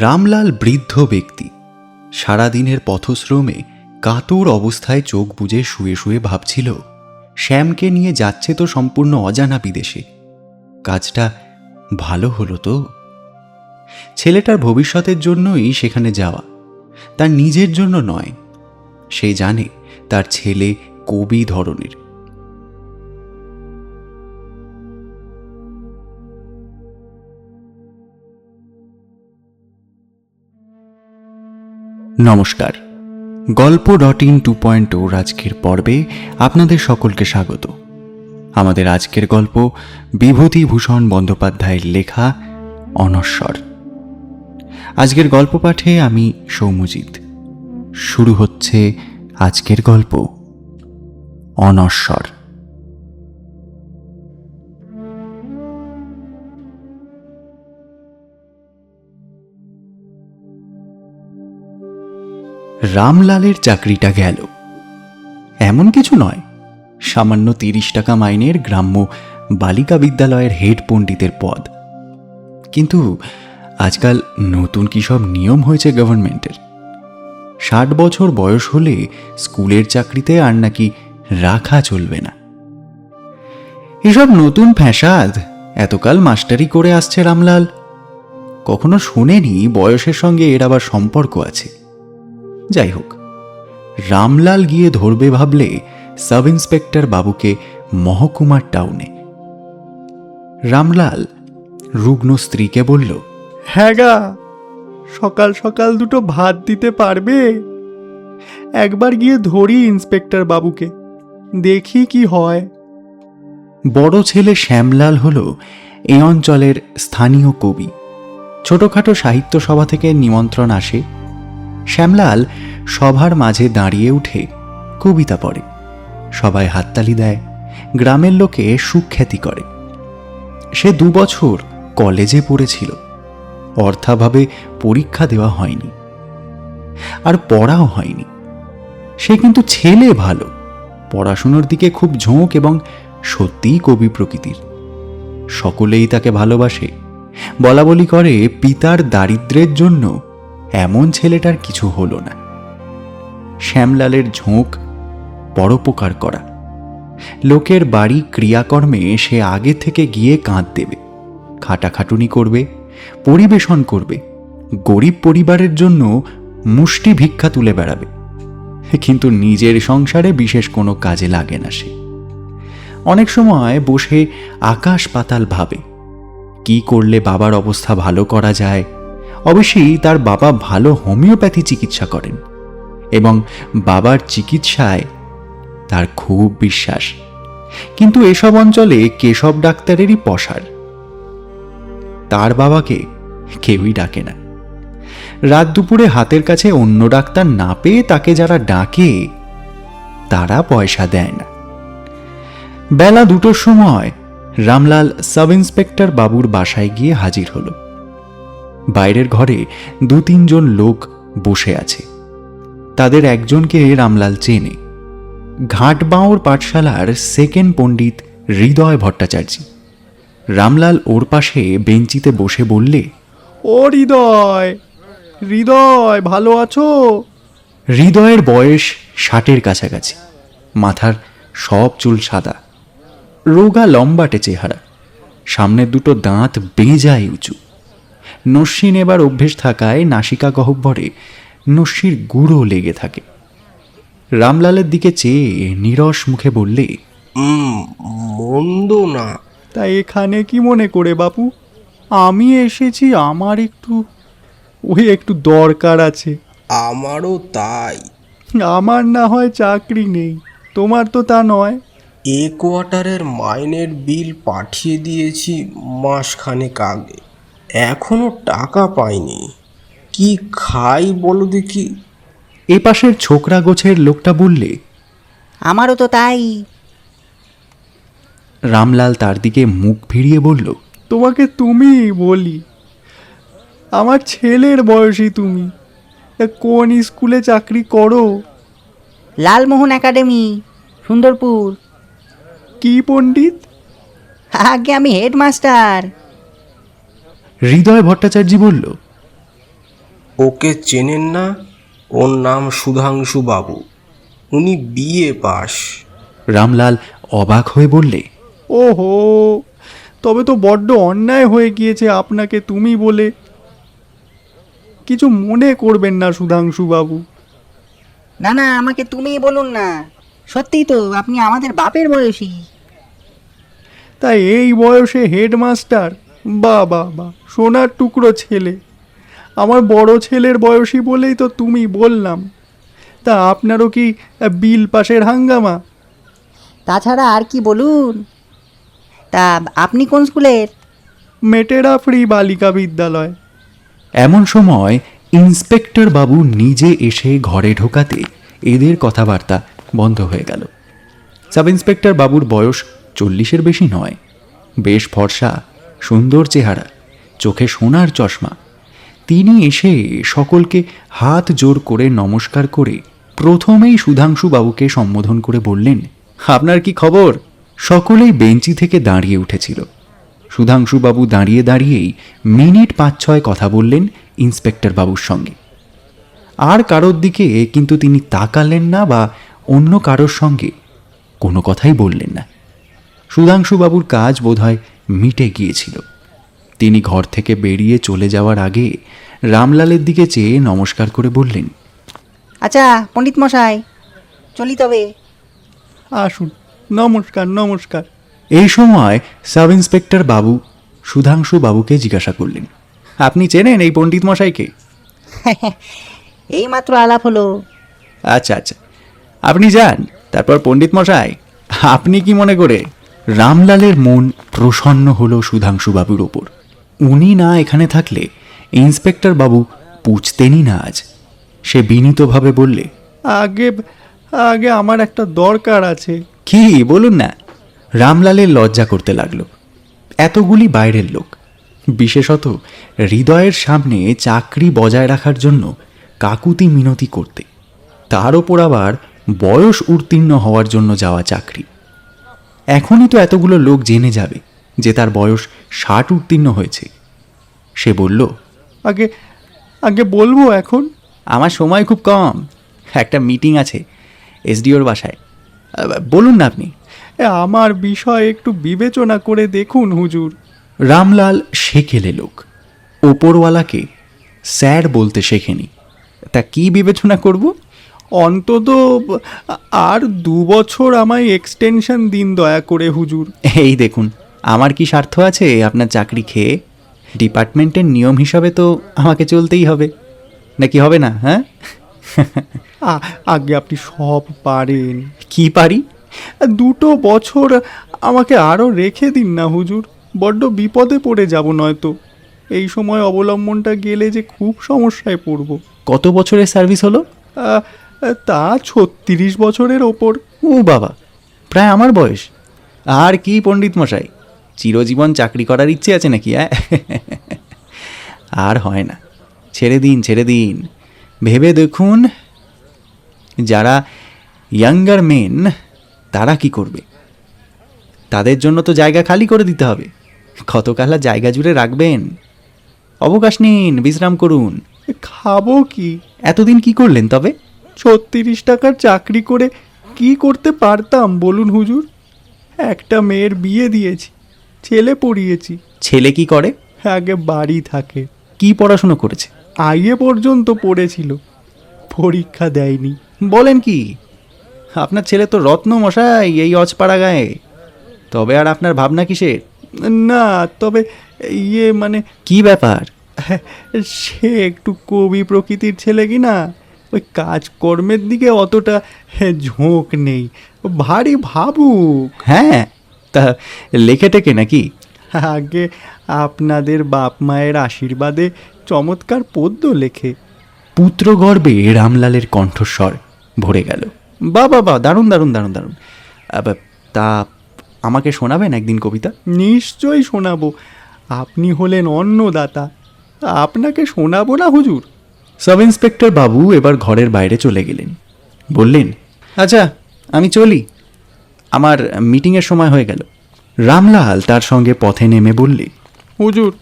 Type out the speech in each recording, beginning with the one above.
রামলাল বৃদ্ধ ব্যক্তি সারাদিনের পথশ্রমে কাতর অবস্থায় চোখ বুজে শুয়ে শুয়ে ভাবছিল, শ্যামকে নিয়ে যাচ্ছে তো সম্পূর্ণ অজানা বিদেশে। কাজটা ভালো হলো তো? ছেলেটার ভবিষ্যতের জন্যই সেখানে যাওয়া, তার নিজের জন্য নয়। সে জানে তার ছেলে কবি ধরনের। নমস্কার, গল্প.in 2.0 আজকের পর্বে আপনাদের সকলকে স্বাগত। আমাদের আজকের গল্প বিভূতিভূষণ বন্দ্যোপাধ্যায়ের লেখা অনশ্বর। আজকের গল্প পাঠে আমি সৌম্যজিৎ। শুরু হচ্ছে আজকের গল্প অনশ্বর। রামলালের চাকরিটা গেল। এমন কিছু নয়, সামান্য 30 টাকা মাইনের গ্রাম্য বালিকা বিদ্যালয়ের হেড পণ্ডিতের পদ। কিন্তু আজকাল নতুন কি সব নিয়ম হয়েছে গভর্নমেন্টের। 60 বছর বয়স হলে স্কুলের চাকরিতে আর নাকি রাখা চলবে না। এসব নতুন ফ্যাসাদ এতকাল মাস্টারি করে আসছে রামলাল। কখনো শুনেনি বয়সের সঙ্গে এর আবার সম্পর্ক আছে। যাই হোক, রামলাল গিয়ে ধরবে ভাবলে সাব ইন্সপেক্টর বাবুকে মহকুমার টাউনে। রামলাল রুগ্ন স্ত্রীকে বলল, হ্যাঁ গা, সকাল সকাল দুটো ভাত দিতে পারবে? একবার গিয়ে ধরি ইন্সপেক্টর বাবুকে, দেখি কি হয়। বড় ছেলে শ্যামলাল হল এই অঞ্চলের স্থানীয় কবি। ছোটখাটো সাহিত্য সভা থেকে নিমন্ত্রণ আসে। শ্যামলাল সভার মাঝে দাঁড়িয়ে উঠে কবিতা পড়ে। সবাই হাততালি দেয়, গ্রামের লোকে সুখ্যাতি করে। সে 2 বছর কলেজে পড়েছিল, অর্থাভাবে পরীক্ষা দেওয়া হয়নি, আর পড়াও হয়নি। সে কিন্তু ছেলে ভালো, পড়াশুনোর দিকে খুব ঝোঁক এবং সত্যিই কবি প্রকৃতির। সকলেই তাকে ভালোবাসে, বলা বলি করে পিতার দারিদ্র্যের জন্য এমন ছেলেটার কিছু হলো না। শ্যামলালের ঝোঁক পরোপকার করা। লোকের বাড়ি ক্রিয়াকর্মে সে আগে থেকে গিয়ে কাঁধ দেবে, খাটাখাটুনি করবে, পরিবেশন করবে, গরিব পরিবারের জন্য মুষ্টি ভিক্ষা তুলে বেড়াবে। কিন্তু নিজের সংসারে বিশেষ কোনো কাজে লাগে না সে। অনেক সময় বসে আকাশ পাতাল ভাবে, কি করলে বাবার অবস্থা ভালো করা যায়। অবশ্যই তার বাবা ভালো হোমিওপ্যাথি চিকিৎসা করেন এবং বাবার চিকিৎসায় তার খুব বিশ্বাস। কিন্তু এসব অঞ্চলে কেশব ডাক্তারেরই পসার। তার বাবাকে কেউই ডাকে না। রাত দুপুরে হাতের কাছে অন্য ডাক্তার না পেয়ে তাকে যারা ডাকে তারা পয়সা দেয় না। বেলা 2টোর সময় রামলাল সাব ইন্সপেক্টর বাবুর বাসায় গিয়ে হাজির হল। বাইরের ঘরে 2-3 জন লোক বসে আছে। তাদের একজনকে রামলাল চেনে, ঘাটবাঁওর পাঠশালার সেকেন্ড পণ্ডিত হৃদয় ভট্টাচার্য। রামলাল ওর পাশে বেঞ্চিতে বসে বললে, ও হৃদয়, হৃদয় ভালো আছো? হৃদয়ের বয়স 60-এর কাছাকাছি। মাথার সব চুল সাদা, রোগা লম্বাটে চেহারা, সামনের 2টো দাঁত বেজায় উঁচু। নস্যি নেবার অভ্যেস থাকায় নাসিকা গহ্বরে নস্যির গুঁড়ো লেগে থাকে। রামলালের দিকে চেয়ে নীরস মুখে বললে, মন্দ না। তা এখানে কি মনে করে বাপু? আমি এসেছি, আমার একটু দরকার আছে। আমারও তাই। আমার না হয় চাকরি নেই, তোমার তো তা নয়। কোয়ার্টারের মাইনের বিল পাঠিয়ে দিয়েছি মাসখানেক আগে, এখনো টাকা পাইনি। কি খাই বলো দেখি? এ পাশের ছোকরা গোছের লোকটা বললে, আমারও তো তাই। রামলাল তার দিকে মুখ ফিরিয়ে বলল, তোমাকে তুমি বলি, আমার ছেলের বয়সী তুমি। তা কোন স্কুলে চাকরি করো? লালমোহন একাডেমি, সুন্দরপুর। কি পণ্ডিত? আগে আমি হেডমাস্টার। হৃদয় ভট্টাচার্য বলল, ওকে চেনেন না? ওর নাম সুধাংশু বাবু, উনি বিএ পাস। রামলাল অবাক হয়ে বললে, ওহো, তবে তো বড্ড অন্যায় হয়ে গিয়েছে আপনাকে তুমি বলে। কিছু মনে করবেন না সুধাংশু বাবু। না না, আমাকে তুমিই বলুন না। সত্যিই তো আপনি আমাদের বাপের বয়সী। তাই এই বয়সে হেডমাস্টার? বাহ বাহ বাহ, সোনার টুকরো ছেলে। আমার বড় ছেলের বয়সী বলেই তো তুমি বললাম। তা আপনারও কি বিল পাশের হাঙ্গামা? তাছাড়া আর কি বলুন। তা আপনি কোন স্কুলের? মেটেরা ফ্রি বালিকা বিদ্যালয়। এমন সময় ইন্সপেক্টর বাবু নিজে এসে ঘরে ঢোকাতে এদের কথাবার্তা বন্ধ হয়ে গেল। সাব ইন্সপেক্টর বাবুর বয়স 40-এর বেশি নয়। বেশ ফর্সা, সুন্দর চেহারা, চোখে সোনার চশমা। তিনি এসে সকলকে হাত জোর করে নমস্কার করে প্রথমেই সুধাংশু বাবুকে সম্বোধন করে বললেন, আপনার কি খবর? সকলেই বেঞ্চি থেকে দাঁড়িয়ে উঠেছিল। সুধাংশুবাবু দাঁড়িয়ে দাঁড়িয়েই মিনিট 5-6 কথা বললেন ইন্সপেক্টর বাবুর সঙ্গে। আর কারোর দিকে কিন্তু তিনি তাকালেন না বা অন্য কারোর সঙ্গে কোনো কথাই বললেন না। সুধাংশুবাবুর কাজ বোধহয় মিটে গিয়েছিল। তিনি ঘর থেকে বেরিয়ে চলে যাওয়ার আগে রামলালের দিকে চেয়ে নমস্কার করে বললেন, আচ্ছা পণ্ডিত মশাই, চলি তবে। আসুন, নমস্কার নমস্কার। এই সময় সাব ইন্সপেক্টর বাবু সুধাংশু বাবুকে জিজ্ঞাসা করলেন, আপনি চেনেন এই পণ্ডিত মশাইকে? এই মাত্র আলাপ হলো। আচ্ছা আচ্ছা, আপনি যান। তারপর পণ্ডিত মশাই, আপনি কি মনে করে? রামলালের মন প্রসন্ন হলো সুধাংশুবাবুর ওপর। উনি না এখানে থাকলে ইন্সপেক্টর বাবু পুছতেনই না আজ। সে বিনীতভাবে বললে, আগে আগে আমার একটা দরকার আছে। কি বলুন না। রামলালের লজ্জা করতে লাগলো। এতগুলি বাইরের লোক, বিশেষত হৃদয়ের সামনে চাকরি বজায় রাখার জন্য কাকুতি মিনতি করতে, তার ওপর আবার বয়স উত্তীর্ণ হওয়ার জন্য যাওয়া চাকরি। এখনই তো এতগুলো লোক জেনে যাবে যে তার বয়স 60 উত্তীর্ণ হয়েছে। সে বলল, আগে আগে বলবো এখন? আমার সময় খুব কম, একটা মিটিং আছে এসডিওর বাসায়। বলুন না আপনি। আমার বিষয় একটু বিবেচনা করে দেখুন হুজুর। রামলাল সেকেলে লোক, ওপরওয়ালাকে স্যার বলতে শেখেনি। তা কি বিবেচনা করব? অন্তত আর 2 বছর আমায় এক্সটেনশন দিন দয়া করে হুজুর। এই দেখুন, আমার কি স্বার্থ আছে আপনার চাকরি খেয়ে? ডিপার্টমেন্টের নিয়ম হিসাবে তো আমাকে চলতেই হবে, নাকি হবে না? হ্যাঁ, আগে আপনি সব পারেন। কি পারি? 2 বছর আমাকে আরও রেখে দিন না হুজুর, বড্ড বিপদে পড়ে যাব নয়তো। এই সময় অবলম্বনটা গেলে যে খুব সমস্যায় পড়ব। কত বছরের সার্ভিস হলো? তা 36 বছরের ওপর। ও বাবা, প্রায় আমার বয়স। আর কি পণ্ডিত মশাই, চিরজীবন চাকরি করার ইচ্ছে আছে নাকি? আর হয় না, ছেড়ে দিন ছেড়ে দিন। ভেবে দেখুন, যারা ইয়াঙ্গার মেন তারা কি করবে? তাদের জন্য তো জায়গা খালি করে দিতে হবে। কতকাল জায়গা জুড়ে রাখবেন? অবকাশ নিন, বিশ্রাম করুন। খাবো কি? এতদিন কি করলেন তবে? 36 টাকার চাকরি করে কি করতে পারতাম বলুন হুজুর? একটা মেয়ের বিয়ে দিয়েছি, ছেলে পড়িয়েছি। ছেলে কি করে? আগে বাড়ি থাকে। কি পড়াশুনো করেছে? আইএ পর্যন্ত পড়েছিল, পরীক্ষা দেয়নি। বলেন কি? আপনার ছেলে তো রত্ন মশাই এই অজপাড়া গায়ে। তবে আর আপনার ভাবনা কিসের? না, তবে মানে কি ব্যাপার? সে একটু কবি প্রকৃতির ছেলে কি না, ওই কাজকর্মের দিকে অতটা ঝোঁক নেই, ভারী ভাবুক। হ্যাঁ, তা লেখে টেকে নাকি? আগে আপনাদের বাপ মায়ের আশীর্বাদে চমৎকার পদ্য লেখে। পুত্রগর্বে রামলালের কণ্ঠস্বর ভরে গেল। বা বাবা, দারুণ দারুণ দারুণ দারুণ। তা আমাকে শোনাবেন একদিন কবিতা? নিশ্চয়ই শোনাবো। আপনি হলেন অন্নদাতা, আপনাকে শোনাবো না হুজুর? সাব ইন্সপেক্টর বাবু এবার ঘরের বাইরে চলে গেলেন। বললেন, আচ্ছা আমি চলি, আমার মিটিংয়ের সময় হয়ে গেল। রামলাল তার সঙ্গে পথে নেমে বললে, হুজুর,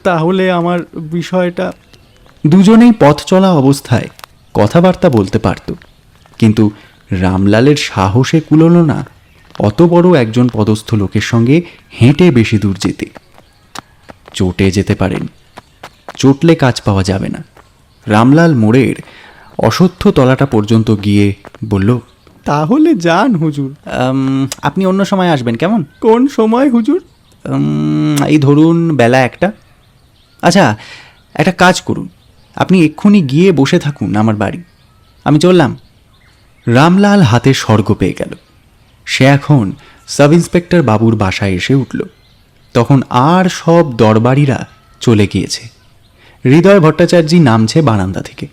তাহলে আমার বিষয়টা দুজনেই পথ চলা অবস্থায় কথাবার্তা বলতে পারত, কিন্তু রামলালের সাহসে কুলোল না অত বড় একজন পদস্থ লোকের সঙ্গে হেঁটে বেশি দূর যেতে। চটে যেতে পারেন, চটলে কাজ পাওয়া যাবে না। রামলাল মোড়ের অশ্বত্থ তলাটা পর্যন্ত গিয়ে বলল, তাহলে যান হুজুর। আপনি অন্য সময় আসবেন কেমন? কোন সময় হুজুর? এই ধরুন বেলা 1টা। আচ্ছা, একটা কাজ করুন, আপনি এক্ষুনি গিয়ে বসে থাকুন আমার বাড়ি, আমি চললাম। রামলাল হাতে স্বর্গ পেয়ে গেল। সে এখন সাব ইন্সপেক্টর বাবুর বাসায় এসে উঠল। তখন আর সব দরবারিরা চলে গিয়েছে। হৃদয় ভট্টাচার্য নামছে বারান্দা থেকে।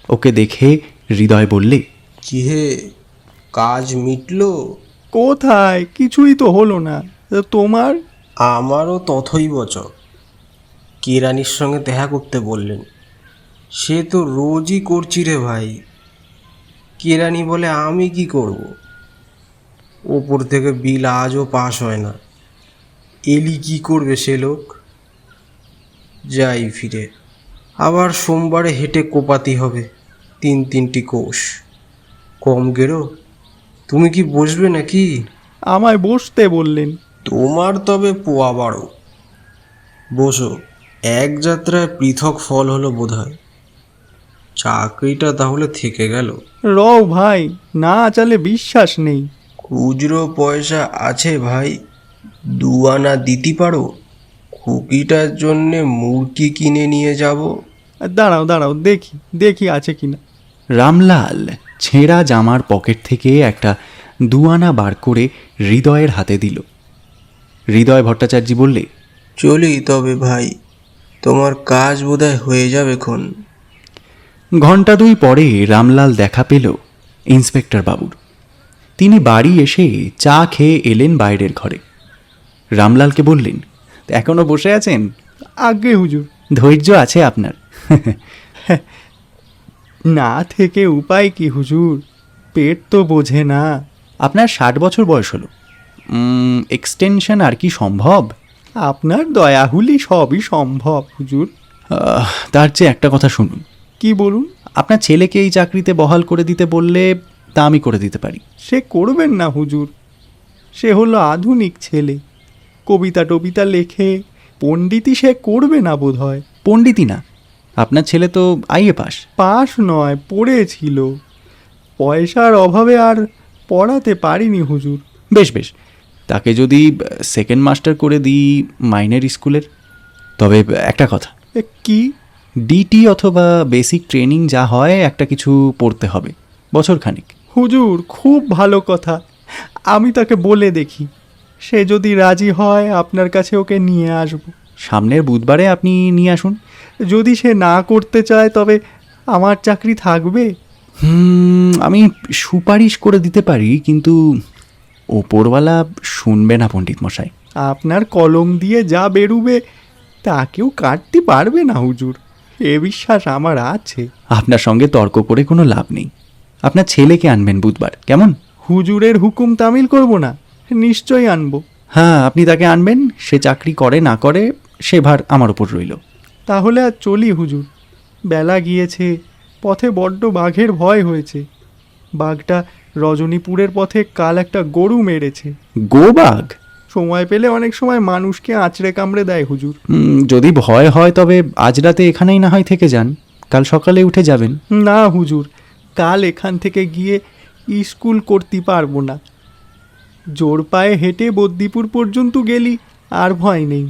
ওকে দেখে হৃদয় বললে, কি হে, কাজ মিটলো? কোথায়, কিছুই তো হলো না। তা তোমার? আমারও তথই বচ। কেরানির সঙ্গে দেখা করতে বললেন। সে তো রোজই করছি রে ভাই। কেরানি বলে আমি কি করব? ওপর থেকে বিল আজও পাস হয় না। এলি কি করবে সে লোক? যাই ফিরে, আবার সোমবারে হেঁটে কোপাতি হবে 3-3টি কোষ। কম গেরো, তুমি কি বসবে নাকি? আমায় বসতে বললেন। তোমার তবে পোয়া বাড়ো। বসো, এক যাত্রায় পৃথক ফল হলো বোধহয়। চাকরিটা তাহলে থেকে গেল। রও ভাই, না চালে বিশ্বাস নেই। খুচরো পয়সা আছে ভাই? 2 আনা দিতে পারো? খুকিটার জন্যে মুরগি কিনে নিয়ে যাব। দাঁড়াও দাঁড়াও, দেখি দেখি আছে কিনা। রামলাল ছেঁড়া জামার পকেট থেকে একটা 2 আনা বার করে হৃদয়ের হাতে দিল। হৃদয় ভট্টাচার্য বললে, চলি তবে ভাই, তোমার কাজ বোধহয় হয়ে যাবে খন। ঘণ্টা 2 পরে রামলাল দেখা পেল ইন্সপেক্টর বাবুর। তিনি বাড়ি এসে চা খেয়ে এলেন বাইরের ঘরে। রামলালকে বললেন, এখনো বসে আছেন? আগে হুজুর। ধৈর্য আছে আপনার। না থেকে উপায় কি হুজুর, পেট তো বোঝে না। আপনার 60 বছর বয়স হলো, এক্সটেনশন আর কি সম্ভব? আপনার দয়া হলি সবই সম্ভব হুজুর। তার চেয়ে একটা কথা শুনুন। কি বলুন? আপনার ছেলেকে এই চাকরিতে বহাল করে দিতে বললে তা আমি করে দিতে পারি। সে করবেন না হুজুর, সে হলো আধুনিক ছেলে, কবিতা টবিতা লেখে, পণ্ডিতি সে করবে না বোধ হয়। পণ্ডিতই না, আপনার ছেলে তো আইএ পাস। পাস নয়, পড়েছিল, পয়সার অভাবে আর পড়াতে পারিনি হুজুর। বেশ বেশ, তাকে যদি সেকেন্ড মাস্টার করে দিই মাইনের স্কুলের। তবে একটা কথা, কি? ডিটি অথবা বেসিক ট্রেনিং যা হয় একটা কিছু পড়তে হবে, বছরখানেক। হুজুর খুব ভালো কথা, আমি তাকে বলে দেখি, সে যদি রাজি হয় আপনার কাছে ওকে নিয়ে আসব। সামনের বুধবারে আপনি নিয়ে আসুন। যদি সে না করতে চায় তবে আমার চাকরি থাকবে? আমি সুপারিশ করে দিতে পারি, কিন্তু ওপরওয়ালা শুনবে না পণ্ডিত মশাই। আপনার কলম দিয়ে যা বেরুবে তা কেউ কাটতে পারবে না হুজুর, এ বিশ্বাস আমার আছে। আপনার সঙ্গে তর্ক করে কোনো লাভ নেই। আপনার ছেলেকে আনবেন বুধবার, কেমন? হুজুরের হুকুম তামিল করব না, নিশ্চয়ই আনবো। হ্যাঁ, আপনি তাকে আনবেন, সে চাকরি করে না করে সে ভার আমার ওপর রইল। তাহলে আর চলি হুজুর, বেলা গিয়েছে, পথে বড্ড বাঘের ভয় হয়েছে। বাঘটা রজনীপুরের পথে কাল একটা গরু মেরেছে। গোবাগ? সময় পেলে অনেক সময় মানুষকে আঁচড়ে কামড়ে দেয় হুজুর। যদি ভয় হয় তবে আজ রাতে এখানেই না হয় থেকে যান, কাল সকালে উঠে যাবেন। না হুজুর, কাল এখান থেকে গিয়ে স্কুল করতে পারবো না। জোর পায়ে হেঁটে বদ্যিপুর পর্যন্ত গেলি আর ভয় নেই।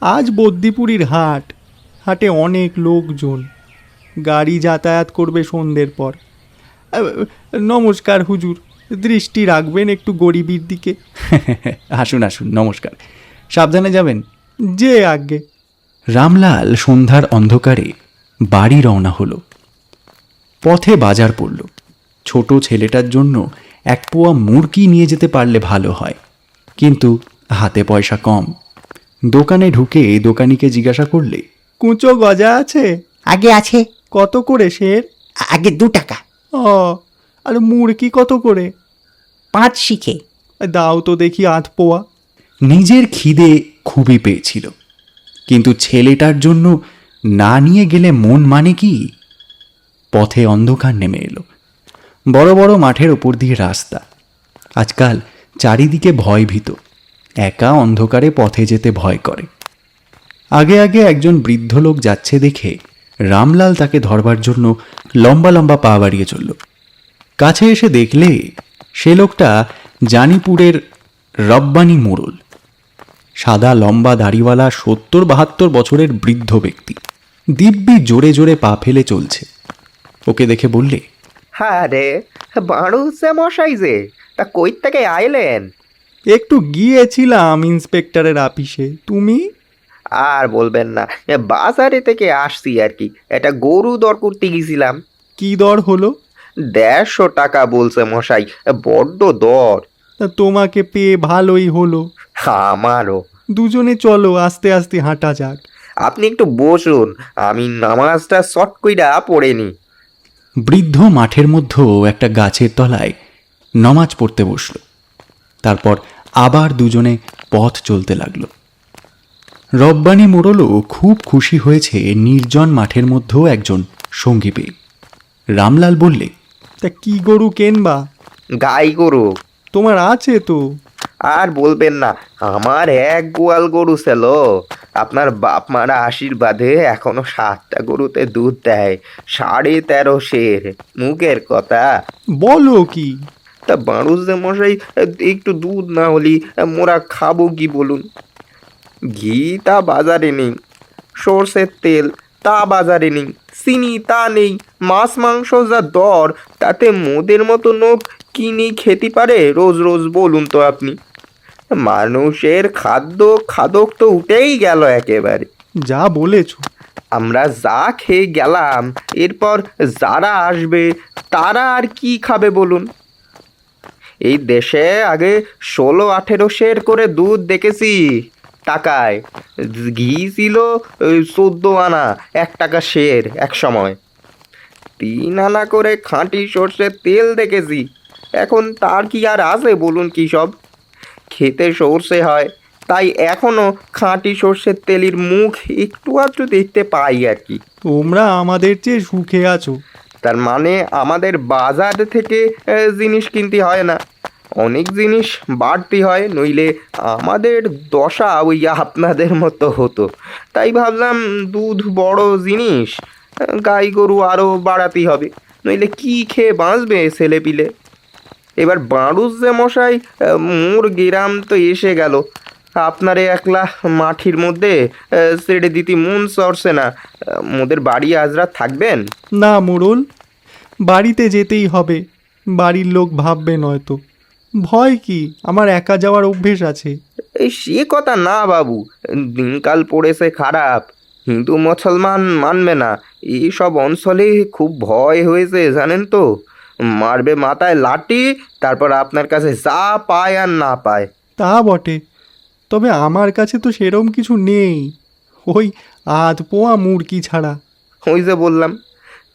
আজ বদ্যিপুরীর হাট, হাটে অনেক লোকজন, গাড়ি যাতায়াত করবে সন্ধ্যের পর। নমস্কার হুজুর, দৃষ্টি রাখবেন একটু গরিবের দিকে। আসুন আসুন, নমস্কার, সাবধানে যাবেন। যে আজ্ঞে। রামলাল সন্ধ্যার অন্ধকারে বাড়ি রওনা হলো। পথে বাজার পড়ল। ছোট ছেলেটার জন্য 1 পোয়া মুরগি নিয়ে যেতে পারলে ভালো হয়, কিন্তু হাতে পয়সা কম। দোকানে ঢুকে দোকানিকে জিজ্ঞাসা করলে, কুঁচো গজা আছে? আগে আছে। কত করে সের? আগে 2 টাকা। ও, আর মুরগি কত করে? 5 শিখে। দাও তো দেখি 8 পোয়া। নিজের খিদে খুবই পেয়েছিল, কিন্তু ছেলেটার জন্য না নিয়ে গেলে মন মানে কি? পথে অন্ধকার নেমে এলো। বড় বড় মাঠের ওপর দিয়ে রাস্তা। আজকাল চারিদিকে ভয়ভীত, একা অন্ধকারে পথে যেতে ভয় করে। আগে আগে একজন বৃদ্ধ লোক যাচ্ছে দেখে রামলাল তাকে ধরবার জন্য লম্বা লম্বা পা বাড়িয়ে চলল। কাছে এসে দেখলে সে লোকটা জানিপুরের রব্বানি মোড়ল। সাদা লম্বা দাড়িওয়ালা 70-72 বছরের বৃদ্ধ ব্যক্তি। দিব্যি জোরে জোরে পা ফেলে চলছে। ওকে দেখে বললে, হ্যাঁ রে, বাড়ুছে মশাই যে, তা কই থেকে আইলেন? একটু গিয়েছিলাম ইন্সপেক্টরের আপিসে। তুমি? আর বলবেন না, বাজারে থেকে আসছি আর কি। একটা গরু দর করতে গেছিলাম। কি দর হলো? 150 টাকা বলছে মশাই, বড্ড দর। তা তোমাকে পেয়ে ভালোই হলো। আমারও। দুজনে চলো, আস্তে আস্তে হাঁটা যাক। আপনি একটু বসুন, আমি নামাজটা শর্ট কইরা পড়েনি। বৃদ্ধ মাঠের মধ্যেও একটা গাছের তলায় নমাজ পড়তে বসল। তারপর আবার দুজনে পথ চলতে লাগলো। রব্বানি মোড়লও খুব খুশি হয়েছে নির্জন মাঠের মধ্যেও একজন সঙ্গী পেয়ে। রামলাল বললে, তা কি গরু কেনবা? গাই গরু। তোমার আছে তো? আর বলবেন না, আমার এক গোয়াল গরু ছিল। আপনার বাপ মারা আশীর্বাদে এখনো 7টা গরুতে দুধ দেয়। 13.5 সের। মুখের কথা। বলো কি? তা বাড়ুস যে মশাই, একটু দুধ না হলি মোরা খাবো কি বলুন? ঘি তা বাজারে নেই, সর্ষের তেল তা বাজারে নেই, চিনি তা নেই, মাছ মাংস যা দর, তাতে মোদের মতো লোক কিনে খেতে পারে রোজ রোজ বলুন তো আপনি? মানুষের খাদ্য খাদক তো উঠেই গেল একেবারে। যা বলেছ। আমরা যা খেয়ে গেলাম, এরপর যারা আসবে তারা আর কি খাবে বলুন? এই দেশে আগে 16-18 সের করে দুধ দেখেছি টাকায়। ঘি ছিল 14 আনা 1 টাকা সের এক সময়। 3 আনা করে খাঁটি সর্ষের তেল দেখেছি। এখন তার কি আর আছে বলুন? কি সব খেতে সর্ষে হয়, তাই এখনো খাঁটি সর্ষের তেলের মুখ একটু আধটু দেখতে পাই আর কি। তোমরা আমাদের চেয়ে সুখে আছো। তার মানে আমাদের বাজার থেকে জিনিস কিনতে হয় না, অনেক জিনিস বাড়তি হয়, নইলে আমাদের দশা ওই আপনাদের মতো হতো। তাই ভাবলাম দুধ বড় জিনিস, গাই গরু আরও বাড়াতে হবে, নইলে কি খেয়ে বাঁচবে ছেলেপিলে। এবার বাড়ুস যে মশাই, মোর গ্রাম তো এসে গেল, আপনারে একলা মাটির মধ্যে ছেড়ে দিতে মন চড়ছে না। মোদের বাড়ি আজ রাত থাকবেন? না মোড়ল, বাড়িতে যেতেই হবে। বাড়ির লোক ভাববে নয়তো। ভয় কি, আমার একা যাওয়ার অভ্যেস আছে। এই সে কথা না বাবু, দিনকাল পড়েছে খারাপ, হিন্দু মুসলমান মানবে না। এইসব অঞ্চলে খুব ভয় হয়েছে জানেন তো। মারবে মাথায় লাঠি, তারপর আপনার কাছে যা পায় আর না পায়। তা বটে, তবে আমার কাছে তো সেরম কিছু নেই, ওই আধ পোয়া মুরগি ছাড়া। ওই যে বললাম,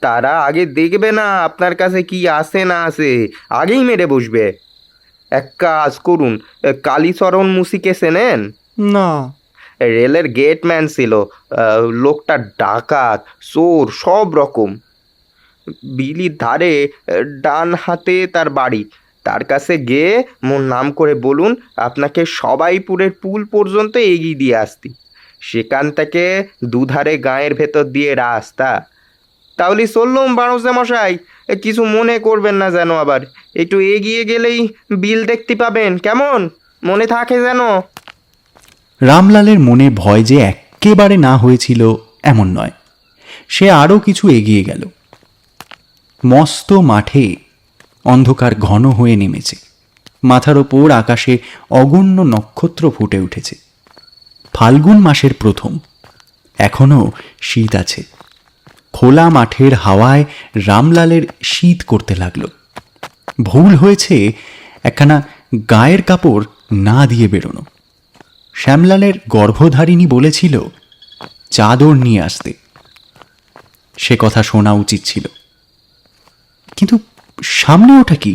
তারা আগে দেখবে না আপনার কাছে কি আছে না আছে, আগেই মেরে বসবে। এক কাজ করুন, কালীচরণ মুসিকে চেনেন? না। রেলের গেটম্যান ছিল। লোকটা ডাকাত, চোর, সব রকম। বিলির ধারে, ডান হাতে তার বাড়ি। তার কাছে গিয়ে মোর নাম করে বলুন আপনাকে সবাইপুরের পুল পর্যন্ত এগিয়ে দিয়ে আসতি। সেখান থেকে দুধারে গাঁয়ের ভেতর দিয়ে রাস্তা। তাহলে চললুম বারোজে মশাই, কিছু মনে করবেন না যেন। আবার একটু এগিয়ে গেলেই বিল দেখতে পাবেন, কেমন? মনে থাকে যেন। রামলালের মনে ভয় যে একেবারে না হয়েছিল এমন নয়। সে আরও কিছু এগিয়ে গেল। মস্ত মাঠে অন্ধকার ঘন হয়ে নেমেছে। মাথার ওপর আকাশে অগণ্য নক্ষত্র ফুটে উঠেছে। ফাল্গুন মাসের প্রথম। এখনও শীত আছে। খোলা মাঠের হাওয়ায় রামলালের শীত করতে লাগল। ভুল হয়েছে একখানা গায়ের কাপড় না দিয়ে বেরোনো। শ্যামলালের গর্ভধারিণী বলেছিল চাদর নিয়ে আসতে। সে কথা শোনা উচিত ছিল, কিন্তু সামনে ওটা কি?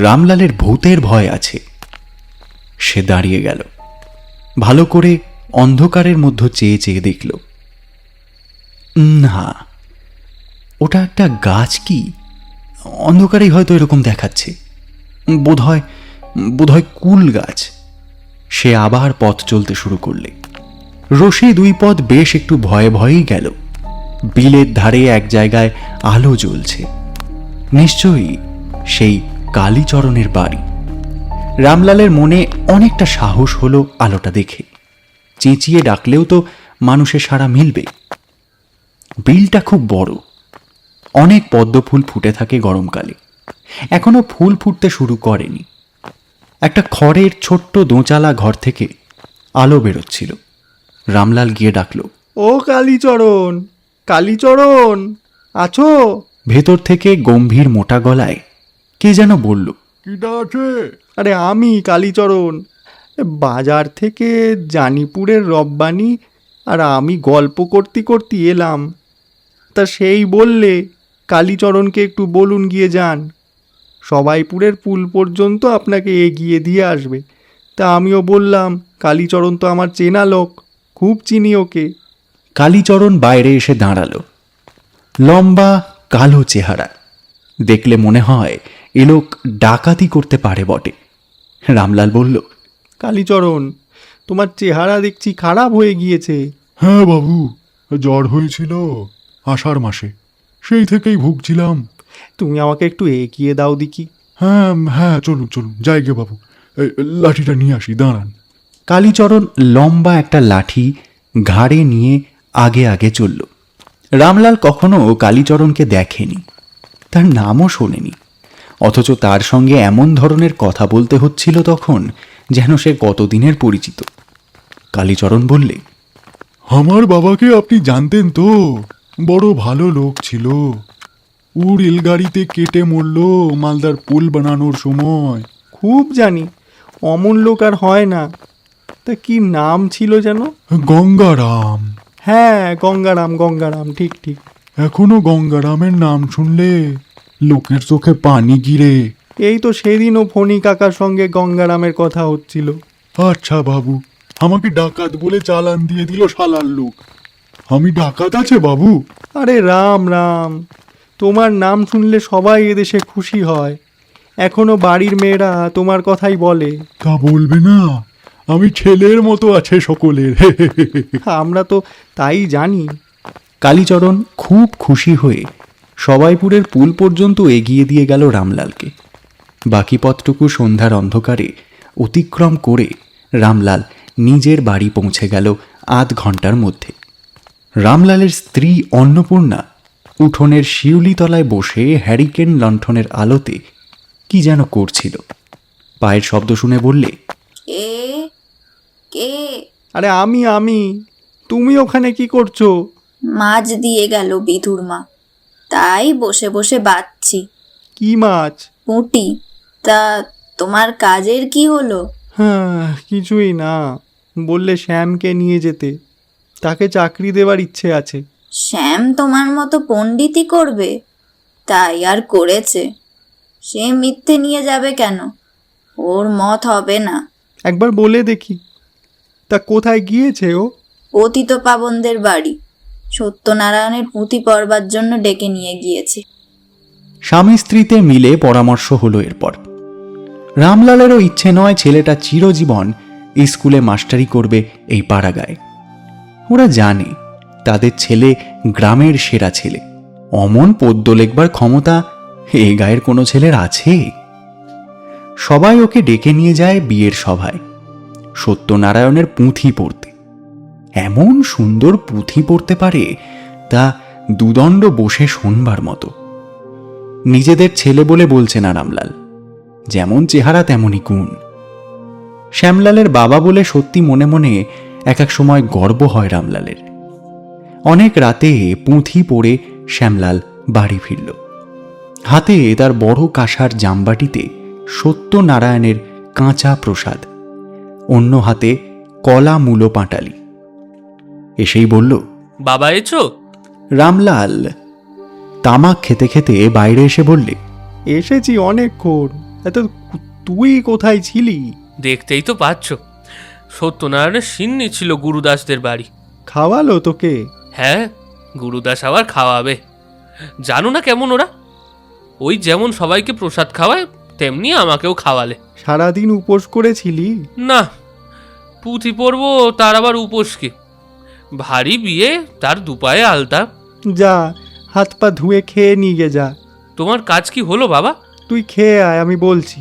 রামলালের ভূতের ভয় আছে। সে দাঁড়িয়ে গেল। ভালো করে অন্ধকারের মধ্যে চেয়ে চেয়ে দেখল। না, ওটা একটা গাছ কি? অন্ধকারেই হয়তো এরকম দেখাচ্ছে। বোধহয় বোধহয় কুল গাছ। সে আবার পথ চলতে শুরু করলে। রশি দুই পথ বেশ একটু ভয়ে ভয়েই গেল। বিলের ধারে এক জায়গায় আলো জ্বলছে, নিশ্চয়ই সেই কালীচরণের বাড়ি। রামলালের মনে অনেকটা সাহস হলো আলোটা দেখে। চেঁচিয়ে ডাকলেও তো মানুষের সাড়া মিলবে। বিলটা খুব বড়, অনেক পদ্ম ফুল ফুটে থাকে গরমকালে। এখনো ফুল ফুটতে শুরু করেনি। একটা খড়ের ছোট্ট দোচালা ঘর থেকে আলো বেরোচ্ছিল। রামলাল গিয়ে ডাকলো, ও কালীচরণ, কালীচরণ, আছো? ভেতর থেকে গম্ভীর মোটা গলায় কে যেন বলল, কিটা আছে? আরে আমি কালীচরণ। বাজার থেকে জানিপুরের রব্বানি আর আমি গল্প করতে করতে এলাম। তা সেই বললে কালীচরণকে একটু বলুন গিয়ে যান, সবাইপুরের পুল পর্যন্ত আপনাকে এগিয়ে দিয়ে আসবে। তা আমিও বললাম, কালীচরণ তো আমার চেনা লোক, খুব চিনি ওকে। কালীচরণ বাইরে এসে দাঁড়ালো। লম্বা কালো চেহারা, দেখলে মনে হয় এ লোক ডাকাতি করতে পারে বটে। রামলাল বলল, কালীচরণ, তোমার চেহারা দেখছি খারাপ হয়ে গিয়েছে। হ্যাঁ বাবু, জ্বর হয়েছিল আষাঢ় মাসে, সেই থেকেই ভুগছিলাম। তুমি আমাকে একটু এগিয়ে দাও দেখি। হ্যাঁ হ্যাঁ, চলুন চলুন, যাই গে বাবু। এই লাঠিটা নিয়ে আসি, দাঁড়ান। কালীচরণ লম্বা একটা লাঠি ঘাড়ে নিয়ে আগে আগে চলল। রামলাল কখনো কালীচরণকে দেখেনি, তার নামও শোনেনি, অথচ তার সঙ্গে এমন ধরনের কথা বলতে হচ্ছিল তখন যেন সে কতদিনের পরিচিত। কালীচরণ বললে, আমার বাবাকে আপনি জানতেন তো? বড় ভালো লোক ছিল। ও রেলগাড়িতে কেটে মরল মালদার পুল বানানোর সময়। খুব জানি, অমন লোক আর হয় না। তা কি নাম ছিল যেন? গঙ্গারাম। হ্যাঁ, গঙ্গারাম, গঙ্গারাম, ঠিক ঠিক। এখনো গঙ্গারামের নাম শুনলে লোকের চোখে পানি গিরে। এই তো সেদিনও ফণি কাকার সঙ্গে গঙ্গারামের কথা হচ্ছিল। আচ্ছা বাবু, আমাকে ডাকাত বলে চালান দিয়ে দিল শালার লোক। আমি ডাকাত আছে বাবু? আরে রাম রাম, তোমার নাম শুনলে সবাই এদেশে খুশি হয়। এখনো বাড়ির মেয়েরা তোমার কথাই বলে। তা বলবে না, আমি ছেলের মতো আছে সকলের। আমরা তো তাই জানি। কালীচরণ খুব খুশি হয়ে সবাইপুরের পুল পর্যন্ত এগিয়ে দিয়ে গেল রামলালকে। বাকি পথটুকু সন্ধ্যার অন্ধকারে অতিক্রম করে রামলাল নিজের বাড়ি পৌঁছে গেল আধ ঘন্টার মধ্যে। রামলালের স্ত্রী অন্নপূর্ণা উঠোনের শিউলিতলায় বসে হ্যারিকেন লণ্ঠনের আলোতে কি যেন করছিল। পায়ের শব্দ শুনে বললে, কে কে? আরে আমি। তুমি ওখানে কি করছো? মাছ দিয়ে গেল বিধুর মা, তাই বসে বসে বাঁচছি। কি মাছ? পুঁটি। তা তোমার কাজের কি হলো? হ্যাঁ, কিছুই না। বললে শ্যামকে নিয়ে যেতে, তাকে চাকরি দেওয়ার ইচ্ছে আছে। শ্যাম তোমার মতো পণ্ডিতি করবে? তাই আর করেছে। সে মিথ্যে নিয়ে যাবে কেন? ওর মত হবে না। একবার বলে দেখি। তা কোথায় গিয়েছে ও? পতিত পাবনদের বাড়ি। সত্যনারায়ণের পুঁথি পড়বার জন্য ডেকে নিয়ে গিয়েছে। স্বামী স্ত্রীতে মিলে পরামর্শ হলো এরপর। রামলালেরও ইচ্ছে নয় ছেলেটা চিরজীবন স্কুলে মাস্টারি করবে এই পাড়াগায়। ওরা জানে তাদের ছেলে গ্রামের সেরা ছেলে। অমন পদ্য লেখবার ক্ষমতা এ গায়ের কোনো ছেলের আছে? সবাই ওকে ডেকে নিয়ে যায় বিয়ের সভায় সত্যনারায়ণের পুঁথি পড়তে। এমন সুন্দর পুঁথি পড়তে পারে তা দুদণ্ড বসে শোনবার মতো। নিজেদের ছেলে বলে বলছে না রামলাল, যেমন চেহারা তেমনই গুণ। শ্যামলালের বাবা বলে সত্যি মনে মনে এক এক সময় গর্ব হয় রামলালের। অনেক রাতে পুঁথি পড়ে শ্যামলাল বাড়ি ফিরল। হাতে তার বড় কাঁসার জামবাটিতে সত্যনারায়ণের কাঁচা প্রসাদ, অন্য হাতে কলা মূলো পাঁটালি। এসেই বলল, বাবা এছো? রামলাল তামাক খেতে খেতে বাইরে এসে বললে, এসেছি অনেকক্ষণ। এত তুই কোথায় ছিলি? দেখতেই তো পাচ্ছ, সত্যনারায়ণের সিন্নি ছিল গুরুদাসদের বাড়ি। খাওয়ালো তোকে? হ্যাঁ, গুরুদাস আবার খাওয়াবে। জানো না কেমন ওরা, ওই যেমন সবাইকে প্রসাদ খাওয়ায় তেমনি আমাকেও খাওয়ালে। সারাদিন উপোস করেছিলি? না, পুঁথি পড়বো তার আবার উপোস কি? ভারী বিয়ে, তার দুপায়ে আলতা। যা, হাত পা ধুয়ে খেয়ে নিয়ে যা। তোমার কাজ কি হলো বাবা? তুই খেয়ে আয়, আমি বলছি।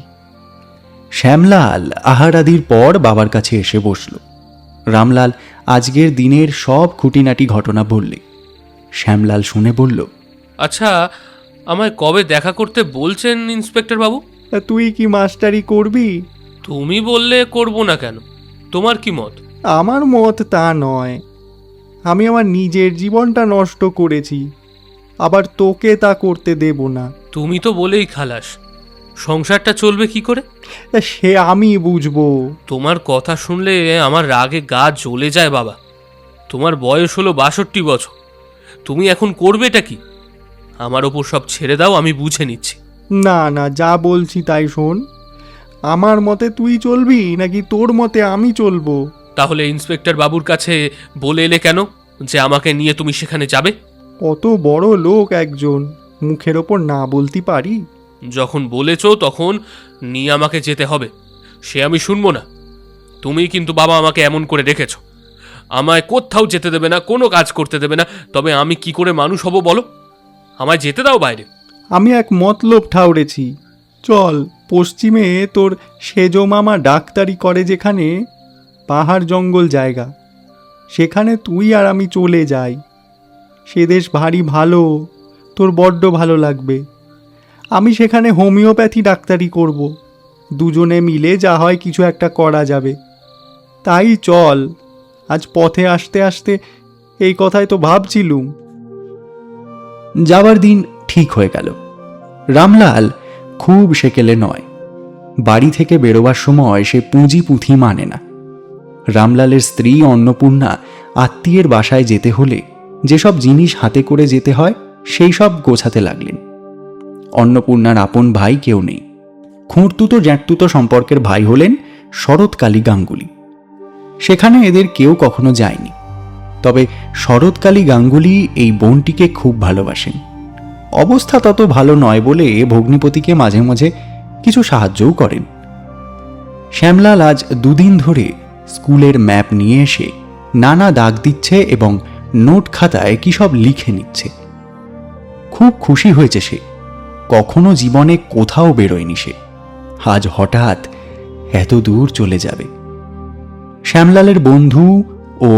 শ্যামলাল আহার আদির পর বাবার কাছে এসে বসল। রামলাল আজকের দিনের সব খুঁটিনাটি ঘটনা বললে। শ্যামলাল শুনে বলল, আচ্ছা, আমায় কবে দেখা করতে বলছেন ইন্সপেক্টর বাবু? তা তুই কি মাস্টারি করবি? তুমি বললে করব না কেন? তোমার কি মত? আমার মত তা নয়। আমি আমার নিজের জীবনটা নষ্ট করেছি, আবার তোকে তা করতে দেব না। তুমি তো বলেই খালাস, সংসারটা চলবে কি করে? তা সে আমি বুঝবো। তোমার কথা শুনলে আমার রাগে গা জ্বলে যায় বাবা। তোমার বয়স হলো 62 বছর, তুমি এখন করবেটা কি? আমার ওপর সব ছেড়ে দাও, আমি বুঝে নিচ্ছি। না না, যা বলছি তাই শোন। আমার মতে তুই চলবি নাকি তোর মতে আমি চলবো? তাহলে ইন্সপেক্টর বাবুর কাছে বলে এলে কেন যে আমাকে নিয়ে তুমি সেখানে যাবে? কত বড় লোক একজন, মুখের ওপর না বলতে পারি? যখন বলেছো তখন নিয়ে আমাকে যেতে হবে, সে আমি শুনবো না। তুমি কিন্তু বাবা আমাকে এমন করে রেখেছো, আমায় কোথাও যেতে দেবে না, কোনো কাজ করতে দেবে না। তবে আমি কি করে মানুষ হব বলো? আমায় যেতে দাও বাইরে। আমি এক মতলব ঠাউরেছি। চল, পশ্চিমে তোর সেজো মামা ডাক্তারি করে যেখানে, পাহাড় জঙ্গল জায়গা, সেখানে তুই আর আমি চলে যাই। সে দেশ ভারী ভালো, তোর বড্ড ভালো লাগবে। আমি সেখানে হোমিওপ্যাথি ডাক্তারি করব। দুজনে মিলে যা হয় কিছু একটা করা যাবে। তাই চল, আজ পথে আসতে আসতে এই কথাই তো ভাবছিলুম। যাবার দিন ঠিক হয়ে গেল। রামলাল খুব সেকেলে নয়। বাড়ি থেকে বেরোবার সময় সে পুঁজি পুঁথি মানে না। রামলালের স্ত্রী অন্নপূর্ণা আত্মীয়ের বাসায় যেতে হলে যেসব জিনিস হাতে করে যেতে হয় সেই সব গোছাতে লাগলেন। অন্নপূর্ণার আপন ভাই কেউ নেই। খুঁড়তুতো জ্যাঠতুতো সম্পর্কের ভাই হলেন শরৎকালী গাঙ্গুলি। সেখানে এদের কেউ কখনো যায়নি। তবে শরৎকালী গাঙ্গুলি এই বোনটিকে খুব ভালোবাসেন। অবস্থা তত ভালো নয় বলে ভগ্নিপতিকে মাঝে মাঝে কিছু সাহায্যও করেন। শ্যামলাল আজ দুদিন ধরে স্কুলের ম্যাপ নিয়ে এসে নানা দাগ দিচ্ছে এবং নোট খাতায় কি সব লিখে নিচ্ছে। খুব খুশি হয়েছে সে। কখনো জীবনে কোথাও বেরোয়নি সে, আজ হঠাৎ এত দূর চলে যাবে। শ্যামলালের বন্ধু ও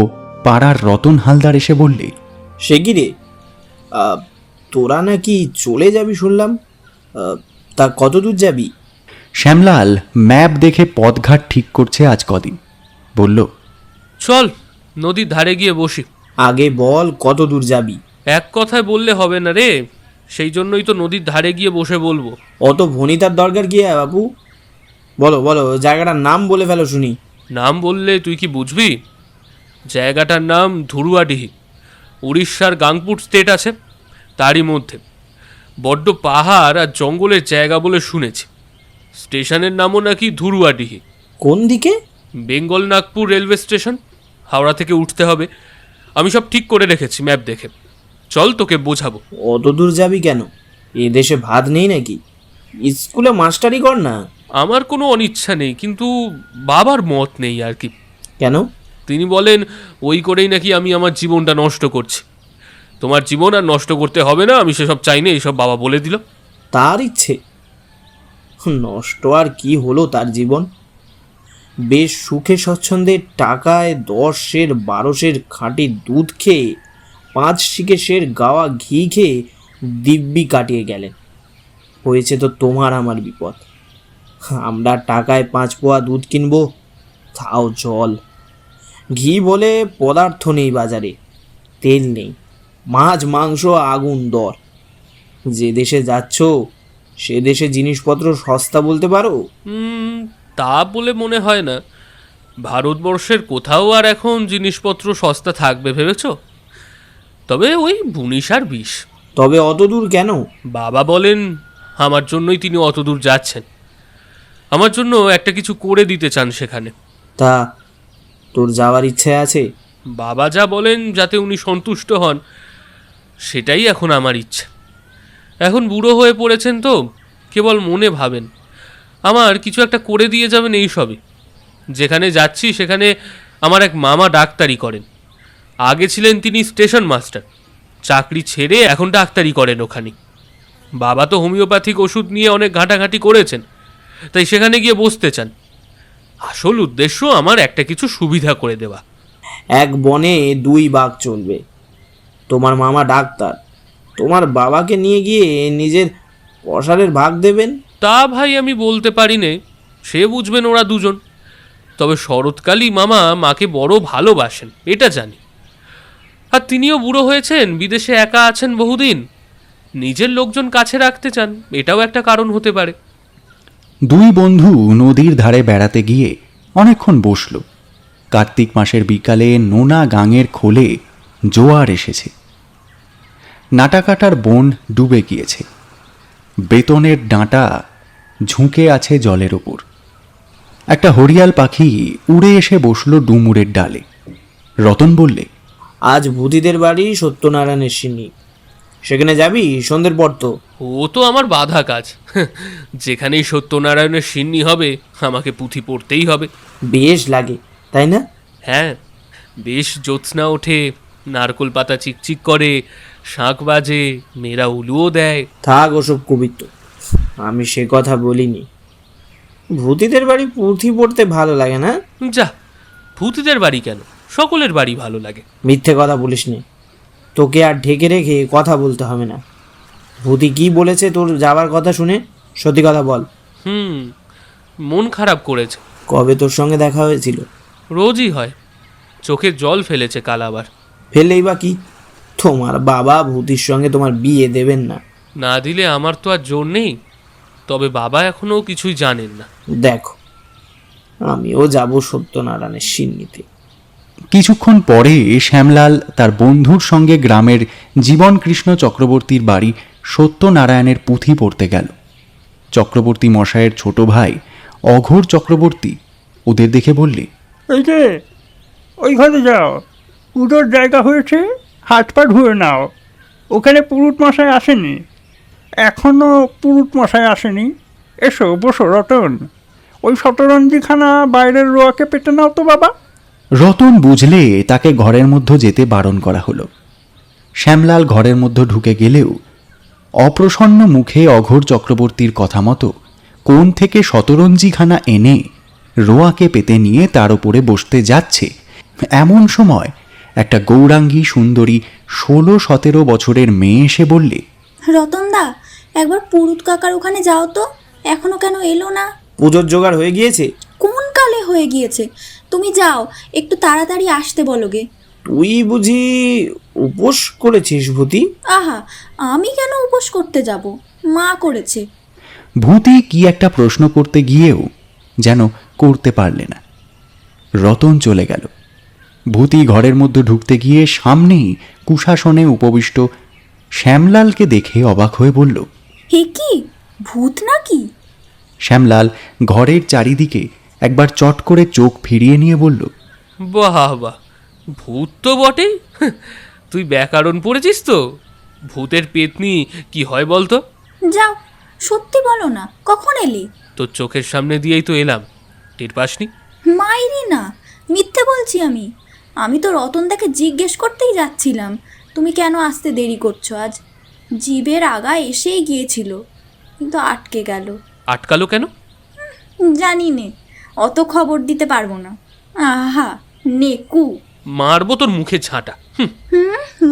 পাড়ার রতন হালদার এসে বললে, সে কি রে, তোরা নাকি চলে যাবি শুনলাম, তা কত দূর যাবি? শ্যামলাল ম্যাপ দেখে পথঘাট ঠিক করছে আজ কদিন। বলল, চল নদীর ধারে গিয়ে বসি। আগে বল কত দূর যাবি? এক কথায় বললে হবে না রে, সেই জন্যই তো নদীর ধারে গিয়ে বসে বলবো। অত ভনিতার দরকার কি বাবু? বলো বলো, জায়গাটার নাম বলে ফেলো শুনি। নাম বললে তুই কি বুঝবি? জায়গাটার নাম ধুরুয়াডিহি। উড়িষ্যার গাংপুর স্টেট আছে, তারই মধ্যে। বড্ড পাহাড় আর জঙ্গলের জায়গা বলে শুনেছি। স্টেশনের নামও নাকি ধুরুয়াডিহি। কোন দিকে? বেঙ্গল নাগপুর রেলওয়ে স্টেশন, হাওড়া থেকে উঠতে হবে। আমি সব ঠিক করে রেখেছি ম্যাপ দেখে। চল তোকে বোঝাবো। অত দূর যাবি কেন? এ দেশে ভাত নেই নাকি? স্কুলে মাস্টারি কর না। আমার কোনো অনিচ্ছা নেই, কিন্তু বাবার মত নেই আর কি। কেন? তিনি বলেন ওই করেই নাকি আমি আমার জীবনটা নষ্ট করছি। তোমার জীবন আর নষ্ট করতে হবে না, আমি সেসব চাই না, এইসব বাবা বলে দিল। তার ইচ্ছে নষ্ট আর কি হলো তার জীবন? বেশ সুখে স্বচ্ছন্দে টাকায় 10 সের 12 সের খাঁটি দুধ খেয়ে 5 শিকে সের গাওয়া ঘি খেয়ে দিব্যি কাটিয়ে গেলেন। হয়েছে তো তোমার আমার বিপদ। আমরা টাকায় 5 পোয়া দুধ কিনবো, তাও জল। ঘি বলে পদার্থ নেই বাজারে, তেল নেই, মাছ মাংস আগুন দর। যে দেশে যাচ্ছ সে দেশে জিনিসপত্র সস্তা বলতে পারো? তা বলে মনে হয় না। ভারতবর্ষের কোথাও আর এখন জিনিসপত্র সস্তা থাকবে ভেবেছ? তবে ওই 19 আর 20। তবে অত দূর কেন? বাবা বলেন আমার জন্যই তিনি অত দূর যাচ্ছেন। আমার জন্য একটা কিছু করে দিতে চান সেখানে। তা তোর যাওয়ার ইচ্ছে আছে? বাবা যা বলেন যাতে উনি সন্তুষ্ট হন, সেটাই এখন আমার ইচ্ছা। এখন বুড়ো হয়ে পড়েছেন তো, কেবল মনে ভাবেন আমার কিছু একটা করে দিয়ে যাবেন, এই সবে। যেখানে যাচ্ছি সেখানে আমার এক মামা ডাক্তারি করেন। আগে ছিলেন তিনি স্টেশন মাস্টার, চাকরি ছেড়ে এখন ডাক্তারি করেন ওখানে। বাবা তো হোমিওপ্যাথিক ওষুধ নিয়ে অনেক ঘাঁটাঘাঁটি করেছেন, তাই সেখানে গিয়ে বসতে চান। আসল উদ্দেশ্য আমার একটা কিছু সুবিধা করে দেওয়া। এক বনে দুই বাঘ চলবে। তোমার মামা ডাক্তার, তোমার বাবাকে নিয়ে গিয়ে নিজের পসারের ভাগ দেবেন। তা ভাই আমি বলতে পারি নে, সে বুঝবেন ওরা দুজন। তবে শরৎকালই মামা মাকে বড় ভালোবাসেন, এটা জানি। আর তিনিও বুড়ো হয়েছেন, বিদেশে একা আছেন বহুদিন, নিজের লোকজন কাছে রাখতে চান, এটাও একটা কারণ হতে পারে। দুই বন্ধু নদীর ধারে বেড়াতে গিয়ে অনেকক্ষণ বসল। কার্তিক মাসের বিকালে নোনা গাঙের খোলে জোয়ার এসেছে। নাটাকাটার বন ডুবে গিয়েছে। বেতনের ডাঁটা ঝুঁকে আছে জলের ওপর। একটা হরিয়াল পাখি উড়ে এসে বসল ডুমুরের ডালে। রতন বললে, আজ ভূতিদের বাড়ি সত্যনারায়ণের সিন্নি, সেখানে যাবি সন্ধ্যের পর তো? ও তো আমার বাধা কাজ। যেখানেই সত্যনারায়ণের সিন্নি হবে আমাকে পুঁথি পড়তেই হবে। বেশ লাগে, তাই না? হ্যাঁ, বেশ জ্যোৎস্না ওঠে, নারকোল পাতা চিকচিক করে, শাঁখ বাজে, মেয়েরা উলুও দেয়। থাক ওসব কবিত্ব, আমি সে কথা বলিনি। ভূতিদের বাড়ি পুঁথি পড়তে ভালো লাগে না? যা, ভূতিদের বাড়ি কেন, সকলের বাড়ি ভালো লাগে। মিথ্যে কথা বলিস নি, তোকে আর ঢেকে রেখে কথা বলতে হবে না। ভূতি কি বলেছে তোর যাবার কথা শুনে? সত্যি কথা বল। মন খারাপ করেছে। কবে তোর সঙ্গে দেখা হয়েছিল? রোজই হয়, চোখে জল ফেলেছে কাল আবার। ফেললেই বা কি, তোমার বাবা ভূতির সঙ্গে তোমার বিয়ে দেবেন না। না দিলে আমার তো আর জোর নেই, তবে বাবা এখনো কিছুই জানেন না। দেখো, আমিও যাব সত্যনারায়ণের সিন্নিতে। কিছুক্ষণ পরে শ্যামলাল তার বন্ধুর সঙ্গে গ্রামের জীবনকৃষ্ণ চক্রবর্তীর বাড়ি সত্যনারায়ণের পুঁথি পড়তে গেল। চক্রবর্তী মশায়ের ছোট ভাই অঘোর চক্রবর্তী ওদের দেখে বললে, এই যে ওইখানে যাও, পুজোর জায়গা হয়েছে, হাত পা ধুয়ে নাও। ওখানে পুরুত মশাই আসেনি, এখনও পুরুত মশাই আসেনি। এসো বসো রতন, ওই শতরঞ্জিখানা বাইরের রোয়াকে পেটে নাও তো বাবা। রতন বুঝলে তাকে ঘরের মধ্যে যেতে বারণ করা হলো। শ্যামলাল ঘরের মধ্যে ঢুকে গেলেও অপ্রসন্ন মুখে অঘোর চক্রবর্তীর কথা মতো কোণ থেকে শতরঞ্জিখানা এনে রোয়াকে পেতে নিয়ে তার উপরে বসতে যাচ্ছে, এমন সময় একটা গৌরাঙ্গী সুন্দরী 16-17 বছরের মেয়ে এসে বললে, রতনদা, একবার পুরুত কাকার ওখানে যাও তো, এখনো কেন এলো না? পুজোর জোগাড় হয়ে গিয়েছে? কোন কালে হয়ে গিয়েছে, তুমি যাও, একটু তাড়াতাড়ি আসতে বলো গে। তুই বুঝি উপোস করেছিস ভূতি? আহা, আমি কেন উপোস করতে যাব, মা করেছে। ভূতি কি একটা প্রশ্ন করতে গিয়েও যেন করতে পারলে না। রতন চলে গেল। ভূতি ঘরের মধ্যে ঢুকতে গিয়ে সামনেই কুশাসনে উপবিষ্ট শ্যামলালকে দেখে অবাক হয়ে বলল, হে কি, ভূত নাকি? শ্যামলাল ঘরের চারিদিকে একবার চট করে চোখ ফিরিয়ে নিয়ে বলল, বাহ বাহ, ভূত তো বটেই। তুই ব্যাকরণ পড়েছিস তো? ভূতের পেতনি কি হয় বলতো? যাও, সত্যি বলো না, কখন এলি? তোর চোখের সামনে দিয়েই তো এলাম, টের পাসনি? মাইরি না, মিথ্যে বলছি আমি। আমি তো রতনদাকে জিজ্ঞেস করতেই যাচ্ছিলাম তুমি কেন আসতে দেরি করছো আজ। জীবের আগা এসেই গিয়েছিল, কিন্তু আটকে গেল। আটকালো কেন? জানি নে, অত খবর দিতে পারবো না। আহা নেকু। মারবো তোর মুখে ঝাঁটা।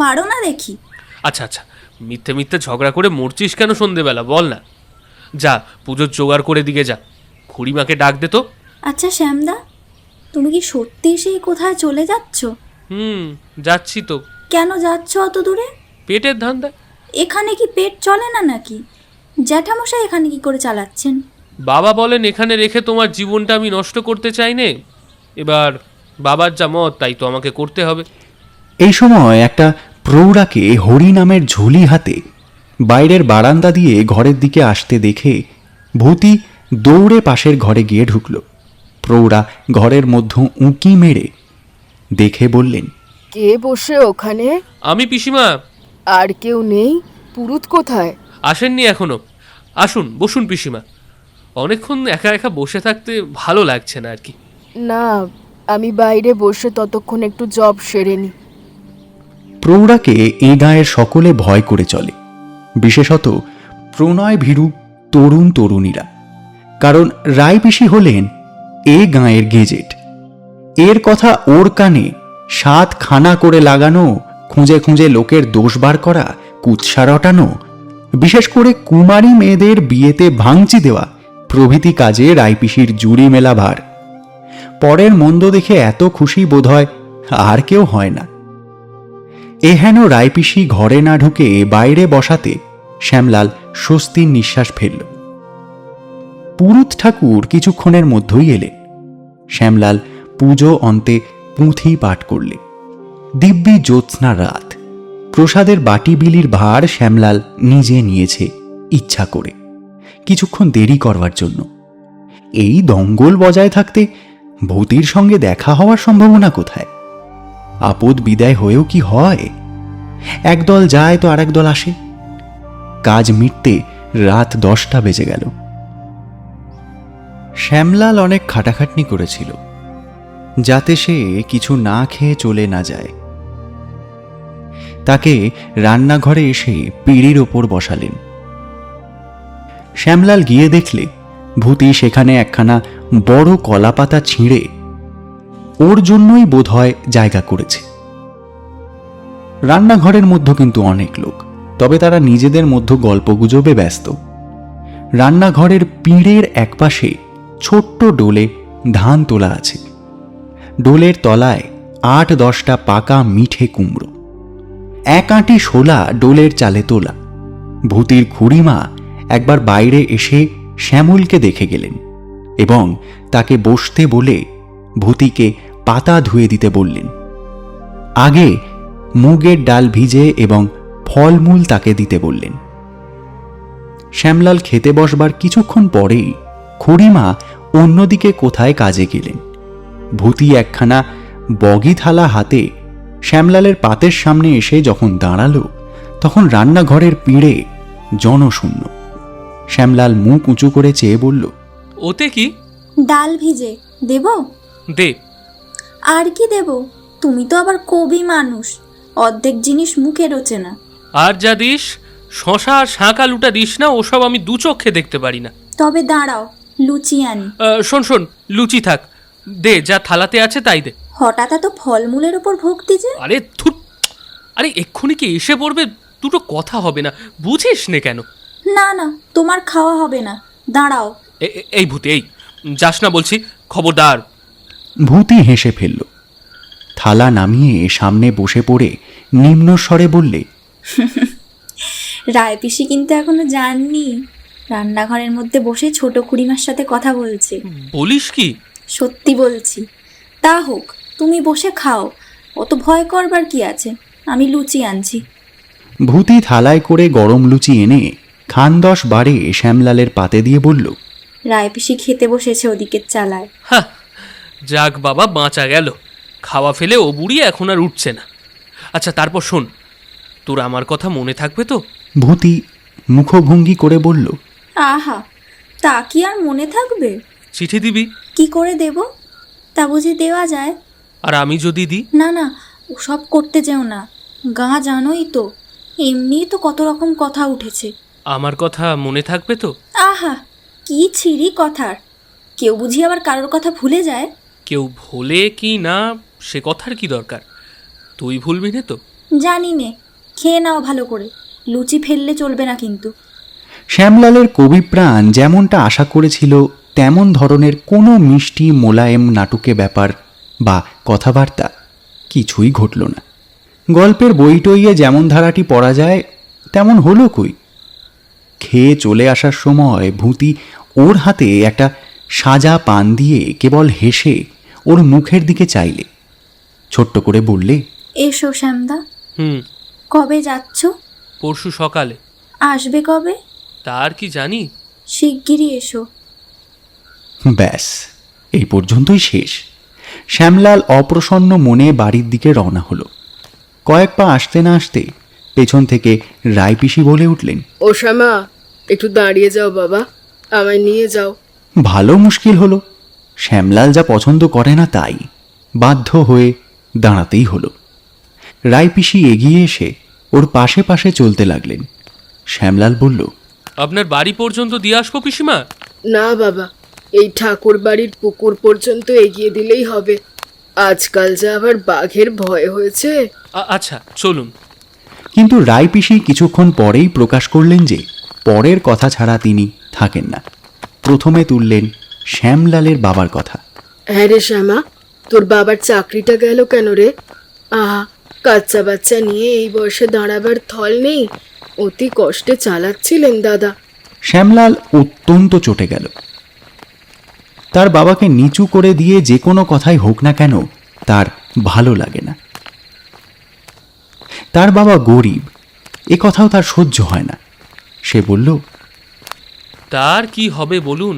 মারো না দেখি। আচ্ছা আচ্ছা, মিথ্যে মিথ্যে ঝগড়া করে মরছিস কেন সন্ধেবেলা, বল না। যা, পুজোর জোগাড় করে দিকে যা, খুড়িমাকে ডাক দে তো। আচ্ছা শ্যামদা, তুমি কি সত্যি সেই কোথায় চলে যাচ্ছ? যাচ্ছি তো। কেন যাচ্ছ অত দূরে? পেটের ধান্দা। এখানে কি পেট চলে না নাকি? জ্যাঠামশাই এখানে কি করে চালাচ্ছেন? বাবা বলেন এখানে রেখে তোমার জীবনটা আমি নষ্ট করতে চাই নে। এবার বাবার যা মত তাই তো আমাকে করতে হবে। এই সময় একটা প্রৌঢ়াকে হরি নামের ঝুলি হাতে বাইরের বারান্দা দিয়ে ঘরের দিকে আসতে দেখে ভূতি দৌড়ে পাশের ঘরে গিয়ে ঢুকল। প্রৌঢ়া ঘরের মধ্যে উঁকি মেরে দেখে বললেন, কে বসে ওখানে? আমি পিসিমা। আর কেউ নেই? পুরুত কোথায়? আসেননি এখনো। আসুন, বসুন পিসিমা। অনেকক্ষণ একা একা বসে থাকতে ভালো লাগছে না আর কি। না, আমি বাইরে বসে ততক্ষণ একটু জব সেরে নি। প্রৌঢ়াকে এ গাঁয়ের সকলে ভয় করে চলে, বিশেষত প্রণয় ভীরু তরুণ তরুণীরা। কারণ রায়পিসি হলেন এ গাঁয়ের গেজেট। এর কথা ওর কানে 7 খানা করে লাগানো, খুঁজে খুঁজে লোকের দোষ বার করা, কুৎসা রটানো, বিশেষ করে কুমারী মেয়েদের বিয়েতে ভাঙচি দেওয়া প্রভৃতি কাজে রায়পিসির জুড়ি মেলা ভার। পরের মন্দ দেখে এত খুশি বোধহয় আর কেউ হয় না। এহেন রায়পিসি ঘরে না ঢুকে বাইরে বসাতে শ্যামলাল স্বস্তির নিঃশ্বাস ফেলল। পুরুত ঠাকুর কিছুক্ষণের মধ্যেই এলেন। শ্যামলাল পুজো অন্তে পুঁথি পাঠ করলে। দিব্যি জ্যোৎস্না রাত। প্রসাদের বাটি বিলির ভার শ্যামলাল নিজে নিয়েছে ইচ্ছা করে, কিছুক্ষণ দেরি করবার জন্য। এই দঙ্গল বজায় থাকতে ভূতির সঙ্গে দেখা হওয়ার সম্ভাবনা কোথায়? আপদ বিদায় হয়েও কি হয়? একদল যায় তো আরেক দল আসে। কাজ মিটতে রাত 10টা বেজে গেল। শ্যামলাল অনেক খাটাখাটনি করেছিল যাতে সে কিছু না খেয়ে চলে না যায়। তাকে রান্নাঘরে এসে পিঁড়ির ওপর বসালেন। শ্যামলাল গিয়ে দেখলে ভূতি সেখানে একখানা বড় কলাপাতা ছিঁড়ে ওর জন্যই বোধহয় জায়গা করেছে। রান্নাঘরের মধ্যে কিন্তু অনেক লোক, তবে তারা নিজেদের মধ্যে গল্পগুজবে ব্যস্ত। রান্নাঘরের পিঁড়ের একপাশে ছোট্ট ডোলে ধান তোলা আছে। ডোলের তলায় 8-10টা পাকা মিঠে কুমড়ো, 1 আঁটি শোলা ডোলের চালে তোলা। ভূতির খুড়িমা একবার বাইরে এসে শ্যামলকে দেখে গেলেন এবং তাকে বসতে বলে ভূতিকে পাতা ধুয়ে দিতে বললেন। আগে মুগের ডাল ভিজে এবং ফলমূল তাকে দিতে বললেন। শ্যামলাল খেতে বসবার কিছুক্ষণ পরেই খুড়িমা অন্যদিকে কোথায় কাজে গেলেন। ভূতি একখানা বগি থালা হাতে শ্যামলালের পাতের সামনে এসে যখন দাঁড়ালো, তখন রান্নাঘরের পিঁড়ে জনশূন্য। শ্যামলাল মুখ উঁচু করে চেয়ে বলল, ওতে কি? ডাল ভিজে দেব? দে। আর কি দেব? তুমি তো আবার কবি মানুষ, অর্ধেক জিনিস মুখে রোচে না। আর যা দিস, শশা আর শাঁকা লুটা দিস না, ওসব আমি দু চোখে দেখতে পারি না। তবে দাঁড়াও, লুচি আনি। শোন শোন, লুচি থাক, দে যা থালাতে আছে তাই দে। হঠাৎ এত ফলমূলের ওপর ভক্তি যে! আরে থুর, আরে এক্ষুনি কি এসে পড়বে, দুটো কথা হবে না, বুঝিস নে কেন? না না, তোমার খাওয়া হবে না, দাঁড়াও। এই ভূতি, এই যাস না বলছি, খবরদার। ভূতি হেসে ফেলল। থালা নামিয়ে সামনে বসে পড়ে নিম্নস্বরে বললে, রায়পিসি কিন্তু এখনো যাননি, রান্নাঘরের মধ্যে বসে ছোট খুড়িমার সাথে কথা বলছে। বলিস কি? সত্যি বলছি। তা হোক, তুমি বসে খাও, অত ভয় করবার কি আছে, আমি লুচি আনছি। ভূতি থালায় করে গরম লুচি এনে 10 বারে শ্যামলালের পাতে দিয়ে বলল, রায়পিসি খেতে বসেছে ওদিকের চালায়। হ্যাঁ, যাক বাবা, বাঁচা গেল। খাওয়া ফেলে ও বুড়ি এখন আর উঠছে না। আচ্ছা তারপর শোন, তোর আমার কথা মনে থাকবে তো? ভূতি মুখভঙ্গি করে বলল, আহা, তা কি আর মনে থাকবে? চিঠি দিবি? কি করে দেব? তা বুঝি দেওয়া যায়? আর আমি যদি দিই? না না, ওসব করতে যেও না, গা জানোই তো, এমনিই তো কত রকম কথা উঠেছে। আমার কথা মনে থাকবে তো? আহা, কি ছিরি কথার! কেউ বুঝি আবার কারোর কথা ভুলে যায়? কেউ ভুলে কি না সে কথার কি দরকার, তুই ভুলবি না তো? জানি নে, খেয়ে নাও ভালো করে, লুচি ফেললে চলবে না কিন্তু। শ্যামলালের কবিপ্রাণ যেমনটা আশা করেছিল তেমন ধরনের কোনো মিষ্টি মোলায়েম নাটুকে ব্যাপার বা কথাবার্তা কিছুই ঘটল না। গল্পের বইটইয়ে যেমন ধারাটি পড়া যায় তেমন হলো কই। খেয়ে চলে আসার সময় ভূতি ওর হাতে একটা সাজা পান দিয়ে কেবল হেসে ওর মুখের দিকে চাইলে, ছোট্ট করে বললে, এসো শ্যামদা। হুম। কবে যাচ্ছ? পরশু সকালে। আসবে কবে? তার কি জানি। শিগগিরই এসো। ব্যাস, এই পর্যন্তই শেষ। শ্যামলাল অপ্রসন্ন মনে বাড়ির দিকে রওনা হলো। কয়েক পা আসতে না আসতে পেছন থেকে রায়পিসি বলে উঠলেন, ও শ্যামা, একটু দাঁড়িয়ে যাও বাবা, আমায় নিয়ে যাও। ভালো মুশকিল হলো। শ্যামলাল যা পছন্দ করে না তাই, বাধ্য হয়ে দাঁড়াতেই হলো। রায়পিসি এগিয়ে এসে ওর পাশে পাশে চলতে লাগলেন। শ্যামলাল বলল, আপনার বাড়ি পর্যন্ত দিয়ে আসবো পিসিমা? না বাবা, এই ঠাকুর বাড়ির পুকুর পর্যন্ত এগিয়ে দিলেই হবে। আজকাল যা আবার বাঘের ভয় হয়েছে। আচ্ছা চলুন। কিন্তু রায়পিসি কিছুক্ষণ পরেই প্রকাশ করলেন যে পরের কথা ছাড়া তিনি থাকেন না। প্রথমে তুললেন শ্যামলালের বাবার কথা। হ্যাঁ রে শ্যামা, তোর বাবার চাকরিটা গেল কেন রে? আহা, বাচ্চা বাচ্চা নিয়ে এই বয়সে দাঁড়াবার থল নেই, অতি কষ্টে চালাচ্ছিলেন দাদা। শ্যামলাল অত্যন্ত চটে গেল। তার বাবাকে নিচু করে দিয়ে যে কোনো কথাই হোক না কেন তার ভালো লাগে না। তার বাবা গরিব, এ কথাও তার সহ্য হয় না। সে বলল, তার কি হবে বলুন?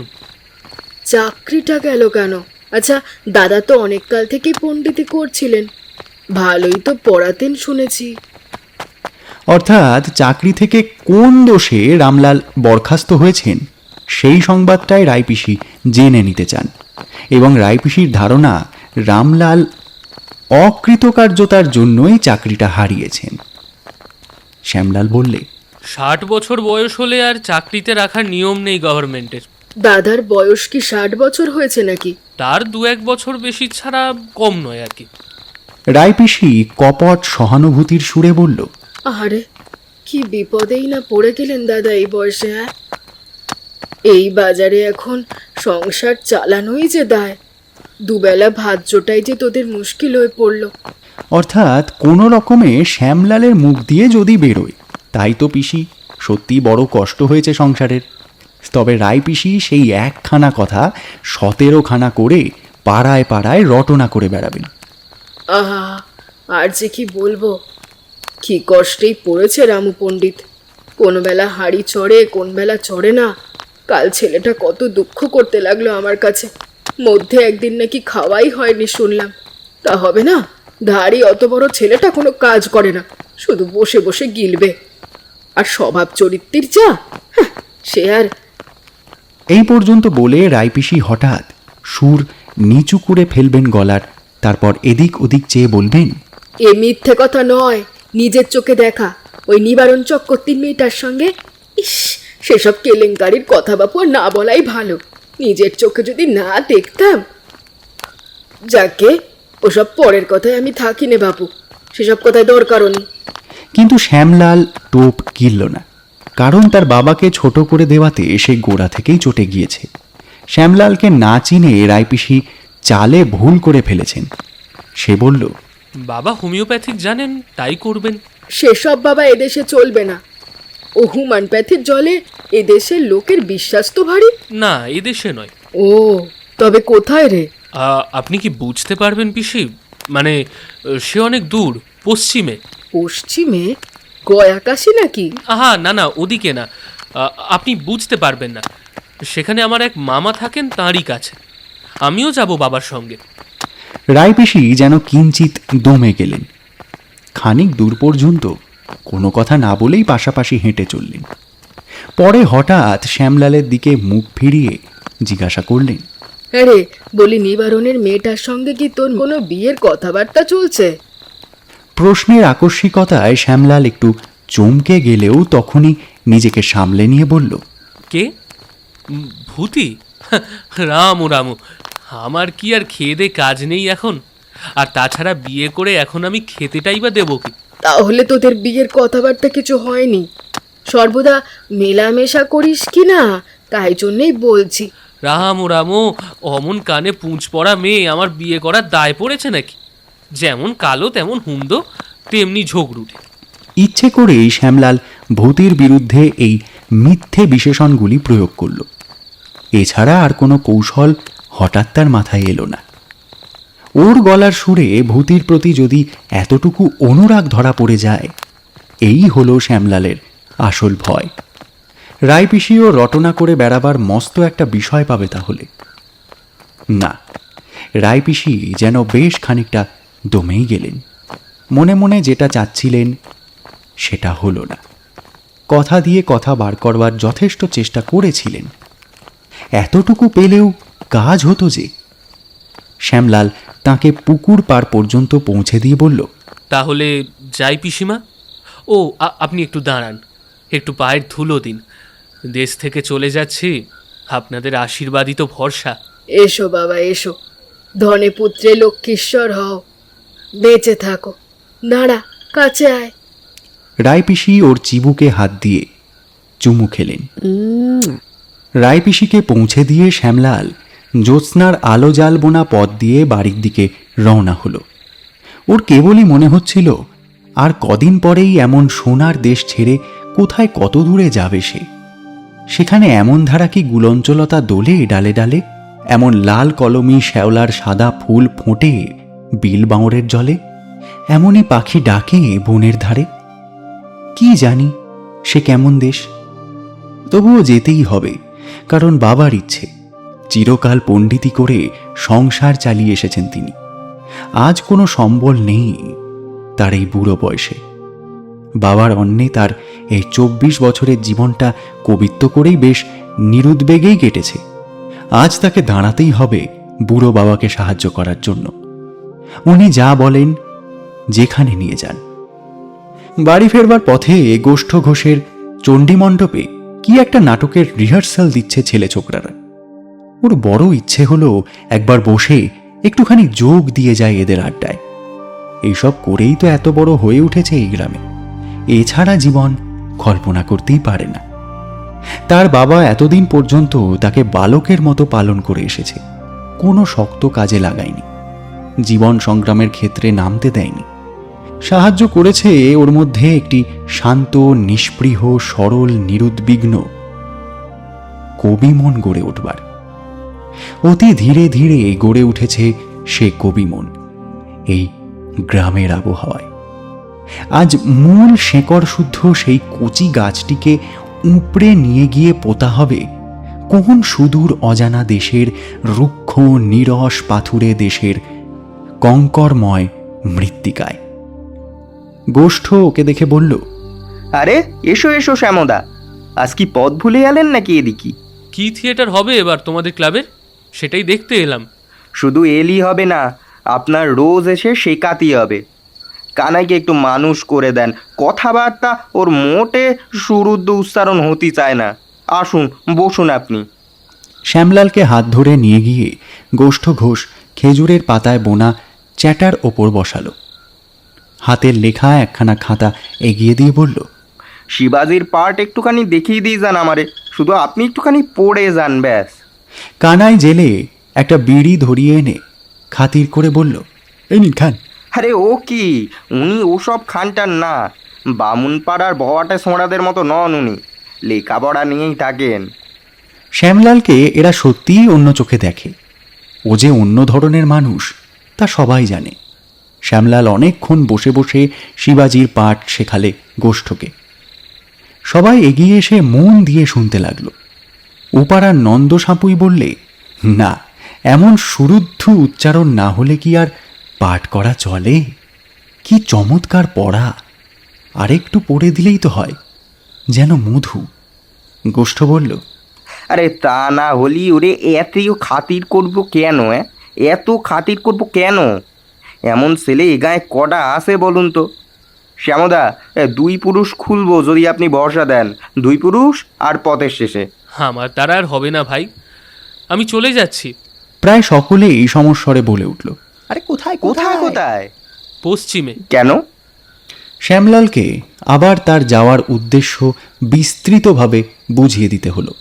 চাকরিটা গেল কেন? আচ্ছা, দাদা তো অনেক কাল থেকেই পণ্ডিতি করছিলেন, ভালোই তো পড়াতেন শুনেছি। অর্থাৎ চাকরি থেকে কোন দোষে রামলাল বরখাস্ত হয়েছেন সেই সংবাদটাই রায়পিসি জেনে নিতে চান, এবং রায়পিসির ধারণা রামলাল অকৃতকার্যতার জন্যই চাকরিটা হারিয়েছেন। শ্যামলাল বললে, 60 বছর বয়স হলে আর চাকরিতে রাখার নিয়ম নেই গভর্নমেন্টের। দাদার বয়স কি 60 বছর হয়েছে নাকি? তার 2-1 বছর বেশি ছাড়া কম নয় আর কি। রায়পিসি কপট সহানুভূতির সুরে বলল, আরে কি বিপদেই না পড়ে গেলেন দাদা এই বয়সে। হ্যাঁ, এই বাজারে এখন সংসার চালানোই যে দায়, দুবেলা ভাত জোটাই যে তোদের মুশকিল হয়ে পড়লো। অর্থাৎ কোনো রকমে শ্যামলালের মুখ দিয়ে যদি বেরোয় তাই তো পিসি সত্যি বড় কষ্ট হয়েছে সংসারের। তবে রায়পিসি সেই একখানা কথা 17খানা করে পাড়ায় পাড়ায় রটনা করে বেড়াবেন। আহা, আর যে কি বলবো, কি কষ্টেই পড়েছে রামু পণ্ডিত। কোন বেলা হাড়ি চড়ে, কোন বেলা চড়ে না। কাল ছেলেটা কত দুঃখ করতে লাগলো আমার কাছে। মধ্যে একদিন নাকি খাওয়াই হয়নি শুনলাম। তা হবে না, ধাড়ি অত বড় ছেলেটা কোনো কাজ করে না, শুধু বসে বসে গিলবে। আর স্বভাব চরিত্রের যা, সে আর। এই পর্যন্ত বলে রায়পিসি হঠাৎ সুর নিচু করে ফেলবেন গলার, তারপর এদিক ওদিক চেয়ে বলবেন, এ মিথ্যে কথা নয়, নিজের চোখে দেখা। ওই নিবারণ চক্রবর্তীর মেয়েটার সঙ্গে, ইস, সেসব কেলেঙ্কারির কথা বাপু আর না বলাই ভালো। নিজের চোখে যদি না দেখতাম। যাকে, ওসব পরের কথায় আমি থাকি নে বাপু, সেসব কথায় দরকারও নেই। কিন্তু শ্যামলাল টোপ গিলল না, কারণ তার বাবাকে ছোট করে দেওয়াতে সে গোড়া থেকেই চটে গিয়েছে। শ্যামলালকে না চিনে রায়পিসি চালে ভুল করে ফেলেছেন। সে বলল, বাবা হোমিওপ্যাথিক জানেন, তাই করবেন। সেসব বাবা এদেশে চলবে না। ও হুমানপ্যাথির জলে এদেশের লোকের বিশ্বাস তো ভারী। না, এদেশে নয়। ও, তবে কোথায় রে? আপনি কি বুঝতে পারবেন পিসি? মানে সে অনেক দূর, পশ্চিমে। পশ্চিমে? গয়াকাশি নাকি? আহা না না, ওদিকে না। আপনি বুঝতে পারবেন না। সেখানে আমার এক মামা থাকেন, তাঁরই কাছে। আমিও যাব বাবার সঙ্গে। রায়পিসি যেন কিঞ্চিত দমে গেলেন। খানিক দূর পর্যন্ত কোনো কথা না বলেই পাশাপাশি হেঁটে চললেন। পরে হঠাৎ শ্যামলালের দিকে মুখ ফিরিয়ে জিজ্ঞাসা করলেন, আরে বলি, নিবারণের মেয়েটার সঙ্গে কি তোর কোনো বিয়ের কথাবার্তা চলছে? প্রশ্নের আকস্মিকতায় শ্যামলাল একটু চমকে গেলেও তখনই নিজেকে সামলে নিয়ে বলল, কে? ভূতি? রামু রামু, আমার কি আর খেয়ে দে কাজ নেই এখন? আর তাছাড়া বিয়ে করে এখন আমি খেতেটাই বা দেবো কি? তাহলে তোদের বিয়ের কথাবার্তা কিছু হয়নি? সর্বদা মেলামেশা করিস কি না, তাই জন্যই বলছি। রামু রামু, অমন কানে পুঁচ পড়া মেয়ে আমার বিয়ে করার দায় পড়েছে নাকি? যেমন কালো তেমন হুমদো, তেমনি ঝগড়ুটে। ইচ্ছে করেই শ্যামলাল ভূতির বিরুদ্ধে এই মিথ্যে বিশেষণগুলি প্রয়োগ করল। এছাড়া আর কোনো কৌশল হঠাৎ তার মাথায় এলো না। ওর গলার সুরে ভূতির প্রতি যদি এতটুকু অনুরাগ ধরা পড়ে যায়, এই হলো শ্যামলালের আসল ভয়। রায়পিসিও রটনা করে বেড়াবার মস্ত একটা বিষয় পাবে তাহলে। না, রায়পিসি যেন বেশ খানিকটা দমেই গেলেন। মনে মনে যেটা চাচ্ছিলেন সেটা হলো না। কথা দিয়ে কথা বার করবার যথেষ্ট চেষ্টা করেছিলেন, এতটুকু পেলেও কাজ হতো যে। শ্যামলাল তাকে পুকুর পাড় পর্যন্ত পৌঁছে দিয়ে বলল, তাহলে যাই পিসিমা। ও আপনি একটু দাঁড়ান, একটু পায়ের ধুলো দিন। দেশ থেকে চলে যাচ্ছি, আপনাদের আশীর্বাদই তো ভরসা। এসো বাবা এসো, ধনে পুত্রে লক্ষ্মীশ্বর হও, বেঁচে থাকো। দাঁড়া, কাছে আয়। রায়পিসি ওর চিবুকে হাত দিয়ে চুমু খেলেন। রায়পিসিকে পৌঁছে দিয়ে শ্যামলাল জ্যোৎস্নার আলো জাল বোনা পথ দিয়ে বাড়ির দিকে রওনা হলো। ওর কেবলই মনে হচ্ছিল আর কদিন পরেই এমন সোনার দেশ ছেড়ে কোথায় কত দূরে যাবে সে। সেখানে এমন ধারা কি গুলঞ্চলতা দোলে ডালে ডালে, এমন লাল কলমি শ্যাওলার সাদা ফুল ফোটে বিল বাঁওড়ের জলে, এমনই পাখি ডাকে বনের ধারে। কি জানি সে কেমন দেশ, তবুও যেতেই হবে, কারণ বাবার ইচ্ছে। চিরকাল পণ্ডিতি করে সংসার চালিয়ে এসেছেন তিনি। আজ কোনো সম্বল নেই তার এই বুড়ো বয়সে। বাবার অন্নে তার এই 24 বছরের জীবনটা কবিত্ব করেই বেশ নিরুদ্বেগেই কেটেছে। আজ তাকে দাঁড়াতেই হবে বুড়ো বাবাকে সাহায্য করার জন্য। উনি যা বলেন, যেখানে নিয়ে যান। বাড়ি ফেরবার পথে গোষ্ঠ ঘোষের চণ্ডীমণ্ডপে কি একটা নাটকের রিহার্সাল দিচ্ছে ছেলে ছোকরারা। ওর বড় ইচ্ছে হলো একবার বসে একটুখানি যোগ দিয়ে যায় এদের আড্ডায়। এইসব করেই তো এত বড় হয়ে উঠেছে এই গ্রামে, এছাড়া জীবন কল্পনা করতেই পারে না। তার বাবা এতদিন পর্যন্ত তাকে বালকের মতো পালন করে এসেছে, কোনো শক্ত কাজে লাগায়নি, জীবন সংগ্রামের ক্ষেত্রে নামতে দেয়নি। সাহায্য করেছে ওর মধ্যে একটি শান্ত, নিষ্পৃহ, সরল, নিরুদ্বিগ্ন কবি মন গড়ে উঠবার। অতি ধীরে ধীরে গড়ে উঠেছে সে কবি মন এই গ্রামের আবহাওয়ায়। আজ মূল শেকড় শুদ্ধ সেই কচি গাছটিকে উপড়ে নিয়ে গিয়ে পোতা হবে কোন সুদূর অজানা দেশের রুক্ষ নিরস পাথুরে দেশের কঙ্করময় মৃত্তিকায়। গোষ্ঠ ওকে দেখে বলল, আরে এসো এসো শ্যামদা, আজ কি পথ ভুলে গেলেন নাকি এদিকে? কি থিয়েটার হবে এবার তোমাদের ক্লাবের, সেটাই দেখতে এলাম। শুধু এলি হবে না, আপনার রোজ এসে শেখাতেই হবে। কানাইকে একটু মানুষ করে দেন, কথাবার্তা ওর মোটে সুরুদ্ধ উচ্চারণ হতে চায় না। আসুন বসুন আপনি। শ্যামলালকে হাত ধরে নিয়ে গিয়ে গোষ্ঠ ঘোষ খেজুরের পাতায় বোনা চ্যাটার ওপর বসালো। হাতের লেখা একখানা খাতা এগিয়ে দিয়ে বলল, শিবাজির পার্ট একটুখানি দেখিয়ে দিয়ে যান আমারে, শুধু আপনি একটুখানি পড়ে যান ব্যাস। কানাই জেলে একটা বিড়ি ধরিয়ে এনে খাতির করে বলল, এই নিন খান। আরে ও কি, উনি ওসব খানটার না, বামুন পাড়ার ভবাটে সোঁড়াদের মতো নন উনি, লেখাপড়া নিয়েই থাকেন। শ্যামলালকে এরা সত্যিই অন্য চোখে দেখে। ও যে অন্য ধরনের মানুষ তা সবাই জানে। শ্যামলাল অনেকক্ষণ বসে বসে শিবাজির পাঠ শেখালে গোষ্ঠকে। সবাই এগিয়ে এসে মন দিয়ে শুনতে লাগলো। ওপাড়ার নন্দ সাঁপুই বললে, না, এমন সুরুদ্ধ উচ্চারণ না হলে কি আর পাঠ করা চলে? কি চমৎকার পড়া, আরেকটু পড়ে দিলেই তো হয়, যেন মধু। গোষ্ঠ বলল, আরে তা না হলি ওরে এতও খাতির করবো কেন? এত খাতির করবো কেন? এমন ছেলে এ গায়ে কটা আছে বলুন তো? শ্যামদা, 2 পুরুষ খুলবো যদি আপনি ভরসা দেন। 2 পুরুষ আর পথের শেষে। আমার দ্বারা আর হবে না ভাই, আমি চলে যাচ্ছি। প্রায় সকলে এই সমস্বরে বলে উঠল, আরে কোথায় কোথায় কোথায়? পশ্চিমে। কেন? শ্যামলালকে আবার তার যাওয়ার উদ্দেশ্য বিস্তৃতভাবে বুঝিয়ে দিতে হলো।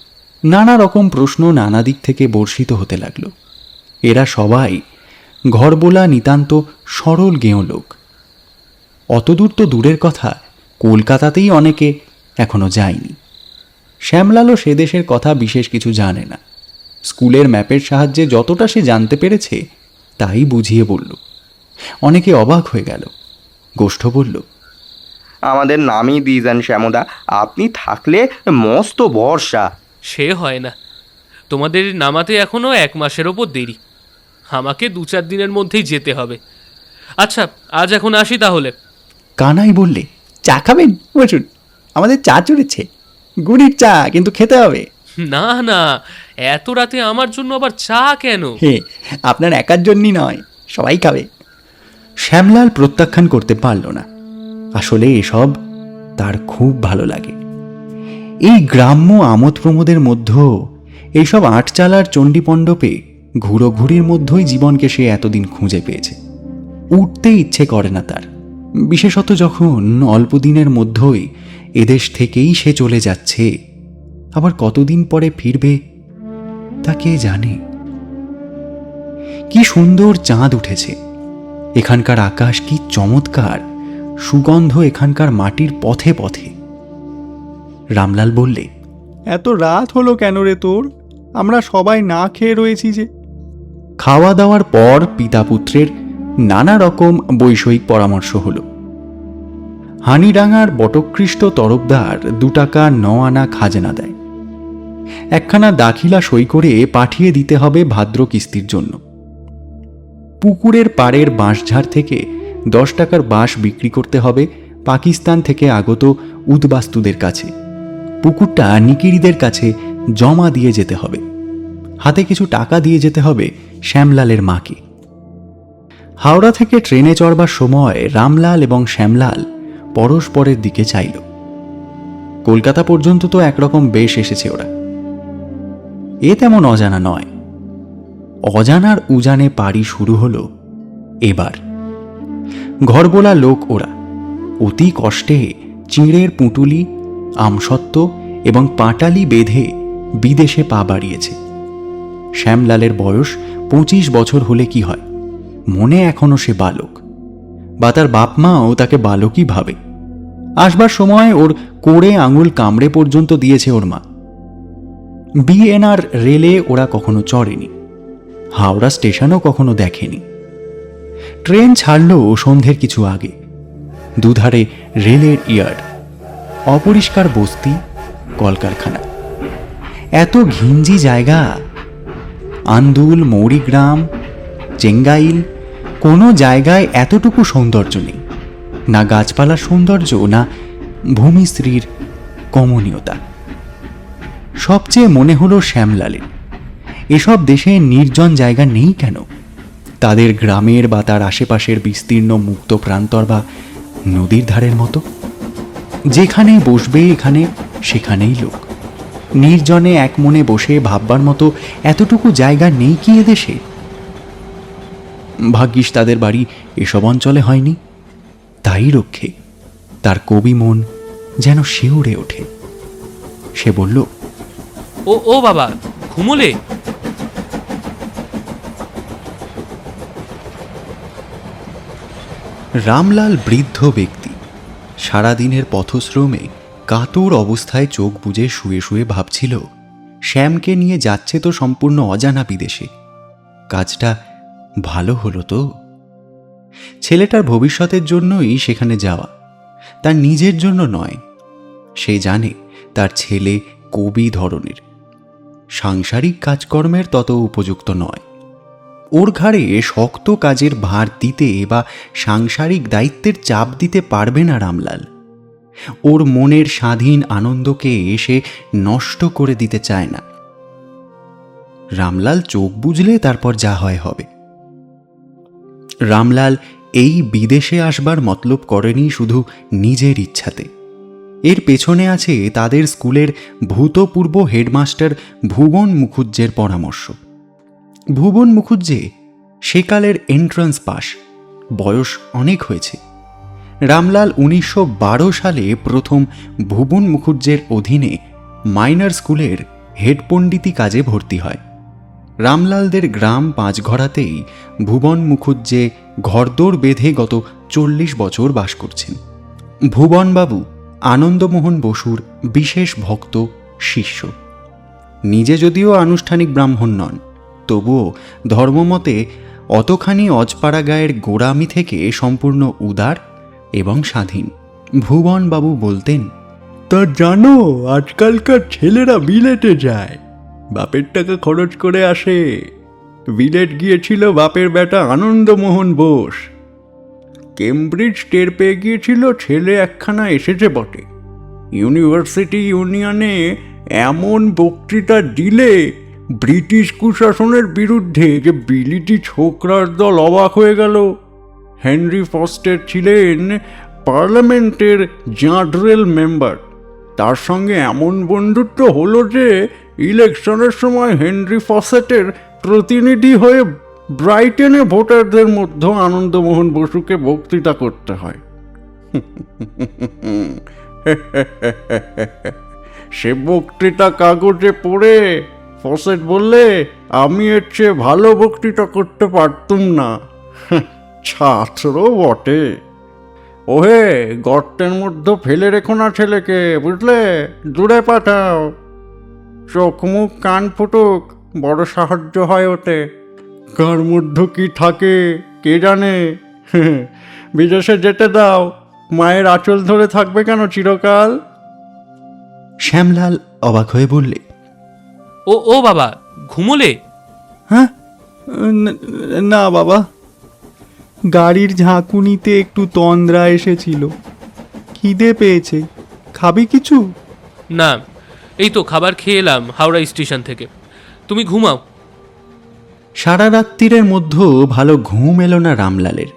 নানা রকম প্রশ্ন নানা দিক থেকে বর্ষিত হতে লাগলো। এরা সবাই ঘরবোলা নিতান্ত সরল গেঁয়ো লোক। অতদূর তো দূরের কথা, কলকাতাতেই অনেকে এখনো যায়নি। শ্যামলালও সে দেশের কথা বিশেষ কিছু জানে না। স্কুলের ম্যাপের সাহায্যে যতটা সে জানতে পেরেছে তাই বুঝিয়ে বলল। অনেকে অবাক হয়ে গেল। গোষ্ঠ বলল, আমাদের নামই দিয়ে যান শ্যামদা, আপনি থাকলে মস্ত ভরসা। সে হয় না, তোমাদের নামাতে এখনও 1 মাসের ওপর দেরি। আমাকে 2-4 দিনের মধ্যেই যেতে হবে। আচ্ছা, আজ এখন আসি তাহলে। কানাই বললে, চা খাবেন? বসুন, আমাদের চা চড়েছে, গুড়ির চা, কিন্তু খেতে হবে। না না, এত রাতে আমার জন্য আবার চা কেন? হে, আপনার একার জন্যই নয়, সবাই খাবে। শ্যামলাল প্রত্যাখ্যান করতে পারল না। আসলে এসব তার খুব ভালো লাগে। এই গ্রাম্য আমোদ প্রমোদের মধ্যেও এইসব আটচালার চণ্ডীপণ্ডপে ঘুরোঘুরির মধ্যেই জীবনকে সে এতদিন খুঁজে পেয়েছে। উঠতে ইচ্ছে করে না তার, বিশেষত যখন অল্প দিনের মধ্যেই এদেশ থেকেই সে চলে যাচ্ছে। আবার কতদিন পরে ফিরবে তা কে জানে। কি সুন্দর চাঁদ উঠেছে, এখানকার আকাশ কি চমৎকার, সুগন্ধ এখানকার মাটির পথে পথে। রামলাল বললে, এত রাত হলো কেন রে তোর? আমরা সবাই না খেয়ে রয়েছি যে। খাওয়া দাওয়ার পর পিতা পুত্রের নানা রকম বৈষয়িক পরামর্শ হলো। হানিডাঙ্গার বটকৃষ্ট তরফদার 2 টাকা 9 আনা খাজনা দেয়। একখানা দাখিলা সই করে পাঠিয়ে দিতে হবে ভাদ্র কিস্তির জন্য। পুকুরের পাড়ের বাঁশঝাড় থেকে 10 টাকার বাঁশ বিক্রি করতে হবে পাকিস্তান থেকে আগত উদ্বাস্তুদের কাছে। পুকুরটা নিকিরিদের কাছে জমা দিয়ে যেতে হবে। হাতে কিছু টাকা দিয়ে যেতে হবে শ্যামলালের মাকে। হাওড়া থেকে ট্রেনে চড়বার সময় রামলাল এবং শ্যামলাল পরস্পরের দিকে চাইল। কলকাতা পর্যন্ত তো একরকম বেশ এসেছে ওরা, এ তেমন অজানা নয়। অজানার উজানে পাড়ি শুরু হলো এবার। ঘরবোলা লোক ওরা, অতি কষ্টে চিঁড়ের পুঁটুলি, আমসত্ত্ব এবং পাটালি বেঁধে বিদেশে পা বাড়িয়েছে। শ্যামলালের বয়স 25 বছর হলে কি হয়, মনে এখনো সে বালক, বা তার বাপ মাও তাকে বালকই ভাবে। আসবার সময় ওর কোড়ে আঙুল কামড়ে পর্যন্ত দিয়েছে ওর মা। বিএনআর রেলে ওরা কখনো চড়েনি, হাওড়া স্টেশনও কখনো দেখেনি। ট্রেন ছাড়ল সন্ধ্যের কিছু আগে। দুধারে রেলের ইয়ার্ড, অপরিষ্কার বস্তি, কলকারখানা। এত ঘিঞ্জি জায়গা, আন্দুল, মৌরিগ্রাম, চেঙ্গাইল, কোনো জায়গায় এতটুকু সৌন্দর্য নেই। না গাছপালার সৌন্দর্য, না ভূমিশ্রীর কমনীয়তা। সবচেয়ে মনে হলো শ্যামলালের, এসব দেশে নির্জন জায়গা নেই কেন? তাদের গ্রামের বা তার আশেপাশের বিস্তীর্ণ মুক্ত প্রান্তর বা নদীর ধারের মতো, যেখানেই বসবে এখানে সেখানেই লোক। নির্জনে এক মনে বসে ভাববার মতো এতটুকু জায়গা নেই কি এদেশে? ভাগ্যিস তাদের বাড়ি এসব অঞ্চলে হয়নি। তাই রক্ষে তার কবি মন যেন শিউরে ওঠে। সে বলল, ও বাবা, ঘুমোলে? রামলাল বৃদ্ধ ব্যক্তি, সারাদিনের পথশ্রমে কাতর অবস্থায় চোখ বুজে শুয়ে শুয়ে ভাবছিল, শ্যামকে নিয়ে যাচ্ছে তো সম্পূর্ণ অজানা বিদেশে। কাজটা ভালো হলো তো? ছেলেটার ভবিষ্যতের জন্যই সেখানে যাওয়া, তার নিজের জন্য নয়। সে জানে তার ছেলে কবি ধরনের, সাংসারিক কাজকর্মের তত উপযুক্ত নয়। ওর ঘাড়ে শক্ত কাজের ভার দিতে বা সাংসারিক দায়িত্বের চাপ দিতে পারবে না রামলাল। ওর মনের স্বাধীন আনন্দকে এসে নষ্ট করে দিতে চায় না। রামলাল চোখ বুঝলে তারপর যা হয় হবে। রামলাল এই বিদেশে আসবার মতলব করেনি শুধু নিজের ইচ্ছাতে। এর পেছনে আছে তাদের স্কুলের ভূতপূর্ব হেডমাস্টার ভুবন মুখুজ্জের পরামর্শ। ভুবন মুখুজ্জে সেকালের এন্ট্রান্স পাস, বয়স অনেক হয়েছে। রামলাল 1912 সালে প্রথম ভুবন মুখুজ্জের অধীনে মাইনর স্কুলের হেড পণ্ডিতি কাজে ভর্তি হয়। রামলালদের গ্রাম পাঁচঘড়াতেই ভুবন মুখুজ্জে ঘরদোর বেঁধে গত 40 বছর বাস করছেন। ভুবনবাবু আনন্দমোহন বসুর বিশেষ ভক্ত শিষ্য। নিজে যদিও আনুষ্ঠানিক ব্রাহ্মণ নন, তবুও ধর্মমতে অতখানি অজপাড়া গায়ের গোড়ামি থেকে সম্পূর্ণ উদার এবং স্বাধীন। ভুবনবাবু বলতেন, তা জানো, আজকালকার ছেলেরা বিলেটে যায়, বাপের টাকা খরচ করে আসে। বিলেট গিয়েছিল বাপের বেটা আনন্দমোহন বোস। কেমব্রিজ টের পেয়ে গিয়েছিল ছেলে একখানা এসেছে বটে। ইউনিভার্সিটি ইউনিয়নে এমন বক্তৃতা দিলে ব্রিটিশ কুশাসনের বিরুদ্ধে যে বিলিতি ছোকরার দল অবাক হয়ে গেল। হেনরি ফস্টার ছিলেন পার্লামেন্টের জাঁটরেল মেম্বার। তার সঙ্গে এমন বন্ধুত্ব হলো যে ইলেকশনের সময় হেনরি ফসেটের প্রতিনিধি হয়ে ব্রাইটনে ভোটারদের মধ্যে আনন্দমোহন বসুকে বক্তৃতা করতে হয়। সে বক্তৃতা কাগজে পড়ে ফসেট বললে, আমি এর চেয়ে ভালো বক্তৃতা করতে পারতুম না। ছাত্র বটে। ওহে, গর্তের মধ্যে ফেলে রেখো না ছেলেকে, বুঝলে, দূরে পাঠাও। চোখ মুখ কান ফুটুক, বড় সাহায্য হয় ওতে। কার মধ্যে কি থাকে কে জানে। বিদেশে যেতে দাও, মায়ের আঁচল ধরে থাকবে কেন চিরকাল? শ্যামলাল অবাক হয়ে বললে, ও বাবা, ঘুমোলে? হ্যাঁ, না বাবা, গাড়ির ঝাঁকুনিতে একটু তন্দ্রা এসেছিল। খিদে পেয়েছে, খাবি কিছু? না, এই তো খাবার খেয়ে এলাম হাওড়া স্টেশন থেকে। তুমি ঘুমাও। সারা রাত্রিরের মধ্যেও ভালো ঘুম এলো না রামলালের।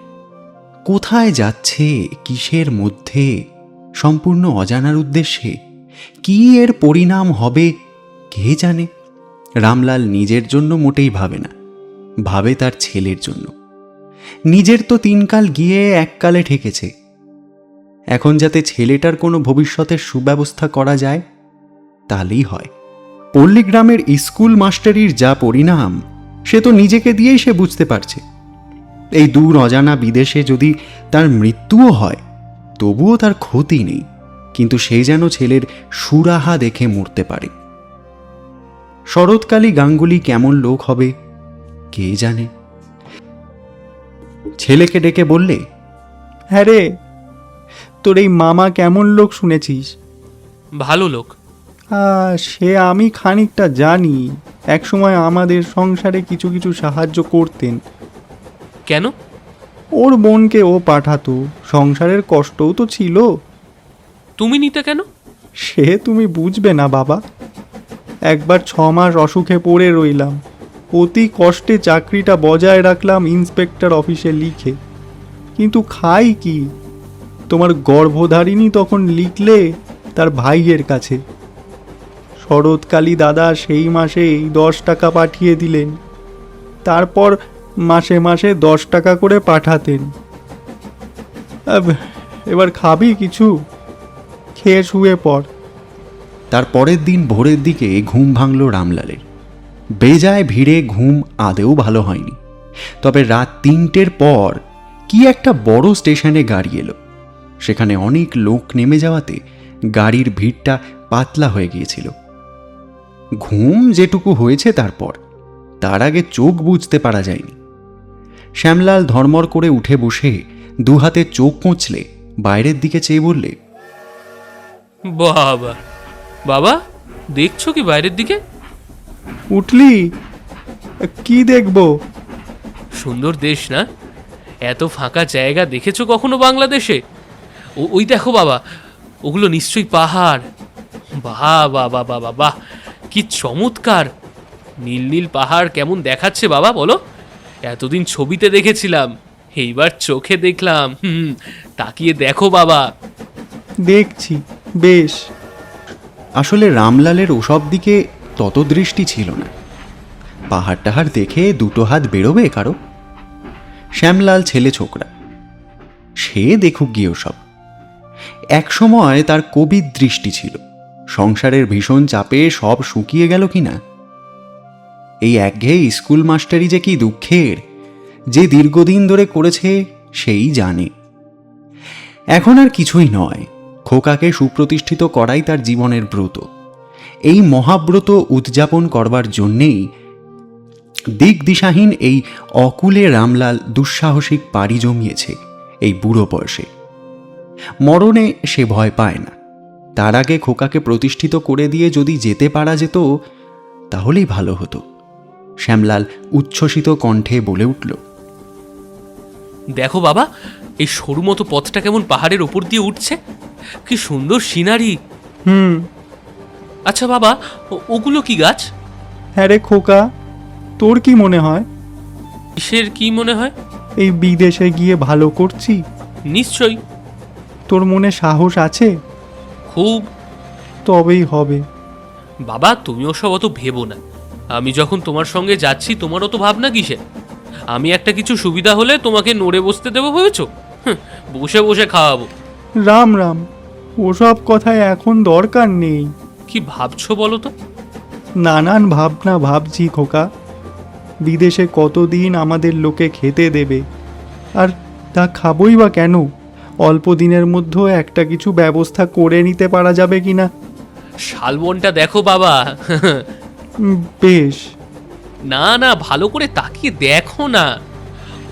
কোথায় যাচ্ছে, কিসের মধ্যে, সম্পূর্ণ অজানার উদ্দেশ্যে, কি এর পরিণাম হবে কে জানে। রামলাল নিজের জন্য মোটেই ভাবে না, ভাবে তার ছেলের জন্য। নিজের তো 3 কাল গিয়ে 1 কালে ঠেকেছে। এখন যাতে ছেলেটার কোনো ভবিষ্যতের সুব্যবস্থা করা যায় তাহলেই হয়। পল্লীগ্রামের স্কুল মাস্টারির যা পরিণাম সে তো নিজেকে দিয়েই সে বুঝতে পারছে। এই দূর অজানা বিদেশে যদি তার মৃত্যুও হয় তবুও তার ক্ষতি নেই, কিন্তু সে যেন ছেলের সুরাহা দেখে মরতে পারে। শরৎকালী গাঙ্গুলি কেমন লোক হবে কে জানে। ছেলেকে ডেকে বললে, হ্যাঁ রে, তোর এই মামা কেমন লোক শুনেছিস? ভালো লোক। সে আমি খানিকটা জানি। একসময় আমাদের সংসারে কিছু কিছু সাহায্য করতেন। কেন? ওর বোনকে ও পাঠাতো, সংসারের কষ্টও তো ছিল। তুমি নিতে কেন? সে তুমি বুঝবে না বাবা। একবার 6 মাস অসুখে পড়ে রইলাম, অতি কষ্টে চাকরিটা বজায় রাখলাম ইন্সপেক্টর অফিসে লিখে। কিন্তু খাই কি? তোমার গর্ভধারিণী তখন লিখলে তার ভাইয়ের কাছে। শরৎকালী দাদা সেই মাসেই 10 টাকা পাঠিয়ে দিলেন। তারপর মাসে মাসে 10 টাকা করে পাঠাতেন। এবার খাবি কিছু? খেয়ে শুয়ে পড়। তার পরের দিন ভোরের দিকে ঘুম ভাঙল রামলালের। বেজায় ভিড়ে ঘুম আদেও ভালো হয়নি। তবে রাত 3টের পর কি একটা বড় স্টেশনে গাড়ি এলো। সেখানে অনেক লোক নেমে যাওয়াতে গাড়ির ভিড়টা পাতলা হয়ে গিয়েছিল। ঘুম যেটুকু হয়েছে তার আগে চোখ বুঝতে পারা যায়নি। শ্যামলাল ধর্মর করে উঠে বসে 2 হাতে চোখ মুছলে বাইরের দিকে চেয়ে বললে, বাবা বাবা, দেখছো কি বাইরের দিকে? উঠলি? কি দেখবো? সুন্দর দেশ না? এত ফাঁকা জায়গা দেখেছো কখনো বাংলাদেশে? ওই দেখো বাবা, ওগুলো নিশ্চয়ই পাহাড়। বাহ বাহ বাহ বাহ বাহ, কি চমৎকার! নীল নীল পাহাড় কেমন দেখাচ্ছে বাবা বলো? এতদিন ছবিতে দেখেছিলাম, এইবার চোখে দেখলাম। তাকিয়ে দেখো বাবা। দেখছি বেশ। আসলে রামলালের ওসব দিকে তত দৃষ্টি ছিল না। পাহাড় টাহাড় দেখে 2 হাত বেরোবে কারো? শ্যামলাল ছেলে ছোকরা, সে দেখুক গিয়ে ওসব। একসময় তার কবির দৃষ্টি ছিল। সংসারের ভীষণ চাপে সব শুকিয়ে গেল কিনা। এই একঘেয়ে স্কুল মাস্টারি যে কি দুঃখের, যে দীর্ঘদিন ধরে করেছে সেই জানে। এখন আর কিছুই নয়, খোকাকে সুপ্রতিষ্ঠিত করাই তার জীবনের ব্রত। এই মহাব্রত উদযাপন করবার জন্যেই দিক দিশাহীন এই অকুলে রামলাল দুঃসাহসিক পাড়ি জমিয়েছে এই বুড়ো বয়সে। মরণে সে ভয় পায় না। তার আগে খোকাকে প্রতিষ্ঠিত করে দিয়ে যদি যেতে পারা যেত তাহলেই ভালো হতো। শ্যামলাল উচ্ছ্বসিত কণ্ঠে বলে উঠল, দেখো বাবা, এই সরু মতো পথটা কেমন পাহাড়ের ওপর দিয়ে উঠছে, কি সুন্দর সিনারি। হুম। আচ্ছা বাবা, ওগুলো কি গাছ? হ্যাঁ রে খোকা, তোর কি মনে হয়? কিসের কি মনে হয়? এই বিদেশে গিয়ে ভালো করছি? নিশ্চয়ই। তোর মনে সাহস আছে? খুব। তবেই হবে। বাবা, তুমি ওসব অত ভেবো না। আমি যখন তোমার সঙ্গে যাচ্ছি, তোমার অত ভাবনা কিসে? আমি একটা কিছু সুবিধা হলে তোমাকে নড়ে বসতে দেবো ভেবেছো? বসে বসে খাওয়াবো। রাম রাম, ওসব কথায় এখন দরকার নেই। কি ভাবছো বলো তো? নানান ভাবনা ভাবছি খোকা। বিদেশে কতদিন আমাদের লোকে খেতে দেবে, আর তা খাবই বা কেন? অল্প দিনের মধ্যে একটা কিছু ব্যবস্থা করে নিতে পারা যাবে কিনা। শালবনটা দেখো বাবা। বেশ। না না, ভালো করে তাকিয়ে দেখো না,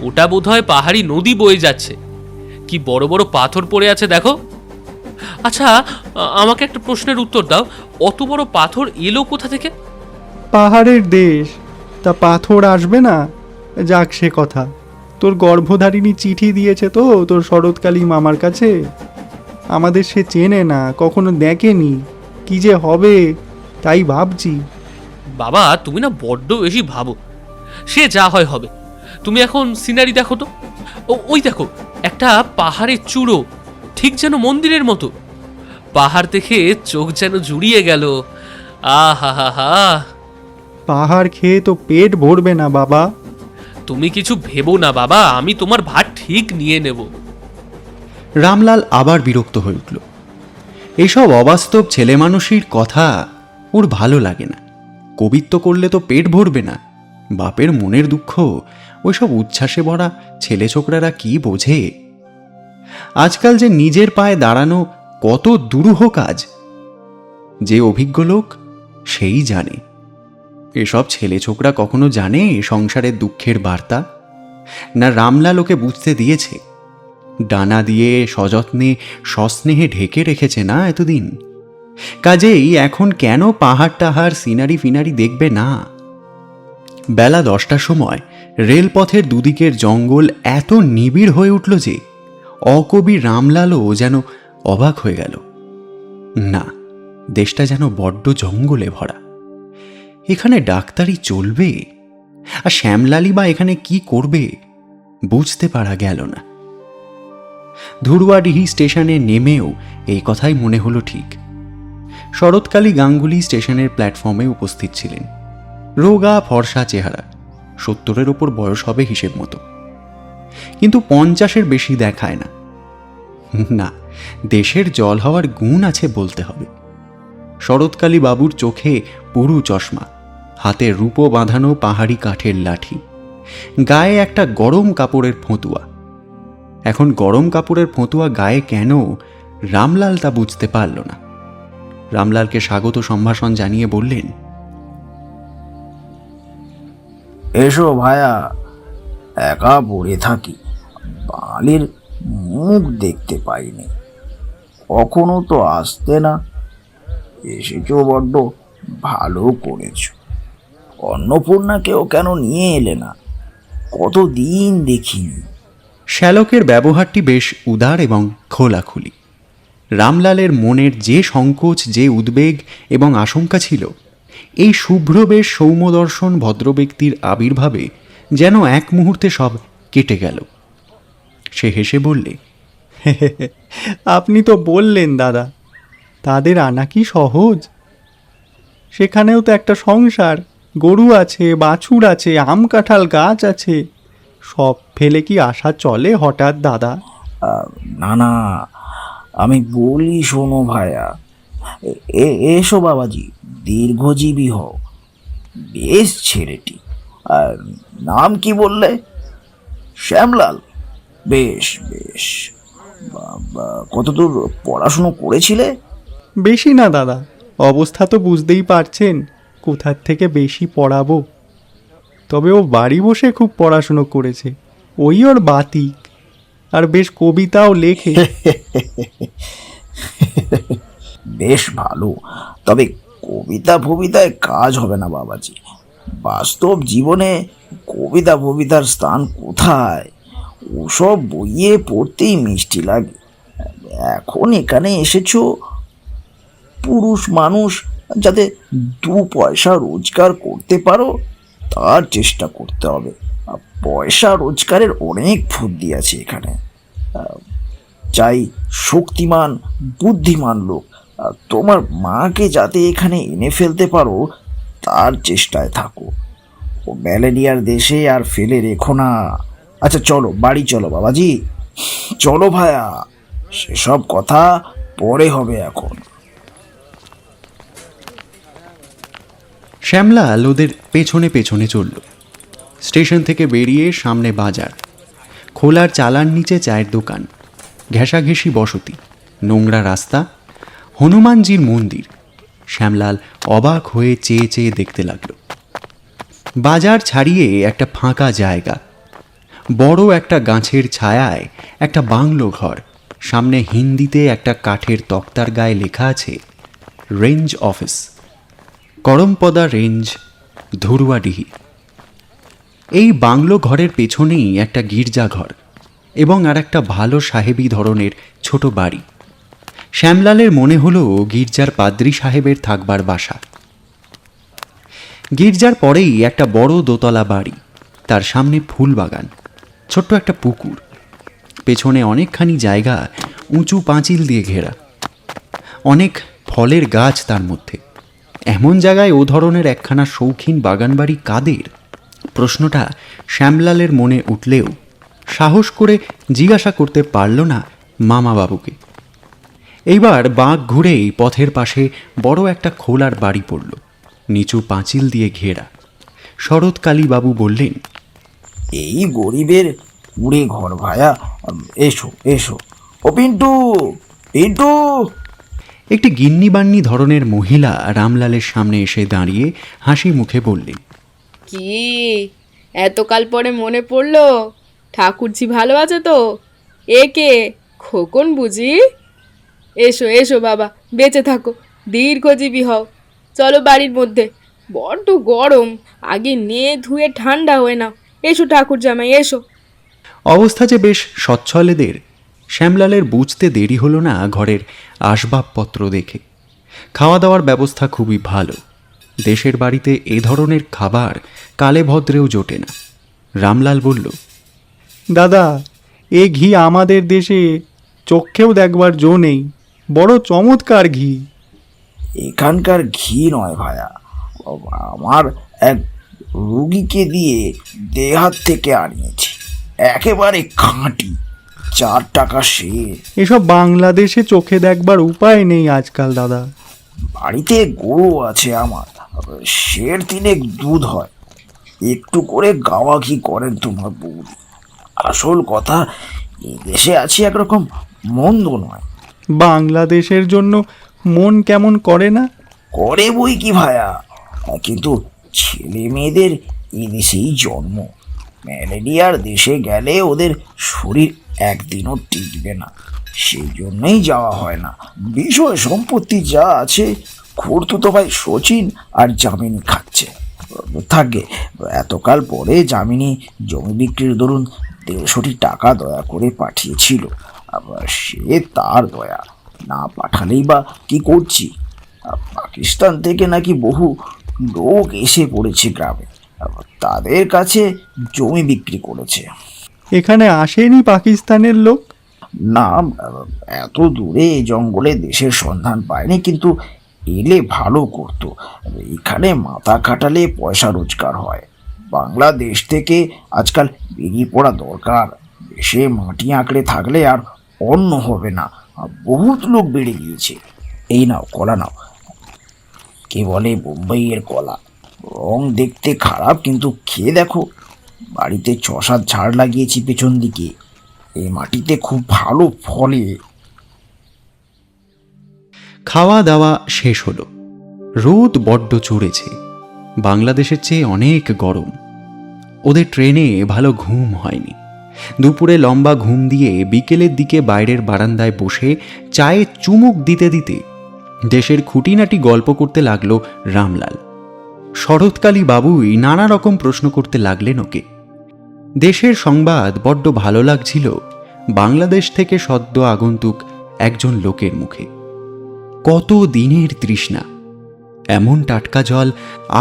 ওটা বোধহয় পাহাড়ি নদী বয়ে যাচ্ছে। কি বড় বড় পাথর পড়ে আছে দেখো। আচ্ছা, আমাকে একটা প্রশ্নের উত্তর দাও, অত বড় পাথর এলো কোথা থেকে? পাহাড়ের দেশ, তা পাথর আসবে না? যাক সে কথা। তোর গর্ভধারিণী চিঠি দিয়েছে তো তোর শরৎকালী মামার কাছে? আমাদের সে চেনে না, কখনো দেখেনি, কি যে হবে তাই ভাবছি। বাবা, তুমি না বড্ড বেশি ভাবো। সে যা হয় হবে। তুমি এখন সিনারি দেখো তো। ওই দেখো, একটা পাহাড়ের চূড়ো, ঠিক যেন মন্দিরের মতো। পাহাড় দেখে চোখ যেন জুড়িয়ে গেল। আহা হা হা। পাহাড় খেয়ে তো পেট ভরবে না বাবা। তুমি কিছু ভেবো না বাবা, আমি তোমার ভাত ঠিক নিয়ে নেব। রামলাল আবার বিরক্ত হয়ে উঠল। এসব অবাস্তব ছেলেমানুষির কথা ওর ভালো লাগে না। কবিত্ব করলে তো পেট ভরবে না। বাপের মনের দুঃখ ওইসব উচ্ছ্বাসে ভরা ছেলে ছোকরারা কি বোঝে? আজকাল যে নিজের পায়ে দাঁড়ানো কত দুরূহ কাজ, যে অভিজ্ঞ লোক সেই জানে। এসব ছেলে ছোকরা কখনো জানে সংসারের দুঃখের বার্তা? না রামলাল ওকে বুঝতে দিয়েছে? ডানা দিয়ে সযত্নে সস্নেহে ঢেকে রেখেছে না এতদিন। কাজেই এখন কেন পাহাড় টাহাড় সিনারি ফিনারি দেখবে না? বেলা 10টার সময় রেলপথের দুদিকের জঙ্গল এত নিবিড় হয়ে উঠল যে অকবি রামলালও যেন অবাক হয়ে গেল। না, দেশটা যেন বড্ড জঙ্গলে ভরা। এখানে ডাক্তারি চলবে? আর শ্যামলালি বা এখানে কি করবে বুঝতে পারা গেল না। ধুরুয়াডিহি স্টেশনে নেমেও এই কথাই মনে হলো ঠিক। শরৎকালী গাঙ্গুলি স্টেশনের প্ল্যাটফর্মে উপস্থিত ছিলেন। রোগা ফর্সা চেহারা, 70-এর ওপর বয়স হবে হিসেব মতো, কিন্তু 50-এর বেশি দেখায় না। না, দেশের জল হওয়ার গুণ আছে বলতে হবে। শরৎকালী বাবুর চোখে পুরু চশমা, হাতে রূপো বাঁধানো পাহাড়ি কাঠের লাঠি, গায়ে একটা গরম কাপড়ের ফতুয়া। এখন গরম কাপড়ের ফতুয়া গায়ে কেন রামলাল তা বুঝতে পারল না। রামলালকে স্বাগত সম্ভাষণ জানিয়ে বললেন, এসো ভায়া, একা পড়ে থাকি, বালির মুখ দেখতে পাইনি, কখনো তো আসতে না, এসেছো বড্ড ভালো করেছো। অন্নপূর্ণাকেও কেন নিয়ে এলে না? কতদিন দেখিনি। শ্যালকের ব্যবহারটি বেশ উদার এবং খোলাখুলি। রামলালের মনের যে সংকোচ, যে উদ্বেগ এবং আশঙ্কা ছিল, এই শুভ্র বেশ সৌম্যদর্শন ভদ্রব্যক্তির আবির্ভাবে যেন এক মুহূর্তে সব কেটে গেল। সে হেসে বললে, আপনি তো বললেন দাদা, তাদের আনা কি সহজ? সেখানেও তো একটা সংসার, গরু আছে, বাছুর আছে, আম কাঁঠাল গাছ আছে, সব ফেলে কি আসা চলে হঠাৎ দাদা? না না, আমি বলি শোনো ভায়া, এসো বাবাজি, দীর্ঘজীবী হও। বেশ ছেলেটি। আর নাম কি বললে? শ্যামলাল? বেশ বেশ। কতদূর পড়াশুনো করেছিলে? বেশি না দাদা, অবস্থা তো বুঝতেই পারছেন, কোথার থেকে বেশি পড়াবো। তবে ও বাড়ি বসে খুব পড়াশুনো করেছে, ওই ওর বাতিক। আর বেশ কবিতাও লেখে। বেশ ভালো, তবে কবিতা ফবিতায় কাজ হবে না বাবাজি। বাস্তব জীবনে কবিতা ফবিতার স্থান কোথায়? ওসব বইয়ে পড়তেই মিষ্টি লাগে। এখন এখানে এসেছো, পুরুষ মানুষ যাতে 2 পয়সা রোজগার করতে পারো তার চেষ্টা করতে হবে। পয়সা রোজগারের অনেক বুদ্ধি আছে এখানে। চাই শক্তিমান বুদ্ধিমান লোক। তোমার মাকে যাতে এখানে এনে ফেলতে পারো তার চেষ্টায় থাকো। ও ম্যালেরিয়ার দেশে আর ফেলে রেখো না। আচ্ছা চলো বাড়ি চলো বাবাজি, চলো ভায়া, সেসব কথা পরে হবে এখন। শ্যামলাল ওদের পেছনে পেছনে চলল। স্টেশন থেকে বেরিয়ে সামনে বাজার, খোলার চালার নিচে চায়ের দোকান, ঘেঁষাঘেঁষি বসতি, নোংরা রাস্তা, হনুমানজির মন্দির। শ্যামলাল অবাক হয়ে চেয়ে চেয়ে দেখতে লাগল। বাজার ছাড়িয়ে একটা ফাঁকা জায়গা, বড় একটা গাছের ছায়ায় একটা বাংলো ঘর, সামনে হিন্দিতে একটা কাঠের তক্তার গায়ে লেখা আছে রেঞ্জ অফিস, করমপদা রেঞ্জ, ধুরুয়াডিহি। এই বাংলো ঘরের পেছনেই একটা গির্জাঘর এবং আর একটা ভালো সাহেবী ধরনের ছোট বাড়ি। শ্যামলালের মনে হলো গির্জার পাদ্রী সাহেবের থাকবার বাসা। গির্জার পরেই একটা বড় দোতলা বাড়ি, তার সামনে ফুল বাগান, ছোট্ট একটা পুকুর, পেছনে অনেকখানি জায়গা উঁচু পাঁচিল দিয়ে ঘেরা, অনেক ফলের গাছ তার মধ্যে। এমন জায়গায় ও ধরনের একখানা শৌখিন বাগানবাড়ি কাদের? প্রশ্নটা শ্যামলালের মনে উঠলেও সাহস করে জিজ্ঞাসা করতে পারল না মামাবাবুকে। এইবার বাঁক ঘুরেই পথের পাশে বড় একটা খোলার বাড়ি পড়ল, নিচু পাঁচিল দিয়ে ঘেরা। শরৎকালীবাবু বললেন, এই গরিবের কুড়ে ঘর ভায়া, এসো এসো। ও পিন্টু, পিন্টু। একটি গিন্নিবান্নি ধরনের মহিলা রামলালের সামনে এসে দাঁড়িয়ে হাসি মুখে বললেন, কি এতকাল পরে মনে পড়লো? ঠাকুরজি ভালো আছে তো? একে খোকন বুঝি? এসো এসো বাবা, বেঁচে থাকো, দীর্ঘজীবী হও। চলো বাড়ির মধ্যে, বড্ড গরম, আগে নিয়ে ধুয়ে ঠান্ডা হয়ে নাও। এসো ঠাকুর জামাই, এসো। অবস্থা যে বেশ সচ্ছল এদের। শ্যামলালের বুঝতে দেরি হলো না ঘরের আসবাবপত্র দেখে। খাওয়া দাওয়ার ব্যবস্থা খুবই ভালো। দেশের বাড়িতে এ ধরনের খাবার কালে ভদ্রেও জোটে না। রামলাল বলল, দাদা, এ ঘি আমাদের দেশে চোখেও দেখবার জো নেই, বড় চমৎকার ঘি। এখানকার ঘি নয় ভায়া, আমার এক রুগীকে দিয়ে দেহাত থেকে আনিয়েছি, একেবারে খাঁটি, 4 টাকা সের। এসব বাংলাদেশে চোখে দেখবার উপায় নেই আজকাল দাদা। বাড়িতে গরু আছে আমার, সের 3 দুধ হয়, একটু করে গাওয়া ঘি করেন তোমার বৌদি। আসল কথা, এই দেশে আছি একরকম মন্দ নয়। বাংলাদেশের জন্য মন কেমন করে না? করে বই কি ভায়া, কিন্তু ছেলে মেয়েদের এই দেশেই জন্ম। ম্যালেরিয়ার দেশে গেলে ওদের শরীর একদিনও টিকবে না, সেই জন্যই যাওয়া হয় না। বিষয় সম্পত্তি যা আছে খুড়তুতো ভাই সচিন আর জামিনী খাচ্ছে। থাকে, এতকাল পরে জামিনী জমি বিক্রির দরুন 150 টাকা দয়া করে পাঠিয়েছিল। আবার সে তার দয়া, না পাঠালেই বা কি করছি। পাকিস্তান থেকে নাকি বহু লোক এসে পড়েছে গ্রামে, তাদের কাছে জমি বিক্রি করেছে। এখানে আসেনি পাকিস্তানের লোক? না, এত দূরে জঙ্গলে দেশের সন্ধান পায়নি, কিন্তু এলে ভালো করতো। এখানে মাথা খাটালে পয়সা রোজগার হয়। বাংলাদেশ থেকে আজকাল বেরিয়ে পড়া দরকার। দেশে মাটি আঁকড়ে থাকলে আর অন্ন হবে না, বহুত লোক বেড়ে গিয়েছে। এই নাও কলা নাও, কে বলে বোম্বাইয়ের কলা, রং দেখতে খারাপ কিন্তু খেয়ে দেখো। বাড়িতে 6-7 ঝাড় লাগিয়েছি পেছন দিকে, এই মাটিতে খুব ভালো ফলে। খাওয়া দাওয়া শেষ হলো। রোদ বড্ড চড়েছে, বাংলাদেশের চেয়ে অনেক গরম। ওদের ট্রেনে ভালো ঘুম হয়নি। দুপুরে লম্বা ঘুম দিয়ে বিকেলের দিকে বাইরের বারান্দায় বসে চায়ে চুমুক দিতে দিতে দেশের খুঁটিনাটি গল্প করতে লাগলো রামলাল। শরৎকালী বাবুই নানা রকম প্রশ্ন করতে লাগলেন ওকে। দেশের সংবাদ বড্ড ভালো লাগছিল বাংলাদেশ থেকে সদ্য আগন্তুক একজন লোকের মুখে। কত দিনের তৃষ্ণা, এমন টাটকা জল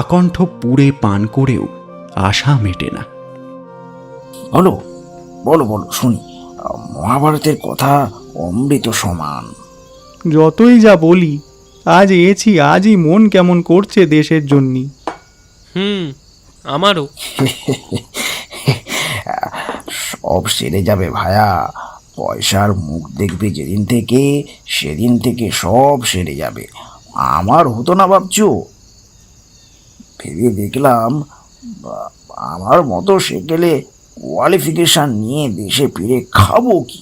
আকণ্ঠ পুড়ে পান করেও আশা মেটে না। বলো বলো বলো শুনি। মহাভারতের কথা অমৃত সমান। যতই যা বলি, আজ এছি, আজই মন কেমন করছে দেশের জন্যই। আমারও। সব সেরে যাবে ভায়া, পয়সার মুখ দেখবে যেদিন থেকে, সেদিন থেকে সব সেরে যাবে। আমার হতো না ভাবছো? ভেবে দেখলাম আমার মতো সেকেলে কোয়ালিফিকেশন নিয়ে দেশে ফিরে খাবো কি,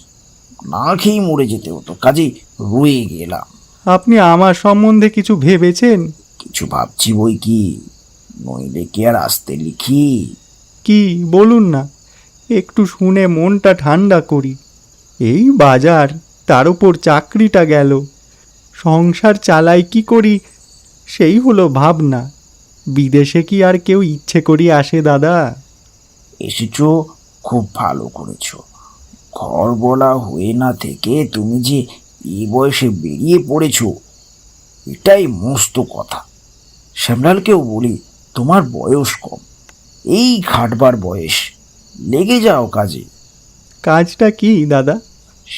না খেয়েই মরে যেতে হতো, কাজেই রয়ে গেলাম। আপনি আমার সম্বন্ধে কিছু ভেবেছেন? কিছু ভাবছি বই কি, নইলে কি আর আসতে লিখি? কি বলুন না, একটু শুনে মনটা ঠান্ডা করি। এই বাজার, তার উপর চাকরিটা গেল, সংসার চালাই কি করি সেই হলো ভাবনা। বিদেশে কি আর কেউ ইচ্ছে করি আসে দাদা? এসেছো, খুব ভালো করেছো। ঘর বলা হয়ে না থেকে তুমি যে এই বয়সে বেরিয়ে পড়েছো, এটাই মস্ত কথা। শ্যামলালকেও বলি তোমার বয়স কম, এই খাটবার বয়স, লেগে যাও কাজে। কাজটা কি দাদা?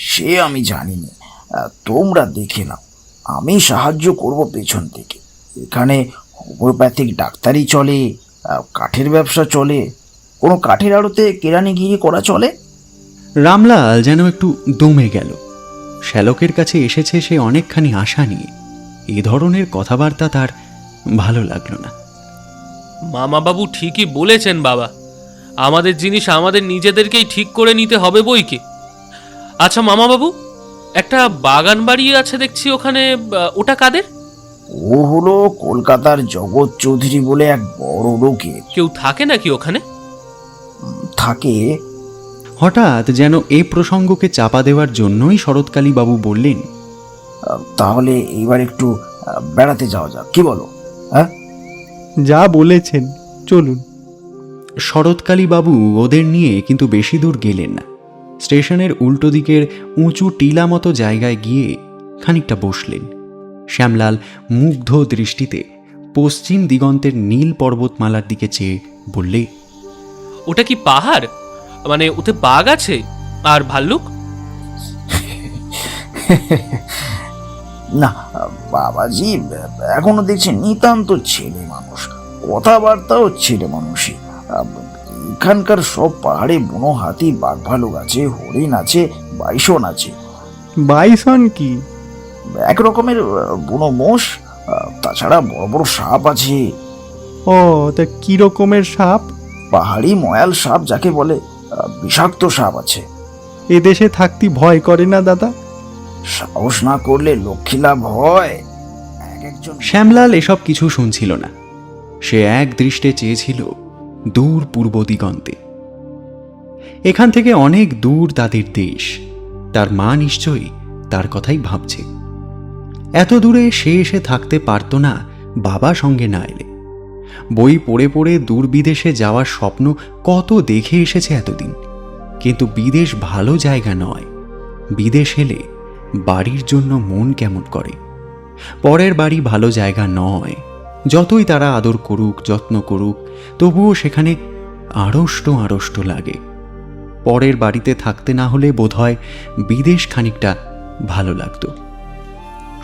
সে আমি জানি না, তোমরা দেখে নাও, আমি সাহায্য করব পেছন থেকে। এখানে হোমিওপ্যাথিক ডাক্তারি চলে, কাঠের ব্যবসা চলে, কোনো কাঠের আড়তে কেরানিগিরি করা চলে। রামলাল যেন একটু দমে গেল। শ্যালকের কাছে এসেছে সে অনেকখানি আশা নিয়ে, এ ধরনের কথাবার্তা তার ভালো লাগলো না। মামাবাবু ঠিকই বলেছেন বাবা, আমাদের জিনিস আমাদের নিজেদেরকেই ঠিক করে নিতে হবে বইকে। আচ্ছা মামাবাবু, একটা বাগান বাড়ি আছে দেখছি ওখানে, ওটা কাদের? ও হলো কলকাতার জগৎ চৌধুরী বলে এক বড় লোকের। কেউ থাকে নাকি ওখানে? থাকে। হঠাৎ যেন এ প্রসঙ্গকে চাপা দেওয়ার জন্যই শরৎকালী বাবু বললেন, তাহলে এইবার একটু বেড়াতে যাওয়া যাক, কি বলো? হ্যাঁ, যা বলেছেন, চলুন। শরৎকালী বাবু ওদের নিয়ে কিন্তু বেশি দূর গেলেন না। স্টেশনের উল্টো দিকের উঁচু টিলা মতো জায়গায় গিয়ে খানিকটা বসলেন। শ্যামলাল মুগ্ধ দৃষ্টিতে পশ্চিম দিগন্তের নীল পর্বতমালার দিকে চেয়ে বললে, ওটা কি পাহাড়? মানে ওতে বাঘ আছে আর ভাল্লুক? না বাবাজি, এখনো দেখছি নিতান্ত ছেলে মানুষ, কথাবার্তাও ছেলে মানুষই। এখানকার সব পাহাড়ে বুনো হাতি, বাঘ ভালুক আছে, হরিণ আছে, বাইসন আছে। বাইসন কি? এক রকমের বুনো মোষ, তাছাড়া বড় বড় সাপ আছে। ও, তা কি রকমের সাপ? পাহাড়ি ময়াল সাপ যাকে বলে, বিষাক্ত সাপ আছে। এদেশে থাকতে ভয় করে না দাদা? সাহস না করলে লক্ষ্মী লাভ হয়। এক একজন শ্যামলাল এসব কিছু শুনছিল না। সে এক দৃষ্টে চেয়েছিল দূর পূর্ব দিগন্তে। এখান থেকে অনেক দূর তাদের দেশ। তার মা নিশ্চয়ই তার কথাই ভাবছে। এত দূরে সে এসে থাকতে পারত না বাবা সঙ্গে না এলে। বই পড়ে পড়ে দূর বিদেশে যাওয়ার স্বপ্ন কত দেখে এসেছে এতদিন, কিন্তু বিদেশ ভালো জায়গা নয়। বিদেশ এলে বাড়ির জন্য মন কেমন করে। পরের বাড়ি ভালো জায়গা নয়, যতই তারা আদর করুক, যত্ন করুক, তবুও সেখানে আড়ষ্ট আড়ষ্ট লাগে। পরের বাড়িতে থাকতে না হলে বোধহয় বিদেশ খানিকটা ভালো লাগতো।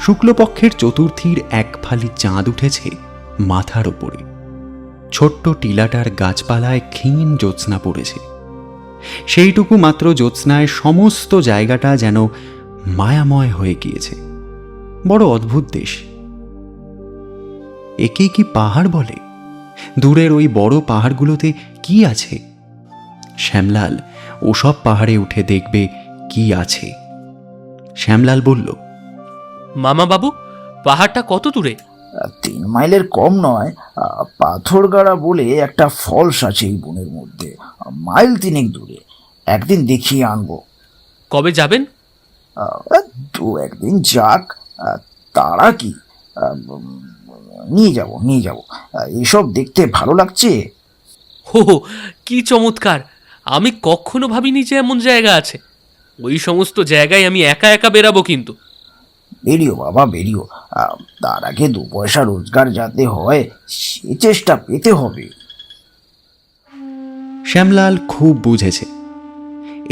শুক্লপক্ষের চতুর্থীর এক ফালি চাঁদ উঠেছে মাথার ওপরে। ছোট্ট টিলাটার গাছপালায় ক্ষীণ জ্যোৎস্না পড়েছে। সেইটুকু মাত্র জ্যোৎস্নায় সমস্ত জায়গাটা যেন মায়াময় হয়ে গিয়েছে। বড় অদ্ভুত দেশ। একেই কি পাহাড় বলে? দূরের ওই বড় পাহাড়গুলোতে কি আছে? শ্যামলাল ওসব পাহাড়ে উঠে দেখবে কি আছে। শ্যামলাল বলল, মামাবাবু, পাহাড়টা কত দূরে? 3 মাইলের কম নয়। পাথরগাড়া বলে একটা ফলস আছে এই বনের মধ্যে, মাইল 3 দূরে। একদিন দেখিয়ে আনবো। কবে যাবেন? 2-1 দিন যাক, তারা কি, নিয়ে যাব। এসব দেখতে ভালো লাগছে। হো, কি চমৎকার! আমি কখনো ভাবিনি যে এমন জায়গা আছে। ওই সমস্ত জায়গায় আমি একা একা বেরাবো কিন্তু। বেরিও বাবা বেরিও, তার আগে 2 পয়সা রোজগার যাতে হয় সে চেষ্টা পেতে হবে। শ্যামলাল খুব বুঝেছে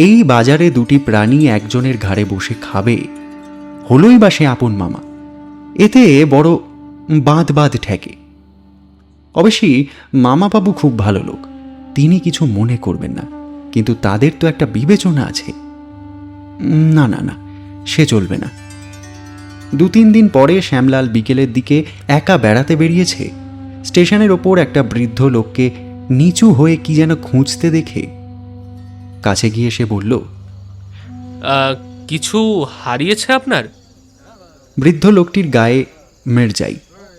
এই বাজারে দুটি প্রাণী একজনের ঘাড়ে বসে খাবে হলোই বা সে আপন মামা, এতে বড় বাঁধ বাঁধ ঠেকে। অবশ্যই মামাবাবু খুব ভালো লোক, তিনি কিছু মনে করবেন না, কিন্তু তাদের তো একটা বিবেচনা আছে। না না না, সে চলবে না। 2-3 দিন পরে শ্যামলাল বিকেলের দিকে একা বেড়াতে বেরিয়েছে। স্টেশনের ওপর একটা বৃদ্ধ লোককে নিচু হয়ে কি যেন খুঁজতে দেখে কাছে গিয়ে সে বলল, কিছু হারিয়েছে আপনার? বৃদ্ধ লোকটির গায়ে মেরজাই,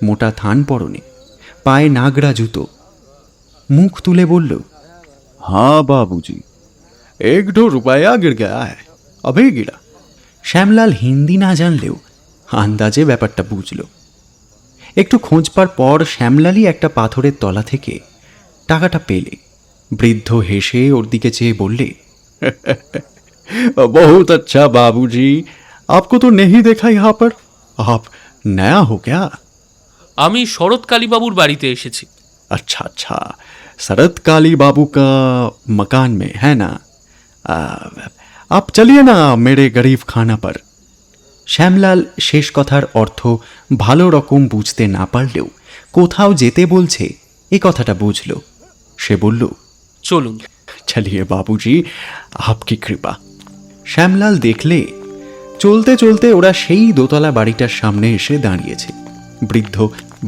মোটা থান পরনে, পায়ে নাগরা জুতো, মুখ তুলে বলল, हाँ बाबूजी, 1-2 रुपया गिर गया है, अभी गिरा। শ্যামলাল হিন্দি না জানলেও আন্দাজে ব্যাপারটা বুঝল। একটু খোঁজবার পর শ্যামলালই একটা পাথরের তলা থেকে টাকাটা পেলে। বৃদ্ধ হেসে ওর দিকে চেয়ে বললে, बहुत अच्छा बाबूजी, आपको तो नहीं देखा यहाँ पर, आप नया हो क्या? আমি শরৎকালীবাবুর বাড়িতে এসেছি। अच्छा अच्छा, शरद काली बाबू का मकान में है ना? आप चलिए ना मेरे गरीब खाना पर। শ্যামলাল শেষ কথার অর্থ ভালো রকম বুঝতে না পারলেও কোথাও যেতে বলছে এ কথাটা বুঝল। সে বলল, চলুন। चलिए बाबूजी, आपकी कृपा। শ্যামলাল দেখলে চলতে চলতে ওরা সেই দোতলা বাড়িটার সামনে এসে দাঁড়িয়েছে। বৃদ্ধ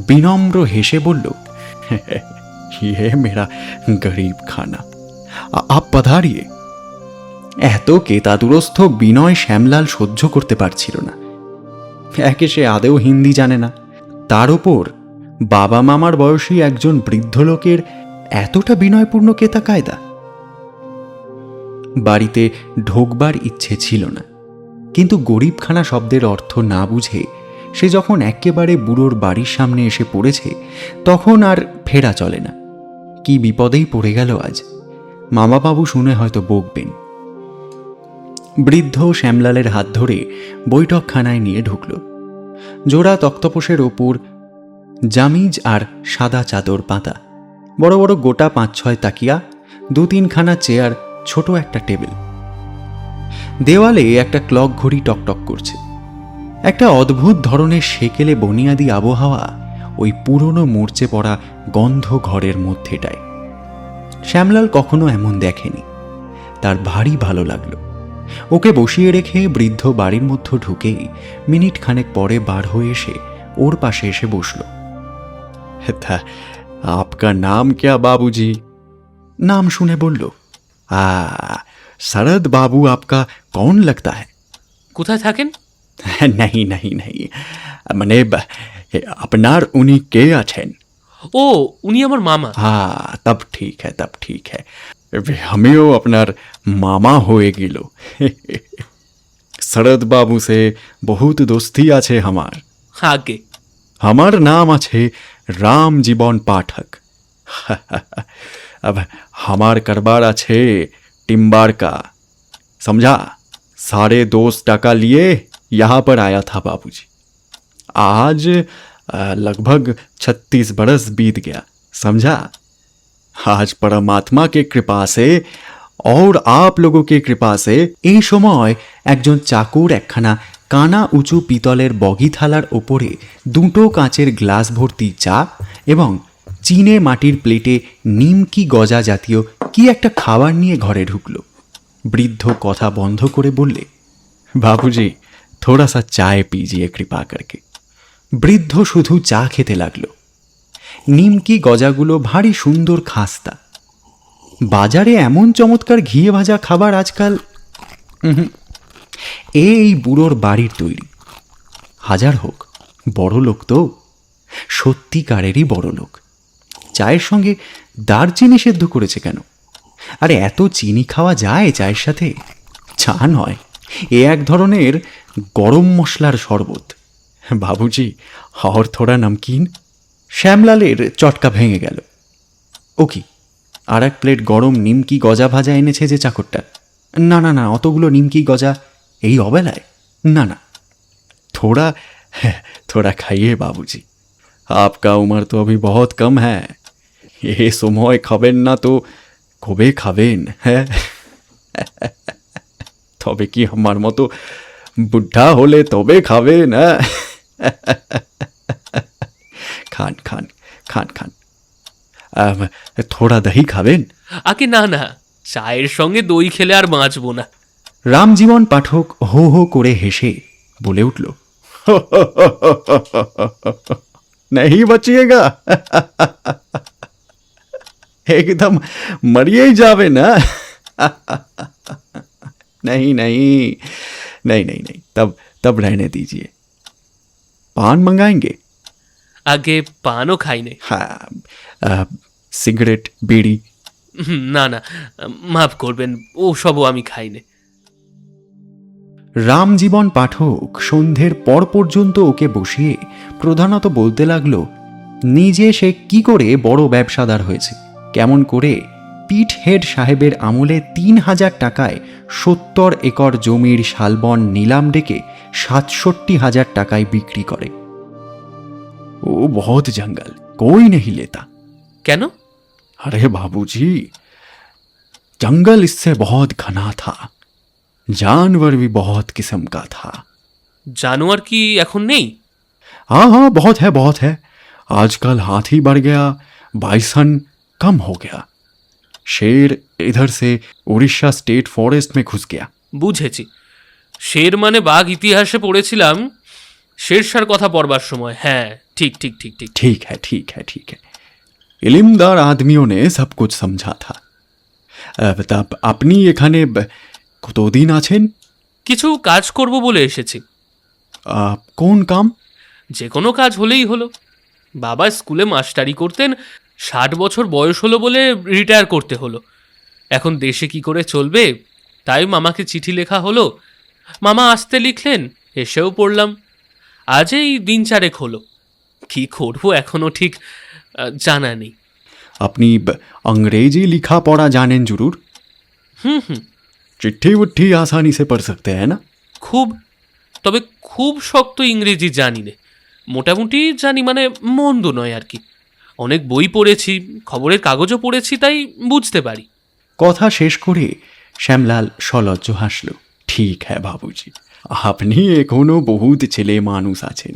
বিনম্র হেসে বলল, ये मेरा गरीब खाना, आप पधारिए। এত কেতাদুরস্থ বিনয় শ্যামলাল সহ্য করতে পারছিল না। একে সে আদেও হিন্দি জানে না, তার ওপর বাবা মামার বয়সী একজন বৃদ্ধ লোকের এতটা বিনয়পূর্ণ কেতা কায়দা। বাড়িতে ঢোকবার ইচ্ছে ছিল না, কিন্তু গরিবখানা শব্দের অর্থ না বুঝে সে যখন একেবারে বুড়োর বাড়ির সামনে এসে পড়েছে তখন আর ফেরা চলে না। কি বিপদেই পড়ে গেল আজ, মামাবাবু শুনে হয়তো বকবেন। বৃদ্ধ শ্যামলালের হাত ধরে বৈঠকখানায় নিয়ে ঢুকল। জোড়া তক্তপোষের ওপর জামিজ আর সাদা চাদর পাতা, বড় বড় গোটা 5-6 তাকিয়া, 2-3খানা চেয়ার, ছোট একটা টেবিল। দেওয়ালে একটা ক্লক ঘড়ি টকটক করছে। একটা অদ্ভুত ধরনের সেকেলে বনিয়াদি আবহাওয়া ওই পুরনো মরচে পড়া গন্ধ ঘরের মধ্যেটায়। শ্যামলাল কখনো এমন দেখেনি, তার ভারী ভালো লাগলো। ওকে বসিয়ে রেখে বৃদ্ধ বাড়ির মধ্যে ঢুকেই মিনিট খানেক পরে বার হয়ে এসে ওর পাশে এসে বসল। आपका नाम क्या बाबूजी? নাম শুনে বলল, शरद बाबू आपका कौन लगता है? কোথায় থাকেন? नहीं नहीं नहीं, মানে আপনার উনি কে আছেন? ও, উনি আমার মামা। तब ठीक है, तब ठीक है, আমিও আপনার মামা হয়ে গেল। শরৎ বাবু সে বহুত দোস্তি আছে আমার। আগে আমার নাম আছে রাম জীবন পাঠক। अब हमार करबार আছে टिम्बार का, समझा? 2.5 टका लिए यहाँ पर आया था बाबूजी। आज लगभग 36 बरस बीत गया, समझा? आज परमात्मा के कृपा से और आप लोगों के कृपा से এই সময় একজন চাকর একখানা কানা উঁচু পিতলের বগি থালার ওপরে 2টো কাঁচের গ্লাস ভর্তি চা এবং চীনে মাটির প্লেটে নিমকি গজা জাতীয় কি একটা খাবার নিয়ে ঘরে ঢুকল। বৃদ্ধ কথা বন্ধ করে বললে, बाबूजी थोड़ा सा चाय पीजिए कृपा करके। বৃদ্ধ শুধু চা খেতে লাগল। নিমকি গজাগুলো ভারী সুন্দর খাস্তা। বাজারে এমন চমৎকার ঘিয়ে ভাজা খাবার আজকাল এই বুড়োর বাড়ির তৈরি। হাজার হোক বড় লোক তো, সত্যিকারেরই বড় লোক। চায়ের সঙ্গে দারচিনি সেদ্ধ করেছে কেন? আরে এত চিনি খাওয়া যায় চায়ের সাথে? চা নয়, এ এক ধরনের গরম মশলার শরবত। बाबूजी और थोड़ा नमकीन। শ্যামলালের চটকা ভেঙে গেল। ও কি, আর এক প্লেট গরম নিমকি গজা ভাজা এনেছে যে চাকরটা। না না না, অতগুলো নিমকি গজা এই অবেলায়? না না, थोड़ा थोड़ा खाइए बाबूजी, आपका उम्र तो अभी बहुत कम है, ये সময় খাবেন না তো কবে খাবেন? হ্যাঁ, তবে কি আমার মতো বুদ্ধা হলে তবে খাবেন? হ্যাঁ, খান খান খান খান। थोड़ा दही খাবেন? আগে না না, চায়ের সঙ্গে দই খেলে আর বাঁচবো না। রামজীবন পাঠক হো হো করে হেসে বলে উঠল, नहीं बचिएगा, एकदम मरिए जावे ना। नहीं नहीं नहीं नहीं नहीं, तब रहने दीजिए। पान मंगाएंगे? আগে পানও খাই নাই। हाँ, सिगरेट बीड़ी? না না, মাফ করবেন, ও সবও আমি খাই নাই। রামজীবন পাঠক সন্ধ্যের পর পর্যন্ত ওকে বসিয়ে প্রধানত বলতে লাগলো নিজে সে কি করে বড় ব্যবসাদার হয়েছে, কেমন করে পিট হেড সাহেবের আমলে ৩,০০০ টাকায় ৭০ একর জমির শালবন নিলাম ডেকে ৬৭,০০০ টাকায় বিক্রি করে। ও বহুত জঙ্গল, कोई नहीं लेता। কেন? अरे बाबूजी, जंगल इससे बहुत घना था, जानवर भी बहुत किस्म का था। জানোয়ার কি এখন নেই? हाँ हाँ, बहुत है। आजकल हाथी बढ़ गया, बाइसन कम हो गया, शेर इधर से उड़ीसा स्टेट फॉरेस्ट में घुस गया। বুঝেছি, শের মানে বাঘ ইতিহাসে পড়েছিলাম শেরশার কথা পড়বার সময়। হ্যাঁ, ঠিক ঠিক ঠিক ঠিক। ठीक है। इलिमदार आदमियों ने सब कुछ समझा था। तब अपनी এখানে কতদিন আছেন? কিছু কাজ করব বলে এসেছি। কোন কাম? যে কোনো কাজ হলেই হলো। বাবা স্কুলে মাস্টারি করতেন, 60 বছর বয়স হলো বলে রিটায়ার করতে হলো। এখন দেশে কি করে চলবে, তাই মামাকে চিঠি লেখা হলো। মামা আসতে লিখলেন, এসেও পড়লাম। আজ এই দিন 4 হলো। কি করবো এখনো ঠিক জানা নেই। আপনি अंग्रेजी लिखा पढ़ा जानेन जरूर? হুম। चिट्ठी उट्ठी आसानी से पढ़ सकते हैं ना? তবে খুব শক্ত ইংরেজি জানি না, মোটামুটি জানি, মানে মন্দ নয় আর কি। অনেক বই পড়েছি, খবরের কাগজও পড়েছি, তাই বুঝতে পারি। কথা শেষ করে শ্যামলাল সলজ্জ হাসল। ঠিক হ্যাঁ বাবুজি, আপনি এখনো বহুত ছেলে মানুষ আছেন।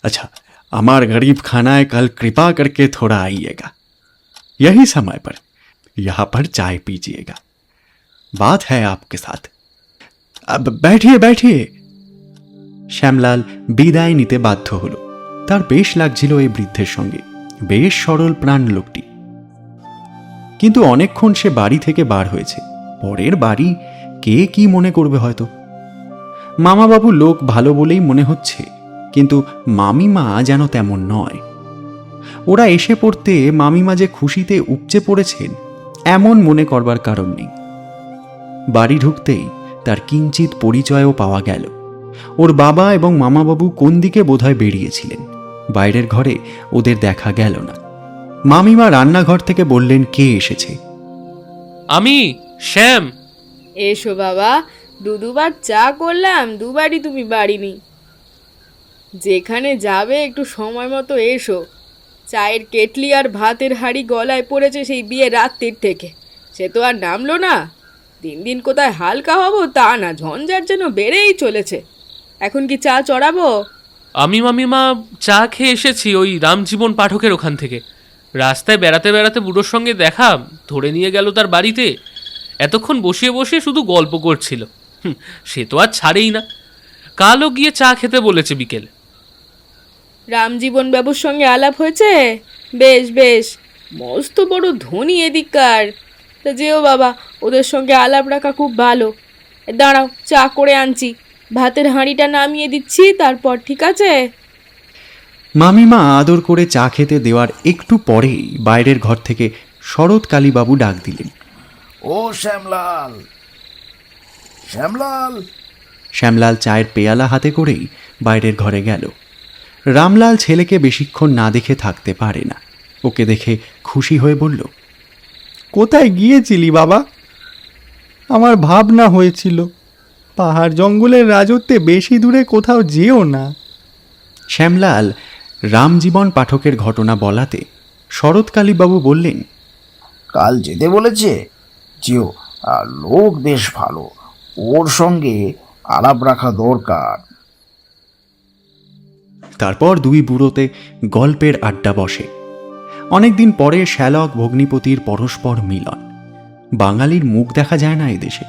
अच्छा, हमार गरीब खानाए कल कृपा करके थोड़ा आइएगा, यही समय पर यहाँ पर चाय पीजिएगा, बात है आपके साथ। अब बैठिए। শ্যামলাল বিদায় নিতে বাধ্য হল। তার বেশ লাগছিল এই বৃদ্ধের সঙ্গে, বেশ সরল প্রাণ লোকটি। কিন্তু অনেকক্ষণ সে বাড়ি থেকে বার হয়েছে, পরের বাড়ি কে কি মনে করবে হয়তো। মামাবাবু লোক ভালো বলেই মনে হচ্ছে, কিন্তু মামিমা যেন তেমন নয়। ওরা এসে পড়তে মামিমা যে খুশিতে উপচে পড়েছেন এমন মনে করবার কারণ নেই। বাড়ি ঢুকতেই তার কিঞ্চিত পরিচয়ও পাওয়া গেল। ওর বাবা এবং মামাবাবু কোন দিকে বোধহয় বেরিয়েছিলেন, বাইরের ঘরে ওদের দেখা গেল না। মামিমা রান্নাঘর থেকে বললেন কে এসেছে। আমি শ্যাম। এসো বাবা, দুবার চা করলাম, দুবারই তুমি বাড়ি নেই। যেখানে যাবে একটু সময় মতো এসো। চায়ের কেটলি আর ভাতের হাঁড়ি গলায় পড়েছে সেই বিয়ে রাত্রির থেকে, সে তো আর নামলো না। দিন দিন কোথায় হালকা হবো তা না, ঝঞ্ঝাট যেন বেড়েই চলেছে। এখন কি চা চড়াবো? আমি মামিমা চা খেয়ে এসেছি ওই রামজীবন পাঠকের ওখান থেকে। রাস্তায় বেড়াতে বেড়াতে বুড়োর সঙ্গে দেখা, ধরে নিয়ে গেল তার বাড়িতে। এতক্ষণ বসিয়ে বসিয়ে শুধু গল্প করছিল। সে তো আর ছাড়েই না। কালও গিয়ে চা খেতে বলেছে বিকেলে। রামজীবন বাবুর সঙ্গে আলাপ হয়েছে? বেশ বেশ, মস্ত বড় ধনী এদিককার। তা যেও বাবা, ওদের সঙ্গে আলাপ রাখা খুব ভালো। দাঁড়াও, চা করে আনছি, ভাতের হাঁড়িটা নামিয়ে দিচ্ছি, তারপর ঠিক আছে? মামিমা আদর করে চা খেতে দেওয়ার একটু পরেই বাইরের ঘর থেকে শরৎ কালীবাবু ডাক দিলেন, ও শ্যামলাল, শ্যামলাল। শ্যামলাল চায়ের পেয়ালা হাতে করেই বাইরের ঘরে গেল। রামলাল ছেলেকে বেশিক্ষণ না দেখে থাকতে পারে না। ওকে দেখে খুশি হয়ে বলল, কোথায় গিয়েছিলি বাবা? আমার ভাবনা হয়েছিল পাহাড় জঙ্গলের রাজত্বে বেশি দূরে কোথাও যেও না। শ্যামলাল রামজীবন পাঠকের ঘটনা বলাতে শরৎকালীবাবু বললেন, কাল যেতে বলেছে, যেও। আর লোক বেশ ভালো, ওর সঙ্গে আলাপ রাখা দরকার। তারপর দুই বুড়োতে গল্পের আড্ডা বসে। অনেকদিন পরে শ্যালক ভগ্নিপতির পরস্পর মিলন। বাঙালির মুখ দেখা যায় না এদেশে,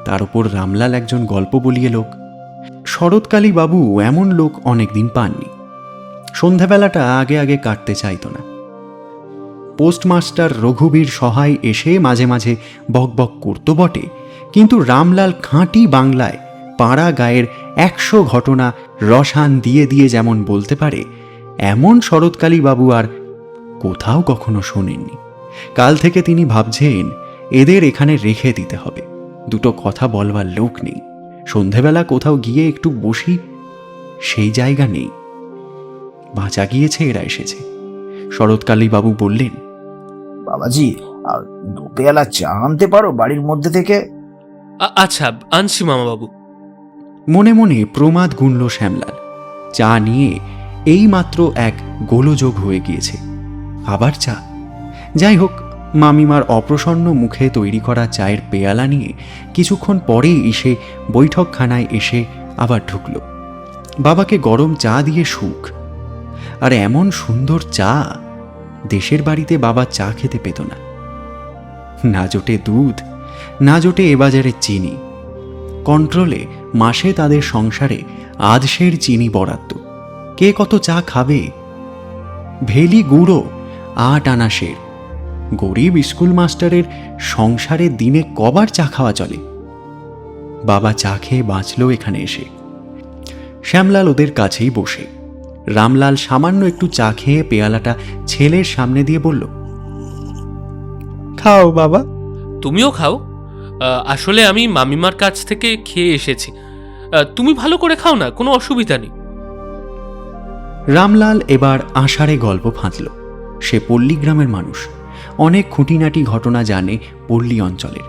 তার উপর রামলাল একজন গল্প বলিয়ে লোক। শরৎকালীবাবু এমন লোক অনেকদিন পাননি। সন্ধ্যাবেলাটা আগে আগে কাটতে চাইত না। পোস্টমাস্টার রঘুবীর সহায় এসে মাঝে মাঝে বকবক করত বটে, কিন্তু রামলাল খাঁটি বাংলায় পাড়া গায়ের 100 ঘটনা রসান দিয়ে দিয়ে যেমন বলতে পারে, এমন শরৎকালীবাবু আর কোথাও কখনো শোনেননি। কাল থেকে তিনি ভাবছেন এদের এখানে রেখে দিতে হবে। দুটো কথা বলবার লোক নেই, সন্ধেবেলা কোথাও গিয়ে একটু বসি সেই জায়গা নেই। বাঁচা গিয়েছে এরা এসেছে। শরৎকালীবাবু বললেন, বাবাজি, আর দুপেয়ালা চা আনতে পারো বাড়ির মধ্যে থেকে? আচ্ছা, আনছি মামাবাবু। মনে মনে প্রমাদ গুনল শ্যামলাল। চা নিয়ে এইমাত্র এক গোলযোগ হয়ে গিয়েছে, আবার চা। যাই হোক, মামিমার অপ্রসন্ন মুখে তৈরি করা চায়ের পেয়ালা নিয়ে কিছুক্ষণ পরেই এসে বৈঠকখানায় এসে আবার ঢুকল। বাবাকে গরম চা দিয়ে সুখ। আর এমন সুন্দর চা দেশের বাড়িতে বাবা চা খেতে পেত না। না জোটে দুধ, না জোটে এ বাজারে চিনি। কন্ট্রোলে মাসে তাদের সংসারে আধশের চিনি বরাদ্দ। কে কত চা খাবে? ভেলি গুঁড়ো 8 আনা সের। গরিব স্কুল মাস্টারের সংসারে দিনে কবার চা খাওয়া চলে? বাবা চা খেয়ে বাঁচল এখানে এসে। শ্যামলাল ওদের কাছেই বসে। রামলাল সামান্য একটু চা খেয়ে পেয়ালাটা ছেলের সামনে দিয়ে বলল, খাও বাবা। তুমিও খাও। আসলে আমি মামিমার কাছ থেকে খেয়ে এসেছি। তুমি ভালো করে খাও না, কোনো অসুবিধা নেই। রামলাল এবার আষাঢ়ে গল্প ফাঁদল। সে পল্লীগ্রামের মানুষ, অনেক খুঁটিনাটি ঘটনা জানে পল্লী অঞ্চলের।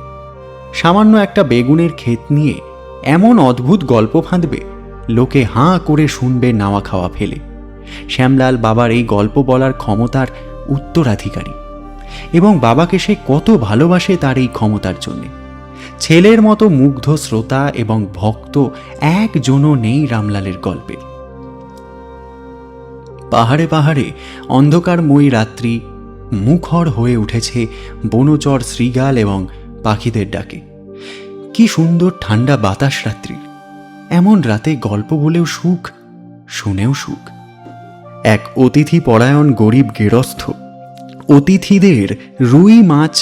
সামান্য একটা বেগুনের ক্ষেত নিয়ে এমন অদ্ভুত গল্প ফাঁদবে, লোকে হাঁ করে শুনবে নাওয়া খাওয়া ফেলে। শ্যামলাল বাবার এই গল্প বলার ক্ষমতার উত্তরাধিকারী, এবং বাবাকে সে কত ভালোবাসে তার এই ক্ষমতার জন্যে। ছেলের মতো মুগ্ধ শ্রোতা এবং ভক্ত একজনও নেই রামলালের গল্পে। পাহাড়ে পাহাড়ে অন্ধকারময়ী রাত্রি মুখর হয়ে উঠেছে বনচর শৃগাল এবং পাখিদের ডাকে। কি সুন্দর ঠান্ডা বাতাস রাত্রি। এমন রাতে গল্প বলেও সুখ, শুনেও সুখ। এক অতিথি পরায়ণ গরিব গেরস্থ অতিথিদের রুই মাছ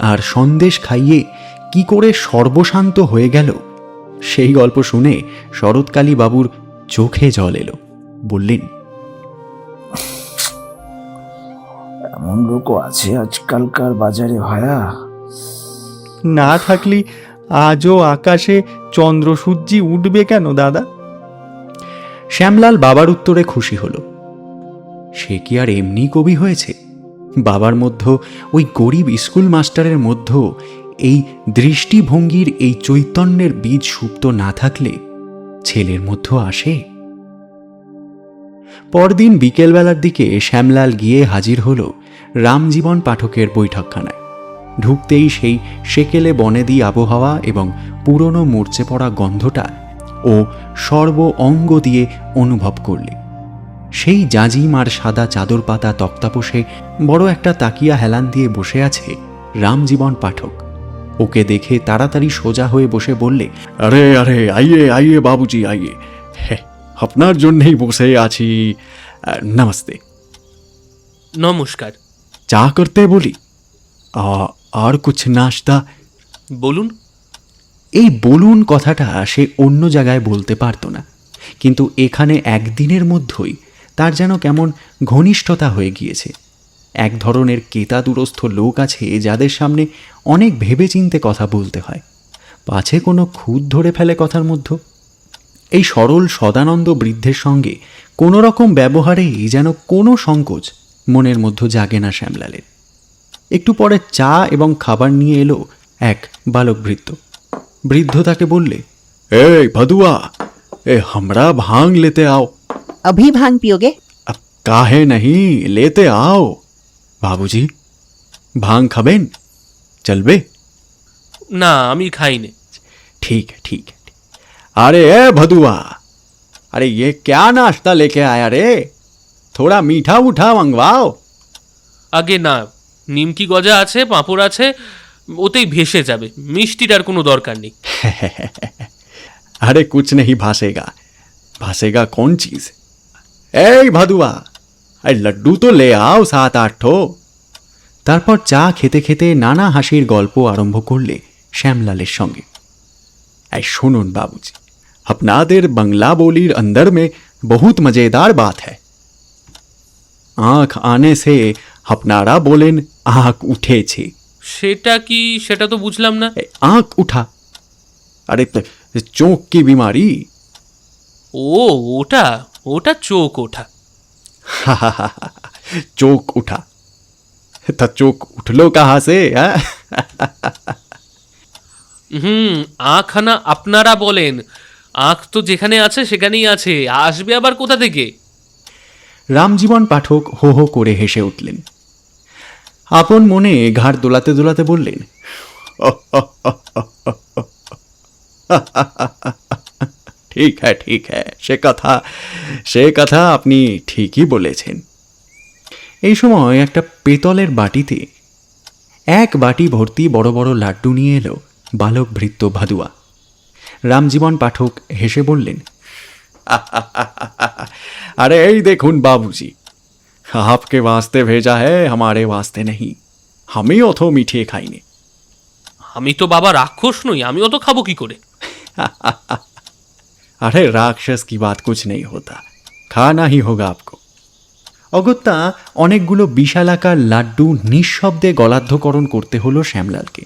আর সন্দেশ খাইয়ে কি করে সর্বশান্ত হয়ে গেল, সেই গল্প শুনে শরৎকালীবাবুর চোখে জল এলো। বললেন, এমন লোকও আছে আজকালকার বাজারে ভায়া। না থাকলে আজও আকাশে চন্দ্রসূর্যি উঠবে কেন দাদা? শ্যামলাল বাবার উত্তরে খুশি হল। সে কি আর এমনি কবি হয়েছে? বাবার মধ্যে, ওই গরিব স্কুল মাস্টারের মধ্যে এই দৃষ্টিভঙ্গির, এই চৈতন্যের বীজ সুপ্ত না থাকলে ছেলের মধ্যে আসে? পরদিন বিকেলবেলার দিকে শ্যামলাল গিয়ে হাজির হল রামজীবন পাঠকের বৈঠকখানায়। ঢুকতেই সেই সেকেলে বনেদি আবহাওয়া এবং পুরনো মরচে পড়া গন্ধটা ও সর্ব অঙ্গ দিয়ে অনুভব করলে। সেই জাজিম আর সাদা চাদর পাতা তক্তাপোষে বড় একটা তাকিয়া হেলান দিয়ে বসে আছে রামজীবন পাঠক। ওকে দেখে তাড়াতাড়ি সোজা হয়ে বসে বললে, আরে আরে, আইয়ে আইয়ে বাবুজি আইয়ে, হ্যাঁ আপনার জন্যেই বসে আছি। নমস্তে। নমস্কার। চা করতে বলি? আর কুছ নাস্তা? বলুন। এই বলুন কথাটা সে অন্য জায়গায় বলতে পারত না, কিন্তু এখানে একদিনের মধ্যেই তার যেন কেমন ঘনিষ্ঠতা হয়ে গিয়েছে। এক ধরনের কেতা দুরস্থ লোক আছে যাদের সামনে অনেক ভেবেচিন্তে কথা বলতে হয়, পাছে কোনো খুঁত ধরে ফেলে কথার মধ্যে। এই সরল সদানন্দ বৃদ্ধের সঙ্গে কোনো রকম ব্যবহারেই যেন কোনো সংকোচ মনের মধ্যে জাগে না শ্যামলালের। একটু পরে চা এবং খাবার নিয়ে এলো এক বালক বৃদ্ধ। বৃদ্ধ তাকে বললে, এই ভাদুয়া, এ हमरा भांग लेते आओ। अभी भांग पियोगे? अब काहे नहीं, लेते आओ। বাবুজি, ভাং খাবেন? চলবে? না, আমি খাইনি। ठीक है ठीक है। अरे ए भदुआ, अरे ये क्या नाश्ता लेके आया रे? थोड़ा मीठा उठा मंगवाओ। আগে না, নিমকি গজা আছে, পাঁপড় আছে, ওতেই ভেসে যাবে, মিষ্টিটার কোনো দরকার নেই। अरे कुछ नहीं भासेगा। भासेगा कौन चीज? ए भदुआ, अरे लड्डू तो ले आओ 7-8 ठो। তারপর চা খেতে খেতে নানা হাসির গল্প আরম্ভ করলে শ্যামলালের সঙ্গে। এই শুনুন বাবুজি, আপনাদের বাংলা बोलीर अंदर में बहुत मजेदार बात है। आंख आने से আপনারা বলেন आंख उठेছে। সেটা কি? সেটা তো বুঝলাম না। आंख उठा, अरे चोंक की बीमारी। ও, ওটা ওটা চোখ ওঠা। चोक उठा, তা চোখ উঠলো কাহা সে? আখানা আপনারা বলেন, আখ তো যেখানে আছে সেখানেই আছে, আসবে আবার কোথা থেকে? রামজীবন পাঠক হো হো করে হেসে উঠলেন। আপন মনে ঘাড় দোলাতে দোলাতে বললেন, ঠিক হ্যাঁ ঠিক হ্যাঁ, সে কথা আপনি ঠিকই বলেছেন। এই সময় একটা পেতলের বাটিতে এক বাটি ভর্তি বড় বড় লাড্ডু নিয়ে এলো বালক ভৃত্য ভাদুয়া। রামজীবন পাঠক হেসে বললেন, अरे এই দেখুন বাবুজি, आपके वास्ते भेजा है, हमारे वास्ते नहीं। हमें অথো মিঠে খাইনি। আমি তো বাবা রাক্ষস নই, আমি অত খাবো কি করে? अरे राक्षस की बात कुछ नहीं होता, खाना ही होगा आपको। অগত্যা অনেকগুলো বিশালাকার লাড্ডু নিঃশব্দে গলাধ্যকরণ করতে হলো শ্যামলালকে।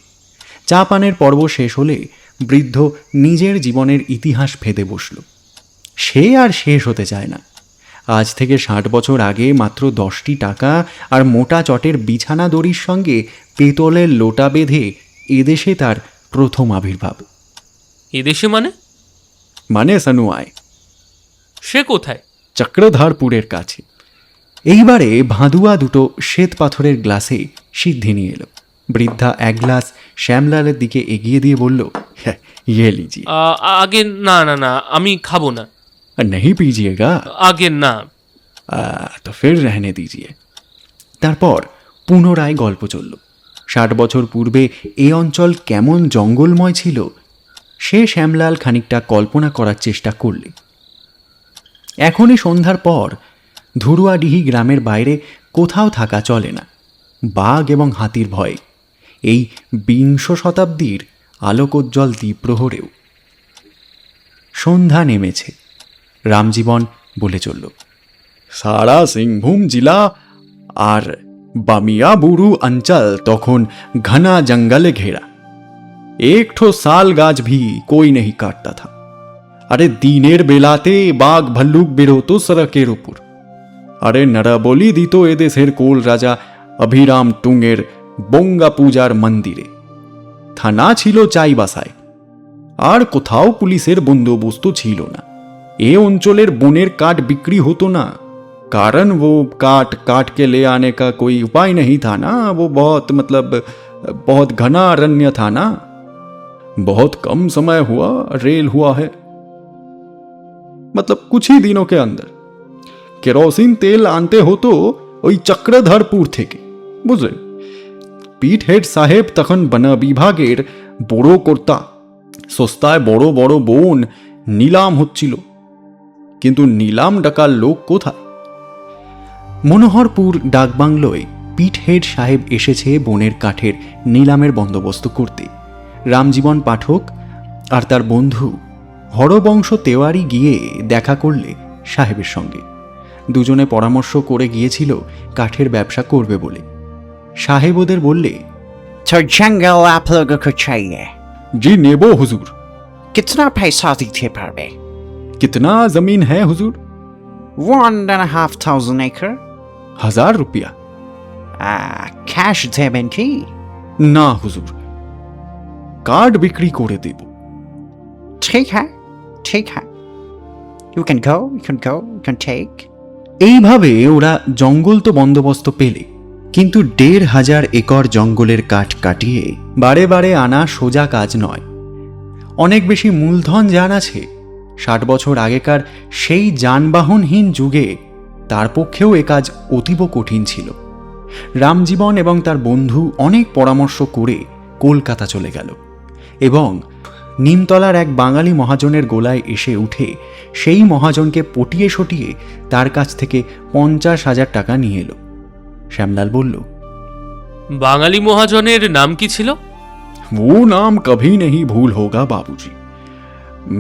চা পানের পর্ব শেষ হলে বৃদ্ধ নিজের জীবনের ইতিহাস ফেঁদে বসল। সে আর শেষ হতে চায় না। আজ থেকে 60 বছর আগে মাত্র 10টি টাকা আর মোটা চটের বিছানা দড়ির সঙ্গে পেতলের লোটা বেঁধে এদেশে তার প্রথম আবির্ভাব। এদেশে মানে? মানে সানুয়ায়, সে কোথায়? চক্রধারপুরের কাছে। এইবারে ভাদুয়া দুটো শ্বেত পাথরের গ্লাসে সিদ্ধি নিয়ে এলো। বৃদ্ধা এক গ্লাস শ্যামলালের দিকে এগিয়ে দিয়ে বলল, ইয়ে লিজিয়ে। আগে না না না, আমি খাবো না। नहीं पीजिएगा? আগে না। तो फिर रहने दीजिए। তারপর পুনরায় গল্প চলল। 60 বছর পূর্বে এই অঞ্চল কেমন জঙ্গলময় ছিল সে শ্যামলাল খানিকটা কল্পনা করার চেষ্টা করলে। এখনই সন্ধ্যার পর ধুরুয়াডিহি গ্রামের বাইরে কোথাও থাকা চলে না, বাঘ এবং হাতির ভয়ে। এই 20 শতাব্দীর আলোকোজ্জ্বল দ্বীপ্রহরেও। সন্ধ্যা নেমেছে। রামজীবন বলে চলল, সারা সিংভূম জেলা আর বামিয়াবুরু অঞ্চল তখন ঘনা জঙ্গলে ঘেরা। एक ठो साल गाज भी कोई नहीं काटता था। अरे দিনের বেলাতে বাঘ ভাল্লুক বেরোতো সড়কের উপর। আরে নরা বলি দিত এদেশের কোল রাজা অভিরাম টুঙ্গের বঙ্গা পূজার মন্দিরে। থানা ছিল চাইবাসায়, আর কোথাও পুলিশের বন্দোবস্ত ছিল না। এ অঞ্চলের বনের কাঠ বিক্রি হতো না, कारण वो काट के ले आने का कोई उपाय नहीं था ना। वो बहुत घना अरण्य था ना। बहुत कम समय हुआ रेल हुआ है, मतलब कुछ ही दिनों के अंदर। केरोसिन तेल आनते हो तो ওই চক্রধরপুর থেকে, বুঝলেন। পিট হেড সাহেব তখন বন বিভাগের বড় কর্তা। সস্তায় বড় বড় বন নিলাম হচ্ছিল, কিন্তু নিলাম ডাকার লোক কোথায়? মনোহরপুর ডাকবাংলোয় পিট হেড সাহেব এসেছে বনের কাঠের নিলামের বন্দোবস্ত করতে। রামজীবন পাঠক আর তার বন্ধু হরবংশ তেওয়ারি গিয়ে দেখা করলে সাহেবের সঙ্গে। দুজনে পরামর্শ করে গিয়েছিল কাঠের ব্যবসা করবে বলে। সাহেব ওদের বললে, तो जंगल आप लोगों को चाहिए? জি নেব হুজুর। कितना पैसा दीते पारबे? कितना जमीन है हुजूर? 1,500 acre। 1000 रुपया। ক্যাশ দেবেন কি? না হুজুর, কার্ড বিক্রি করে দেব। ঠিক হ্যাঁ, ঠিক হ্যাঁ। You can go, you can take. এইভাবে ওরা জঙ্গল তো বন্দোবস্ত পেলে, কিন্তু ১,৫০০ একর জঙ্গলের কাঠ কাটিয়ে বারে বারে আনা সোজা কাজ নয়। অনেক বেশি মূলধন যার আছে, ৬০ বছর আগেকার সেই যানবাহনহীন যুগে তার পক্ষেও এ কাজ অতীব কঠিন ছিল। রামজীবন এবং তার বন্ধু অনেক পরামর্শ করে কলকাতা চলে গেল এবং নিমতলার এক বাঙালি মহাজনের গোলায় এসে উঠে সেই মহাজনকে পটিয়ে সটিয়ে তার কাছ থেকে ৫০,০০০ টাকা নিয়ে এলো। শ্যামলাল বলল, বাঙালি মহাজনের নাম কি ছিল? वो नाम कभी नहीं भूल होगा बाबूजी,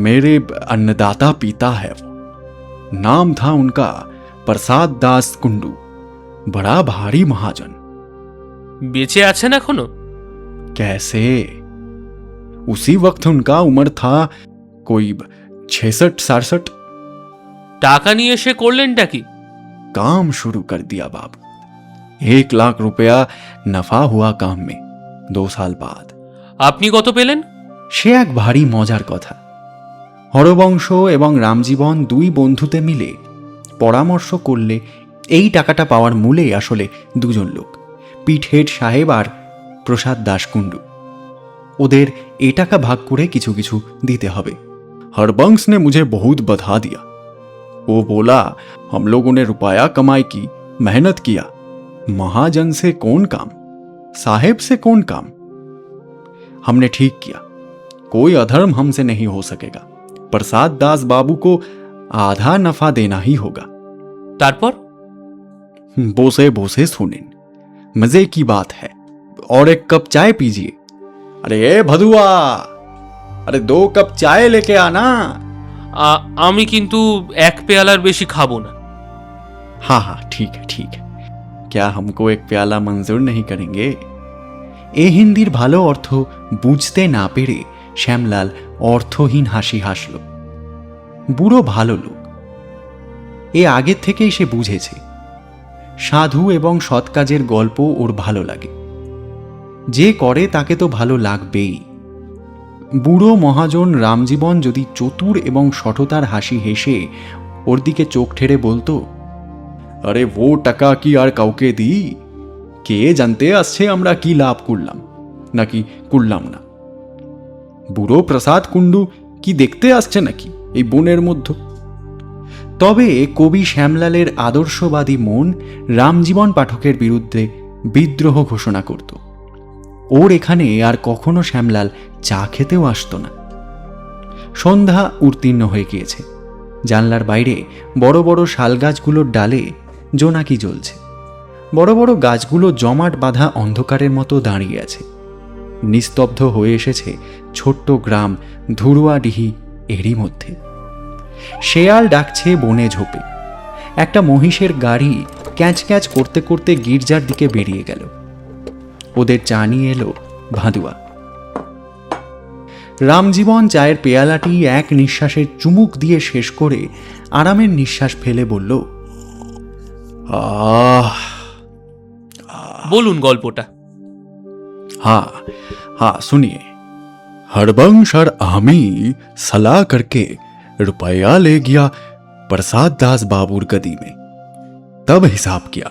मेरे अन्नदाता पिता है वो। नाम था उनका प्रसाद दास कुंडू, बड़ा भारी महाजन। বেঁচে আছেন এখনো? कैसे? उसी वक्त उनका उम्र था कोई 66-67। টাকা নিয়ে এসে করলেনটা কি? काम शुरू कर दिया बाबू। 1,00,000 रुपया नफा हुआ काम में 2 साल बाद। আপনি কত পেলেন? সে এক ভারী মজার কথা। হরবংশ এবং রামজীবন দুই বন্ধুতে মিলে পরামর্শ করলে এই টাকাটা পাওয়ার মূলে আসলে দুজন লোক, পিঠেট সাহেব আর প্রসাদ দাস কুণ্ডু। ওদের এ টাকা ভাগ করে কিছু কিছু দিতে হবে। हरबंश ने मुझे बहुत बधा दिया। वो बोला, हम लोगों ने रुपया कमाई की, मेहनत किया, महाजन से कौन काम, साहेब से कौन काम। हमने ठीक किया, कोई अधर्म हमसे नहीं हो सकेगा। प्रसाद दास बाबू को आधा नफा देना ही होगा। তারপর? बोसे बोसे सुनें, मजे की बात है। और एक कप चाय पीजिए। अरे ए भदुआ, अरे 2 कप चाय लेके आना। আমি কিন্তু এক পেয়ালার বেশি খাবো না। हाँ हाँ ठीक है ठीक है, क्या हमको एक प्याला मंजूर नहीं करेंगे? এ হিন্দির ভালো অর্থ বুঝতে না পেরে শ্যামলাল অর্থহীন হাসি হাসল। বুড়ো ভালো লোক, এ আগের থেকেই সে বুঝেছে। সাধু এবং সৎ কাজের গল্প ওর ভালো লাগে, যে করে তাকে তো ভালো লাগবেই। বুড়ো মহাজন রামজীবন যদি চতুর এবং সঠতার হাসি হেসে ওর দিকে চোখ ঠেড়ে বলতো, আরে ও টাকা কি আর কাউকে দিই, কে জানতে আসছে আমরা কি লাভ করলাম নাকি করলাম না। বুড়ো প্রসাদ কুণ্ডু কি দেখতে আসছে নাকি এই বনের মধ্যে? তবে কবি শ্যামলালের আদর্শবাদী মন রামজীবন পাঠকের বিরুদ্ধে বিদ্রোহ ঘোষণা করত। ওর এখানে আর কখনো শ্যামলাল চা খেতেও আসতো না। সন্ধ্যা উত্তীর্ণ হয়ে গিয়েছে। জানলার বাইরে বড় বড় শালগাছগুলোর ডালে জোনাকি জ্বলছে। বড় বড় গাছগুলো জমাট বাঁধা অন্ধকারের মতো দাঁড়িয়ে আছে। নিস্তব্ধ হয়ে এসেছে ছোট্ট গ্রাম ধুরুয়াডিহি এরই মধ্যে। শেয়াল ডাকছে বনে ঝোপে। একটা মহিষের গাড়ি ক্যাঁচ ক্যাঁচ করতে করতে গির্জার দিকে বেরিয়ে গেল। ওদের চা নিয়ে এলো ভাদুয়া। রামজীবন চায়ের পেয়ালাটি এক নিঃশ্বাসে চুমুক দিয়ে শেষ করে আরামের নিঃশ্বাস ফেলে বলল, আহ। বলুন গল্পটা। हाँ हाँ सुनिए। हरबंश और आमी सलाह करके रुपया ले गया प्रसाद दास बाबूर गदी में। तब हिसाब किया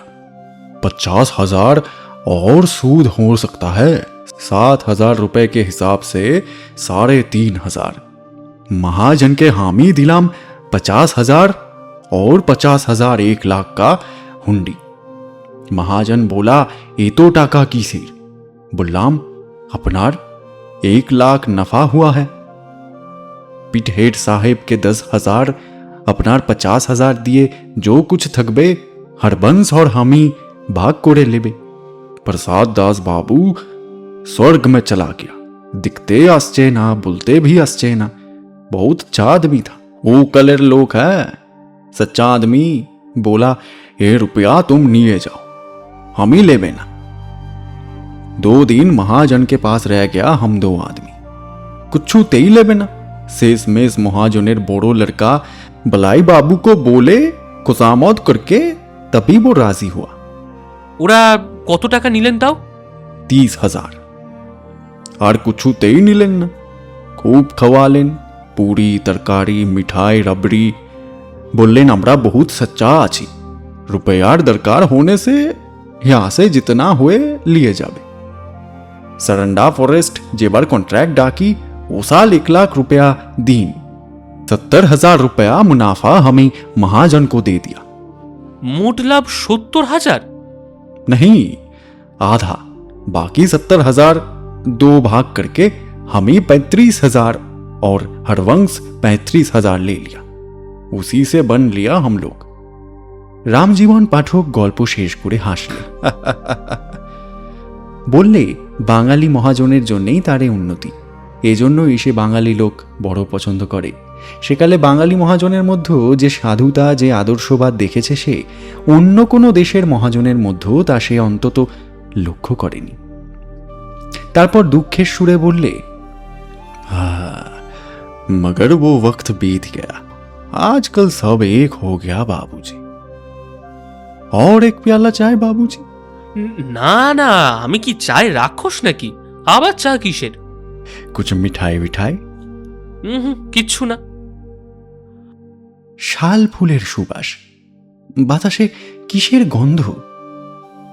50,000 और सूद हो सकता है। 7,000 रुपए के हिसाब से 3,500। महाजन के हामी दिलाम 50,000 और 50,000 1,00,000 का हुंडी। महाजन बोला, ए तो टाका की सिर। बोलाम, अपनार 1,00,000 नफा हुआ है। पिठेट साहेब के 10,000, अपनार 50,000 दिए। जो कुछ थकबे हरबंस और हामी भाग कोड़े लेबे। प्रसाद दास बाबू स्वर्ग में चला गया। दिखते आश्चे ना, बोलते भी आश्चे ना। बहुत अच्छा आदमी था वो, कलर लोग है, सच्चा आदमी। बोला, ये रुपया तुम लिए जाओ, हम ही ले बेना। 2 दिन महाजन के पास रह गया हम 2 आदमी। कुछ ते ही ले बेना। शेष मेष महाजनेर बड़ो लड़का बलाई बाबू को बोले खुशामद करके, तभी वो राजी हुआ। ওরা কত টাকা নিলেন তাও? 30,000। আর কিছুতেই নিলেন না, খুব খাওয়ালেন, পুরি তরকারি মিঠাই রাবড়ি। বললেন আমরা বহুত সচ্চা আছি, রুপয়ার দরকার होने से यहाँ से जितना हुए लिए जावे। सरंडा फॉरेस्ट जेबर कॉन्ट्रैक्ट डाकी वो साल 1 लाख रुपया दीन, 70,000 रुपया मुनाफा हमें महाजन को दे दिया। মোট লাভ 70,000? नहीं, आधा, बाकी 70,000 2 भाग करके हमें 35,000 और हरवंश 35,000 ले लिया। उसी से बन लिया हम लोग। রামজীবন পাঠক গল্প শেষ করে হাসলেন। বললে বাঙালি মহাজনের জন্যেই তার এই উন্নতি, এজন্যই সে বাঙালি লোক বড় পছন্দ করে। সেকালে বাঙালি মহাজনের মধ্যেও যে সাধুতা, যে আদর্শবাদ দেখেছে সে অন্য কোনো দেশের মহাজনের মধ্যেও তা সে অন্তত লক্ষ্য করেনি। তারপর দুঃখের সুরে বললে, मगर वो वक्त बीत गया, आजकल सब एक हो गया बाबूजी। और एक प्याला चाय बाबूजी? না না, আমি কি চায় রাক্ষস নাকি? আবার চা কিসের? कुछ मिठाई विठाई? কিচ্ছু না। শাল ফুলের সুবাস, বাতাসে কিসের গন্ধ,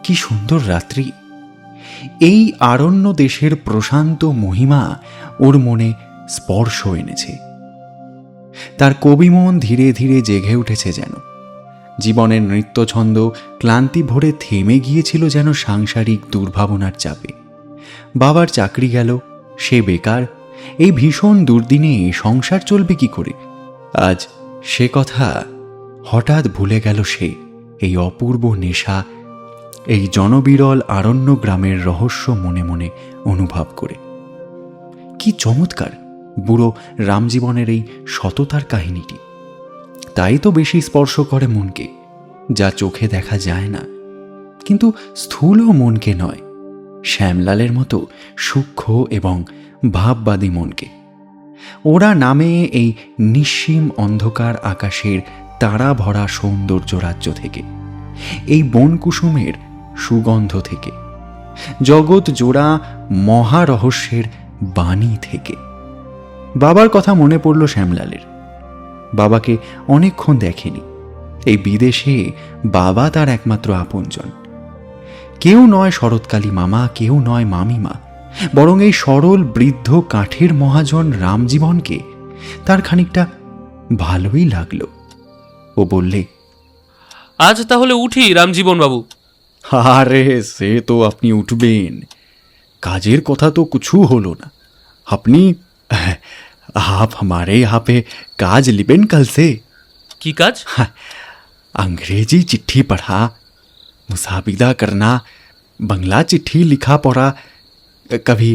কি সুন্দর রাত্রি। এই আরণ্য দেশের প্রশান্ত মহিমা ওর মনে স্পর্শ এনেছে। তার কবিমন ধীরে ধীরে জেগে উঠেছে যেন। জীবনের নৃত্যছন্দ ক্লান্তি ভরে থেমে গিয়েছিল যেন সাংসারিক দুর্ভাবনার চাপে। বাবার চাকরি গেল, সে বেকার। এই ভীষণ দুর্দিনে সংসার চলবে কি করে? আজ সে কথা হঠাৎ ভুলে গেল সে, এই অপূর্ব নেশা, এই জনবিরল আরণ্য গ্রামের রহস্য মনে মনে অনুভব করে। কি চমৎকার বুড়ো রামজীবনের এই সততার কাহিনীটি। তাই তো বেশি স্পর্শ করে মনকে, যা চোখে দেখা যায় না। কিন্তু স্থূল মনকে নয়, শ্যামলালের মতো সূক্ষ্ম এবং ভাববাদী মনকে। ওরা নামে এই নিঃসীম অন্ধকার আকাশের তারা ভরা সৌন্দর্য রাজ্য থেকে, এই বনকুসুমের সুগন্ধ থেকে, জগৎ জোড়া মহারহস্যের বাণী থেকে। বাবার কথা মনে পড়ল শ্যামলালের। বাবাকে অনেকক্ষণ দেখেনি। এই বিদেশে বাবা তার একমাত্র আপনজন। কেউ নয় শরৎকালী মামা, কেউ নয় মামিমা, বরং এই সরল বৃদ্ধ কাঠের মহাজন রামজীবনকে তার খানিকটা ভালোই লাগলো। ও বললে, আজ তাহলে উঠি রামজীবন বাবু। আরে সে তো আপনি উঠবেন, কাজের কথা তো কিছু হলো না। আপনি आप हमारे यहाँ पे काज लिबेन कल से। কি কাজ? अंग्रेजी चिट्ठी पढ़ा, मुसाबिदा करना, बंगला चिट्ठी लिखा पढ़ा, कभी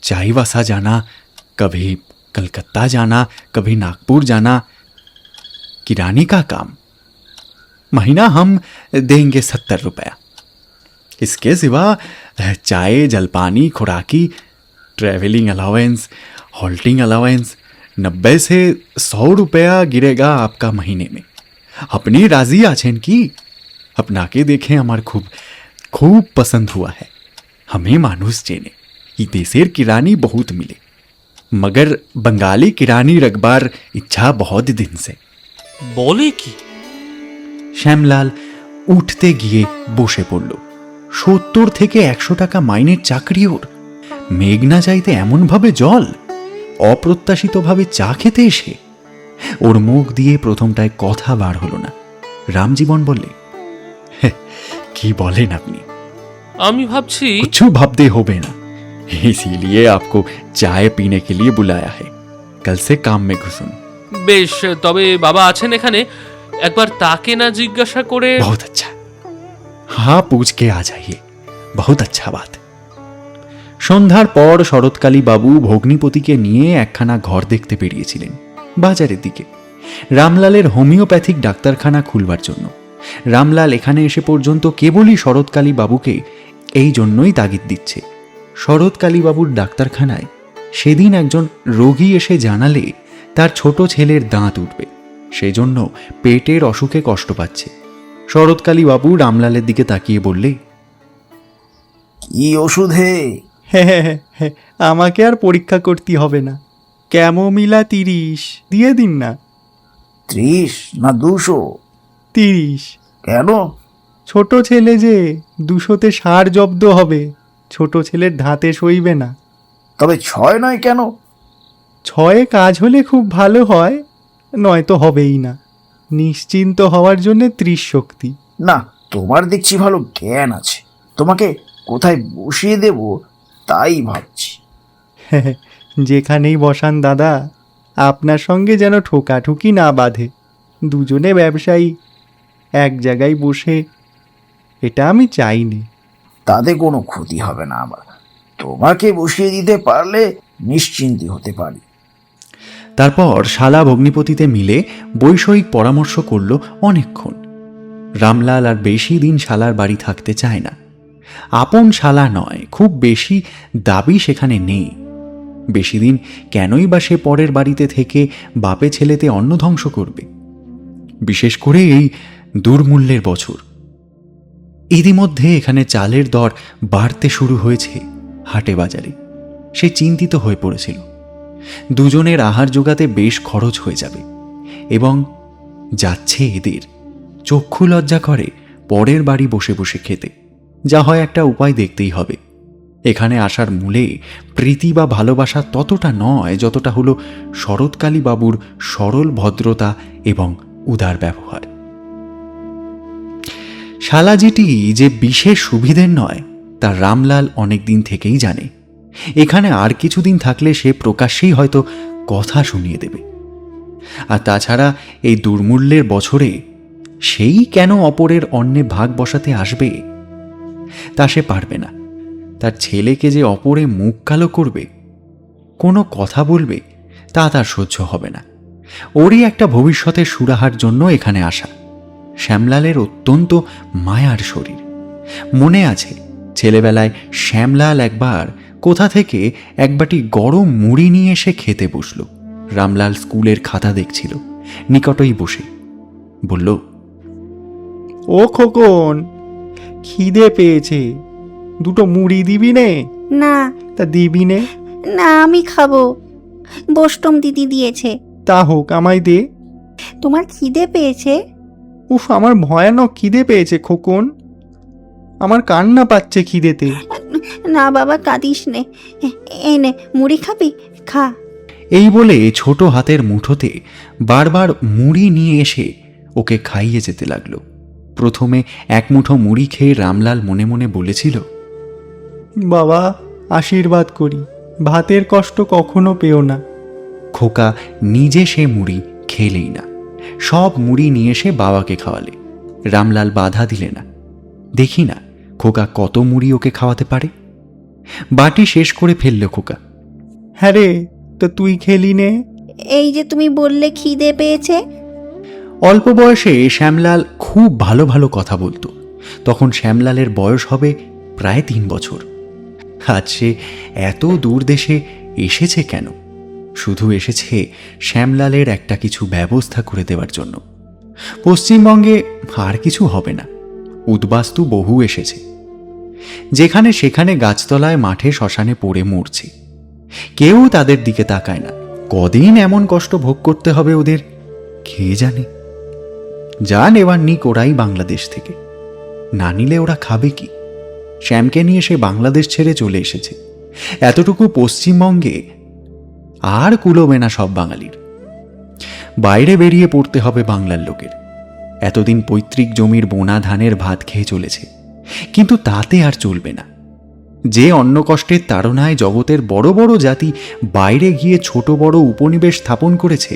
चाईवासा जाना, कभी कलकत्ता जाना, कभी नागपुर जाना, किरानी का काम। महीना हम देंगे 70 रुपया। इसके सिवा चाय, जलपानी, खुराकी, ट्रैवलिंग अलाउंस, हॉल्टिंग अलाउंस 90 से 100 रुपया गिरेगा आपका महीने में। अपनी राजी आछेन की? अपना के देखें, हमार खूब खूब पसंद हुआ है। हमें मानुस चेने ई देशेर किरानी बहुत मिले, मगर बंगाली किरानी रखबार इच्छा बहुत दिन से। বলে কি? শ্যামলাল উঠতে গিয়ে বসে পড়ল। 70 থেকে 100 টাকা মাইনের চাকরি ওর। মেঘনা যাইতে এমনভাবে জল, অপ্রত্যাশিতভাবে চা খেতে এসে ওর মুখ দিয়ে প্রথমটায় কথা বার হলো না। রামজীবন বললে, কি বলেন আপনি? আমি ভাবছি कुछ भाबते होबे ना, इसीलिए आपको चाय पीने के लिए बुलाया है। कल से काम में घुसून। বেশ, তবে বাবা আছেন এখানে, একবার তাকে না জিজ্ঞাসা করে। बहुत अच्छा, हाँ पूछ के आ जाइए, बहुत अच्छा बात। সন্ধ্যার পর শরৎকালী বাবু ভগ্নিপতিকে নিয়ে একখানা ঘর দেখতে বেরিয়েছিলেন বাজারের দিকে, রামলালের হোমিওপ্যাথিক ডাক্তারখানা খুলবার জন্য। রামলাল এখানে এসে পর্যন্ত কেবলই শরৎকালী বাবুকে এই জন্যই তাগিদ দিচ্ছে। শরৎকালী বাবুর ডাক্তারখানায় সেদিন একজন রোগী এসে জানালে তার ছোট ছেলের দাঁত উঠবে, সেজন্য পেটের অসুখে কষ্ট পাচ্ছে। শরৎকালী বাবু রামলালের দিকে তাকিয়ে বললে, কি ওষুধে? হ্যাঁ, আমাকে আর পরীক্ষা করতে হবে না। ক্যামোমিলা 30 দিয়ে দিন না। 30 না 200? 30। কেন? ছোট ছেলে যে, 200-তে সার জব্দ হবে। ছোট ছেলের ধাতে সইবে না। তবে 6 নয় কেন? 6 কাজ হলে খুব ভালো হয়, নয়তো হবেই না। নিশ্চিন্ত হওয়ার জন্যে 30 শক্তি। না, তোমার দেখছি ভালো জ্ঞান আছে। তোমাকে কোথায় বসিয়ে দেব তাই ভাবছি। যেখানেই বসান দাদা, আপনার সঙ্গে যেন ঠোকাঠুকি না বাঁধে। দুজনে ব্যবসায়ী, এক জায়গায় বসে, এটা আমি চাইনি। তাতে কোনো ক্ষতি হবে না আমার। তোমাকে বসিয়ে দিতে পারলে নিশ্চিন্তি হতে পারি। তারপর শালা ভগ্নিপতিতে মিলে বৈষয়িক পরামর্শ করল অনেকক্ষণ। রামলাল আর বেশি দিন শালার বাড়ি থাকতে চায় না। আপন শালা নয়, খুব বেশি দাবি সেখানে নেই। বেশি দিন কেনই বা সে পরের বাড়িতে থেকে বাপে ছেলেতে অন্ন ধ্বংস করবে, বিশেষ করে এই দুর্মূল্যের বছর। ইতিমধ্যে এখানে চালের দর বাড়তে শুরু হয়েছে হাটে বাজারে। সে চিন্তিত হয়ে পড়েছিল, দুজনের আহার জোগাতে বেশ খরচ হয়ে যাবে, এবং যাচ্ছে এদের চক্ষু লজ্জা করে পরের বাড়ি বসে বসে খেতে। যা হয় একটা উপায় দেখতেই হবে। এখানে আসার মূলে প্রীতি বা ভালোবাসা ততটা নয় যতটা হলো শরৎকালী বাবুর সরল ভদ্রতা এবং উদার ব্যবহার। শালাজিটি যে বিশেষ সুবিধের নয় তা রামলাল অনেক দিন থেকেই জানে। এখানে আর কিছুদিন থাকলে সে প্রকাশ্যেই হয়তো কথা শুনিয়ে দেবে। আর তাছাড়া এই দুর্মূল্যের বছরে সেই কেন অপরের অন্নে ভাগ বসাতে আসবে, তা সে পারবে না। তার ছেলেকে যে অপরে মুখ কালো করবে, কোনো কথা বলবে, তা তার সহ্য হবে না। ওরই একটা ভবিষ্যতের সুরাহার জন্য এখানে আসা। শ্যামলালের অত্যন্ত মায়ার শরীর। মনে আছে ছেলেবেলায় শ্যামলাল একবার কোথা থেকে এক বাটি গরম মুড়ি নিয়ে এসে খেতে বসল। রামলাল স্কুলের খাতা দেখছিল, নিকটই বসে বলল, ও খোকন, খিদে পেয়েছে, দুটো মুড়ি দিবি নে? না তা দিবি নে? না, আমি খাবো, বোষ্টম দিদি দিয়েছে। তা হোক, আমায় দে। তোমার খিদে পেয়েছে? উফ, আমার ভয়ানক খিদে পেয়েছে খোকন। আমার কান্না পাচ্ছে খিদেতে। না বাবা, কাঁদিস নে। এই নে, মুড়ি খাবি? খা। এই বলে ছোট হাতের মুঠোতে বারবার মুড়ি নিয়ে এসে ওকে খাইয়ে যেতে লাগলো। প্রথমে এক মুঠো মুড়ি খেয়ে রামলাল মনে মনে বলেছিল, বাবা, আশীর্বাদ করি, ভাতের কষ্ট কখনো পেও না। খোকা নিজে সে মুড়ি খেলেই না, সব মুড়ি নিয়ে এসে বাবাকে খাওয়ালে। রামলাল বাধা দিলে না। দেখি না খোকা কত মুড়ি ওকে খাওয়াতে পারে। বাটি শেষ করে ফেলল খোকা। হ্যাঁ রে, তো তুই খেলি নে। এই যে তুমি বললে খিদে পেয়েছে। অল্প বয়সে শ্যামলাল খুব ভালো ভালো কথা বলতো। তখন শ্যামলালের বয়স হবে প্রায় 3 বছর। আজ সে এত দূর দেশে এসেছে কেন? শুধু এসেছে শ্যামলালের একটা কিছু ব্যবস্থা করে দেওয়ার জন্য। পশ্চিমবঙ্গে আর কিছু হবে না। উদ্বাস্তু বহু এসেছে, যেখানে সেখানে গাছতলায়, মাঠে, শ্মশানে পড়ে মরছে। কেউ তাদের দিকে তাকায় না। কদিন এমন কষ্ট ভোগ করতে হবে ওদের, কে জানে। যা নেওয়ার নিক ওরাই বাংলাদেশ থেকে। না নিলে ওরা খাবে কি? শ্যামকে নিয়ে সে বাংলাদেশ ছেড়ে চলে এসেছে। এতটুকু পশ্চিমবঙ্গে আর কুলোবে না সব বাঙালির। বাইরে বেরিয়ে পড়তে হবে বাংলার লোকের। এতদিন পৈতৃক জমির বোনা ধানের ভাত খেয়ে চলেছে, কিন্তু তাতে আর চলবে না। যে অন্ন কষ্টের তাড়নায় জগতের বড় বড় জাতি বাইরে গিয়ে ছোট বড় উপনিবেশ স্থাপন করেছে,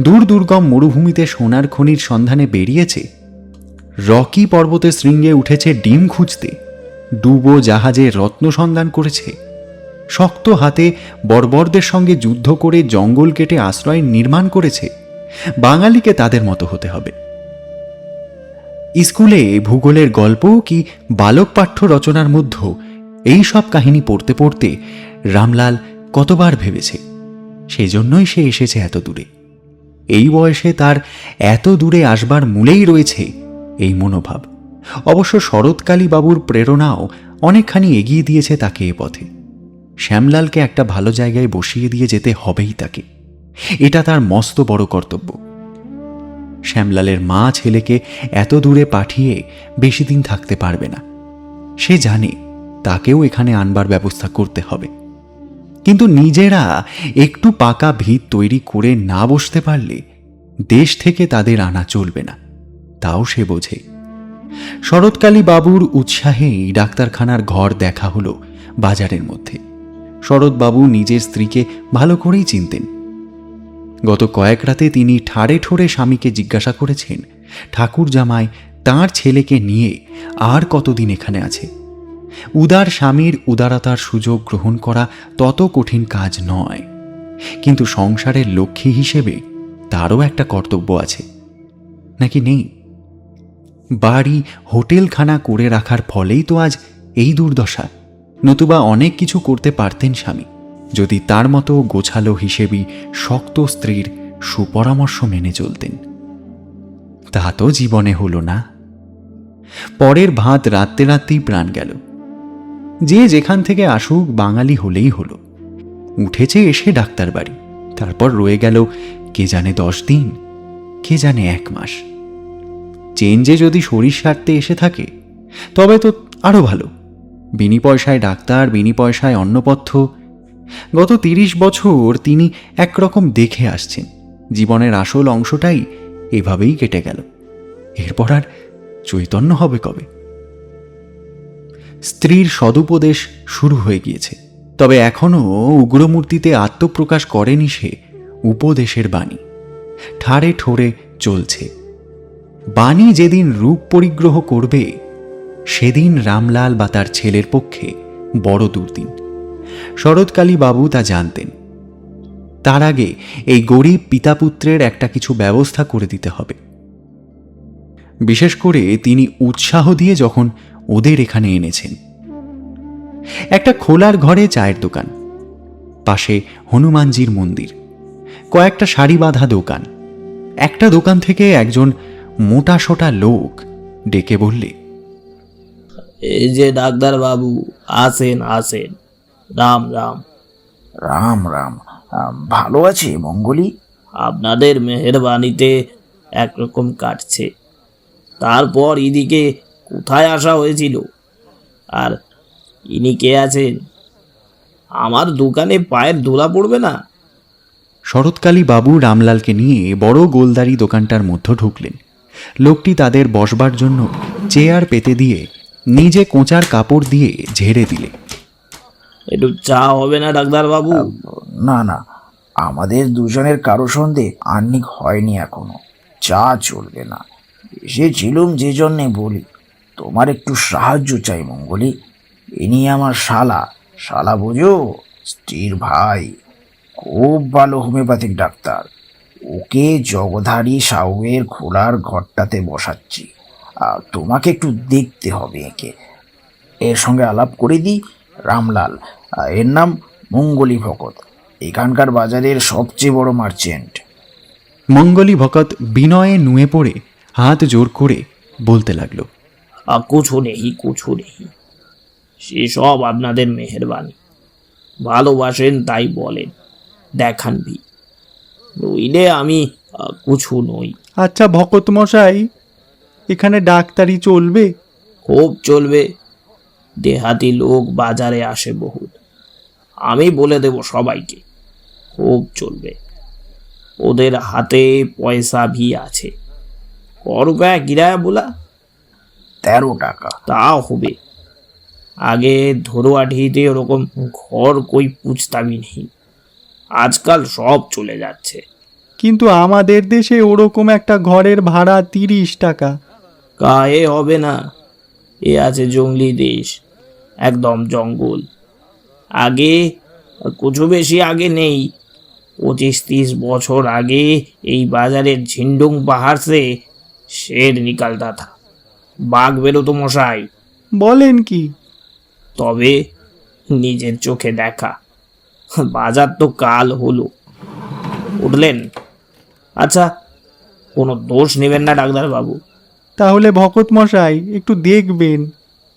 দূর দুর্গম মরুভূমিতে সোনার খনির সন্ধানে বেরিয়েছে, রকি পর্বতের শৃঙ্গে উঠেছে ডিম খুঁজতে, ডুবো জাহাজে রত্ন সন্ধান করেছে, শক্ত হাতে বর্বরদের সঙ্গে যুদ্ধ করে জঙ্গল কেটে আশ্রয় নির্মাণ করেছে, বাঙালিকে তাদের মতো হতে হবে। স্কুলে ভূগোলের গল্প কি বালক পাঠ্য রচনার মধ্যে এই সব কাহিনী পড়তে পড়তে রামলাল কতবার ভেবেছে, সেজন্যই সে এসেছে এত দূরে। এই বয়সে তার এত দূরে আসবার মূলেই রয়েছে এই মনোভাব। অবশ্য শরৎকালী বাবুর প্রেরণাও অনেকখানি এগিয়ে দিয়েছে তাকে এ পথে। শ্যামলালকে একটা ভালো জায়গায় বসিয়ে দিয়ে যেতে হবেই তাকে, এটা তার মস্ত বড় কর্তব্য। শ্যামলালের মা ছেলেকে এত দূরে পাঠিয়ে বেশি দিন থাকতে পারবে না, সে জানে তাকেও এখানে আনবার ব্যবস্থা করতে হবে। কিন্তু নিজেরা একটু পাকা ভিত তৈরি করে না বসতে পারলে দেশ থেকে তাদের আনা চলবে না, তাও সে বোঝে। শরৎকালী বাবুর উৎসাহেই ডাক্তারখানার ঘর দেখা হলো বাজারের মধ্যে। শরৎবাবু নিজের স্ত্রীকে ভালো করেই চিনতেন। গত কয়েক রাতে তিনি ঠাড়ে ঠোড়ে স্বামীকে জিজ্ঞাসা করেছেন ঠাকুর জামাই তাঁর ছেলেকে নিয়ে আর কতদিন এখানে আছে। উদার স্বামীর উদারতার সুযোগ গ্রহণ করা তত কঠিন কাজ নয়, কিন্তু সংসারের লক্ষ্মী হিসেবে তারও একটা কর্তব্য আছে, নাকি নেই? বাড়ি হোটেলখানা করে রাখার ফলেই তো আজ এই দুর্দশা, নতুবা অনেক কিছু করতে পারতেন স্বামী, যদি তার মতো গোছালো হিসেবেই শক্ত স্ত্রীর সুপরামর্শ মেনে চলতেন। তা তো জীবনে হলো না। পরের ভাত রাত্রে রাত্রেই প্রাণ গেল। যে যেখান থেকে আসুক বাঙালি হলেই হলো। উঠেছে এসে ডাক্তার বাড়ি, তারপর রয়ে গেল কে জানে 10 দিন, কে জানে 1 মাস। চেঞ্জে যদি শরীর সারতে এসে থাকে তবে তো আরও ভালো। বিনি পয়সায় ডাক্তার, বিনি পয়সায় অন্নপথ্য। গত 30 বছর তিনি একরকম দেখে আসছেন, জীবনের আসল অংশটাই এভাবেই কেটে গেল। এরপর আর চৈতন্য হবে কবে? স্ত্রীর সদুপদেশ শুরু হয়ে গিয়েছে, তবে এখনও উগ্রমূর্তিতে আত্মপ্রকাশ করেনি সে। উপদেশের বাণী ঠাড়ে ঠোড়ে চলছে। বাণী যেদিন রূপ পরিগ্রহ করবে সেদিন রামলাল বা তার ছেলের পক্ষে বড় দুর্দিন। শরৎকালী বাবু তা জানতেন। তার আগে এই গরিব পিতাপুত্রের একটা কিছু ব্যবস্থা করে দিতে হবে। বিশেষ করে তিনি উৎসাহ দিয়ে যখন ওদের এখানে এনেছেন। একটা খোলার ঘরে চায়ের দোকান, পাশে হনুমানজির মন্দির, কয়েকটা সারি বাঁধা দোকান। একটা দোকান থেকে একজন মোটা সোটা লোক ডেকে বললে, এই যে ডাক্তার বাবু, আসেন আসেন, রাম রাম। রাম রাম। ভালো আছে মঙ্গলি? আপনাদের মেহেরবানিতে একরকম কাটছে। তারপর এদিকে কোথায় আসা হয়েছিল? আর ইনি কে আছেন? আমার দোকানে পায়ের ধুলা পড়বে না? শরৎকালী বাবু রামলালকে নিয়ে বড় গোলদারি দোকানটার মধ্যে ঢুকলেন। লোকটি তাদের বসবার জন্য চেয়ার পেতে দিয়ে নিজে কোঁচার কাপড় দিয়ে ঝেড়ে দিলে। একটু চা হবে না ডাক্তার বাবু? না না, আমাদের দুজনের কারো সন্ধে আহ্নিক হয়নি এখনো, চা চলবে না। এসেছিলুম যে জন্যে বলি, তোমার একটু সাহায্য চাই মঙ্গলি। ইনি আমার শালা বোঝো, স্ত্রীর ভাই, খুব ভালো হোমিওপ্যাথিক ডাক্তার। ওকে জগধারী সাউয়ের খোলার ঘরটাতে বসাচ্ছি। তোমাকে একটু দেখতে হবে একে। এর সঙ্গে আলাপ করে দিই, রামলাল, এর নাম মঙ্গলি ভকত, এখানকার বাজারের সবচেয়ে বড় মার্চেন্ট। মঙ্গলি ভকত বিনয়ে নুয়ে পড়ে হাত জোর করে বলতে লাগলো, কুছু নেই, সেসব আপনাদের মেহেরবানি। ভালোবাসেন তাই বলেন, দেখান ভি, নইলে আমি কুছু নই। আচ্ছা ভকত মশাই, এখানে ডাক্তারি চলবে? খুব চলবে। দেহাতি লোক বাজারে আসে বহুত, আমি বলে দেব সবাইকে, খুব চলবে। ওদের হাতে পয়সা ভি আছে। ক রুপায়া কিরায়া বলা? 13 টাকা। তা হবে। আগে ধরুয়াঢিতে ওরকম ঘর কই পুছতামই নেই, আজকাল সব চলে যাচ্ছে। কিন্তু আমাদের দেশে ওরকম একটা ঘরের ভাড়া 30 টাকা। গায়ে হবে না, এ আছে জঙ্গলি দেশ, একদম জঙ্গল। আগে কিছু বেশি আগে নেই, 25-30 বছর আগে এই বাজারের ঝিন্ডুং পাহাড় সে শের নিকালতা থা, বাঘ বেরোতো মশাই। বলেন কি? তবে নিজের চোখে দেখা। বাজার তো কাল হলো, উঠলেন। আচ্ছা, কোনো দোষ নেবেন না ডাক্তার বাবু। তাহলে ভকত মশাই একটু দেখবেন।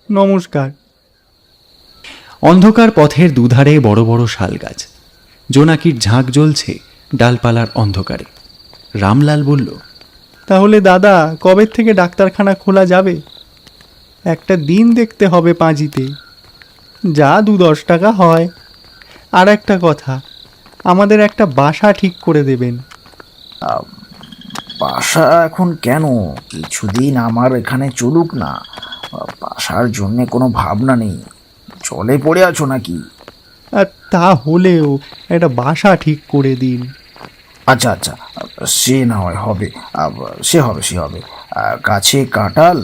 নমস্কার। অন্ধকার পথের দুধারে বড় বড় শাল গাছ, জোনাকির ঝাঁক জ্বলছে ডালপালার অন্ধকারে। রামলাল বলল, তাহলে দাদা কবে থেকে ডাক্তারখানা খোলা যাবে? একটা দিন দেখতে হবে পাঁজিতে, যা 2-10 টাকা হয়। আর একটা কথা, আমাদের একটা বাসা ঠিক করে দেবেন। বাসা এখন কেন? কিছুদিন আমার এখানে চলুক না। বাসার জন্যে কোনো ভাবনা নেই। জলে পড়ে আছো নাকি? আর তা হলেও একটা বাসা ঠিক করে দিন। আচ্ছা আচ্ছা, সে না হয় হবে। সে হবে। গাছে কাঁঠাল,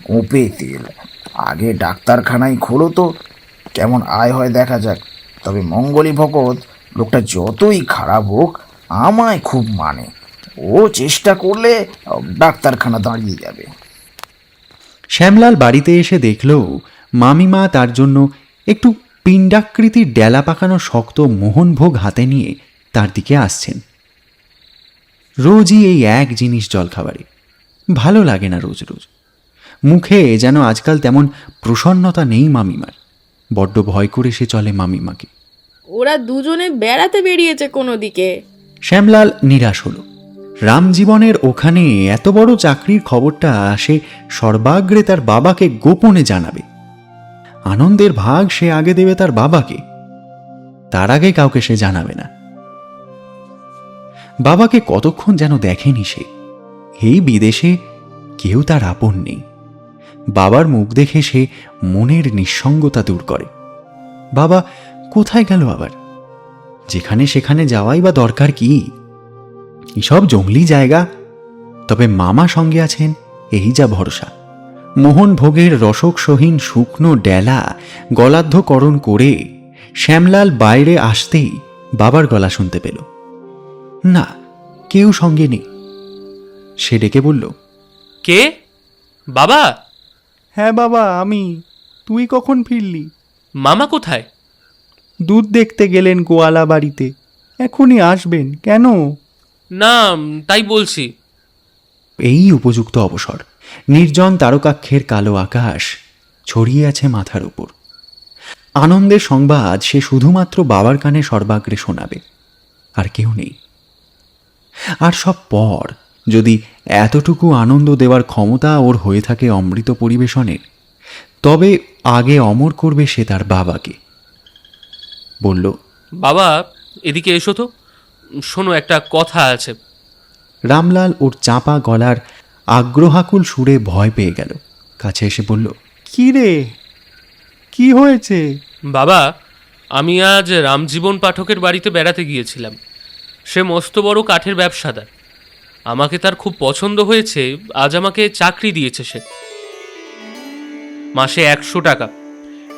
গোপে তেল। আগে ডাক্তারখানায় খোলো তো, কেমন আয় হয় দেখা যাক। তবে মঙ্গলী ভকত লোকটা যতই খারাপ হোক আমায় খুব মানে। ও চেষ্টা করলে ডাক্তারখানা দাঁড়িয়ে যাবে। শ্যামলাল বাড়িতে এসে দেখল মামিমা তার জন্য একটু পিণ্ডাকৃতির ডেলা পাকানো শক্ত মোহনভোগ হাতে নিয়ে তার দিকে আসছেন। রোজই এই এক জিনিস জলখাবারে, ভালো লাগে না রোজ রোজ। মুখে যেন আজকাল তেমন প্রসন্নতা নেই মামিমার। বড্ড ভয় করে সে চলে মামিমাকে। ওরা দুজনে বেড়াতে বেরিয়েছে কোনো দিকে। শ্যামলাল নিরাশ হলো। রামজীবনের ওখানে এত বড় চাকরির খবরটা সে সর্বাগ্রে তার বাবাকে গোপনে জানাবে। আনন্দের ভাগ সে আগে দেবে তার বাবাকে, তার আগে কাউকে সে জানাবে না। বাবাকে কতক্ষণ যেন দেখেনি সে। এই বিদেশে কেউ তার আপন নেই। বাবার মুখ দেখে সে মনের নিঃসঙ্গতা দূর করে। বাবা কোথায় গেল আবার? যেখানে সেখানে যাওয়াই বা দরকার কি? এসব জঙ্গলি জায়গা। তবে মামা সঙ্গে আছেন, এই যা ভরসা। মোহন ভোগের রসকসহীন শুকনো ডেলা গলাধ্যকরণ করে শ্যামলাল বাইরে আসতেই বাবার গলা শুনতে পেল। না, কেউ সঙ্গে নেই। সে ডেকে বলল, কে? বাবা? হ্যাঁ বাবা, আমি। তুই কখন ফিরলি? মামা কোথায়? দুধ দেখতে গেলেন গোয়ালা বাড়িতে, এখনই আসবেন। কেন? না, তাই বলছি। এই উপযুক্ত অবসর। নির্জন তারকাক্ষের কালো আকাশ ছড়িয়ে আছে মাথার উপর। আনন্দের সংবাদ সে শুধুমাত্র বাবার কানে সর্বাগ্রে শোনাবে, আর কেউ নেই। আর সব পর যদি এতটুকু আনন্দ দেওয়ার ক্ষমতা ওর হয়ে থাকে অমৃত পরিবেশনের, তবে আগে অমর করবে সে তার বাবাকে। বলল, বাবা এদিকে এসো তো, শোনো একটা কথা আছে। রামলাল ওর চাপা গলার আগ্রহাকুল সুরে ভয় পেয়ে গেল। কাছে এসে বলল, কি রে, কি হয়েছে? বাবা, আমি আজ রামজীবন পাঠকের বাড়িতে বেড়াতে গিয়েছিলাম। সে মস্ত বড় কাঠের ব্যবসাদার। আমাকে তার খুব পছন্দ হয়েছে। আজ আমাকে চাকরি দিয়েছে সে। মাসে 100 টাকা,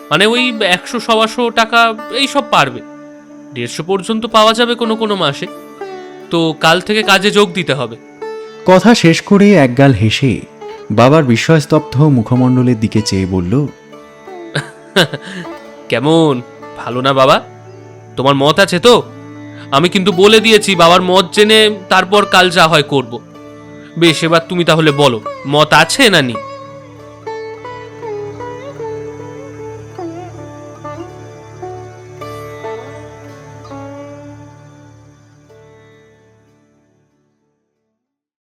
মানে ওই 100-125 টাকা এইসব পারবে। 150 পর্যন্ত পাওয়া যাবে কোনো কোনো মাসে। তো কাল থেকে কাজে যোগ দিতে হবে। কথা শেষ করে একগাল হেসে বাবার বিস্ময়স্তব্ধ মুখমণ্ডলের দিকে চেয়ে বলল, কেমন, ভালো না বাবা? তোমার মত আছে তো? আমি কিন্তু বলে দিয়েছি বাবার মত জেনে তারপর কাল যা হয় করব। বেশ, এবার তুমি তাহলে বলো, মত আছে না নি?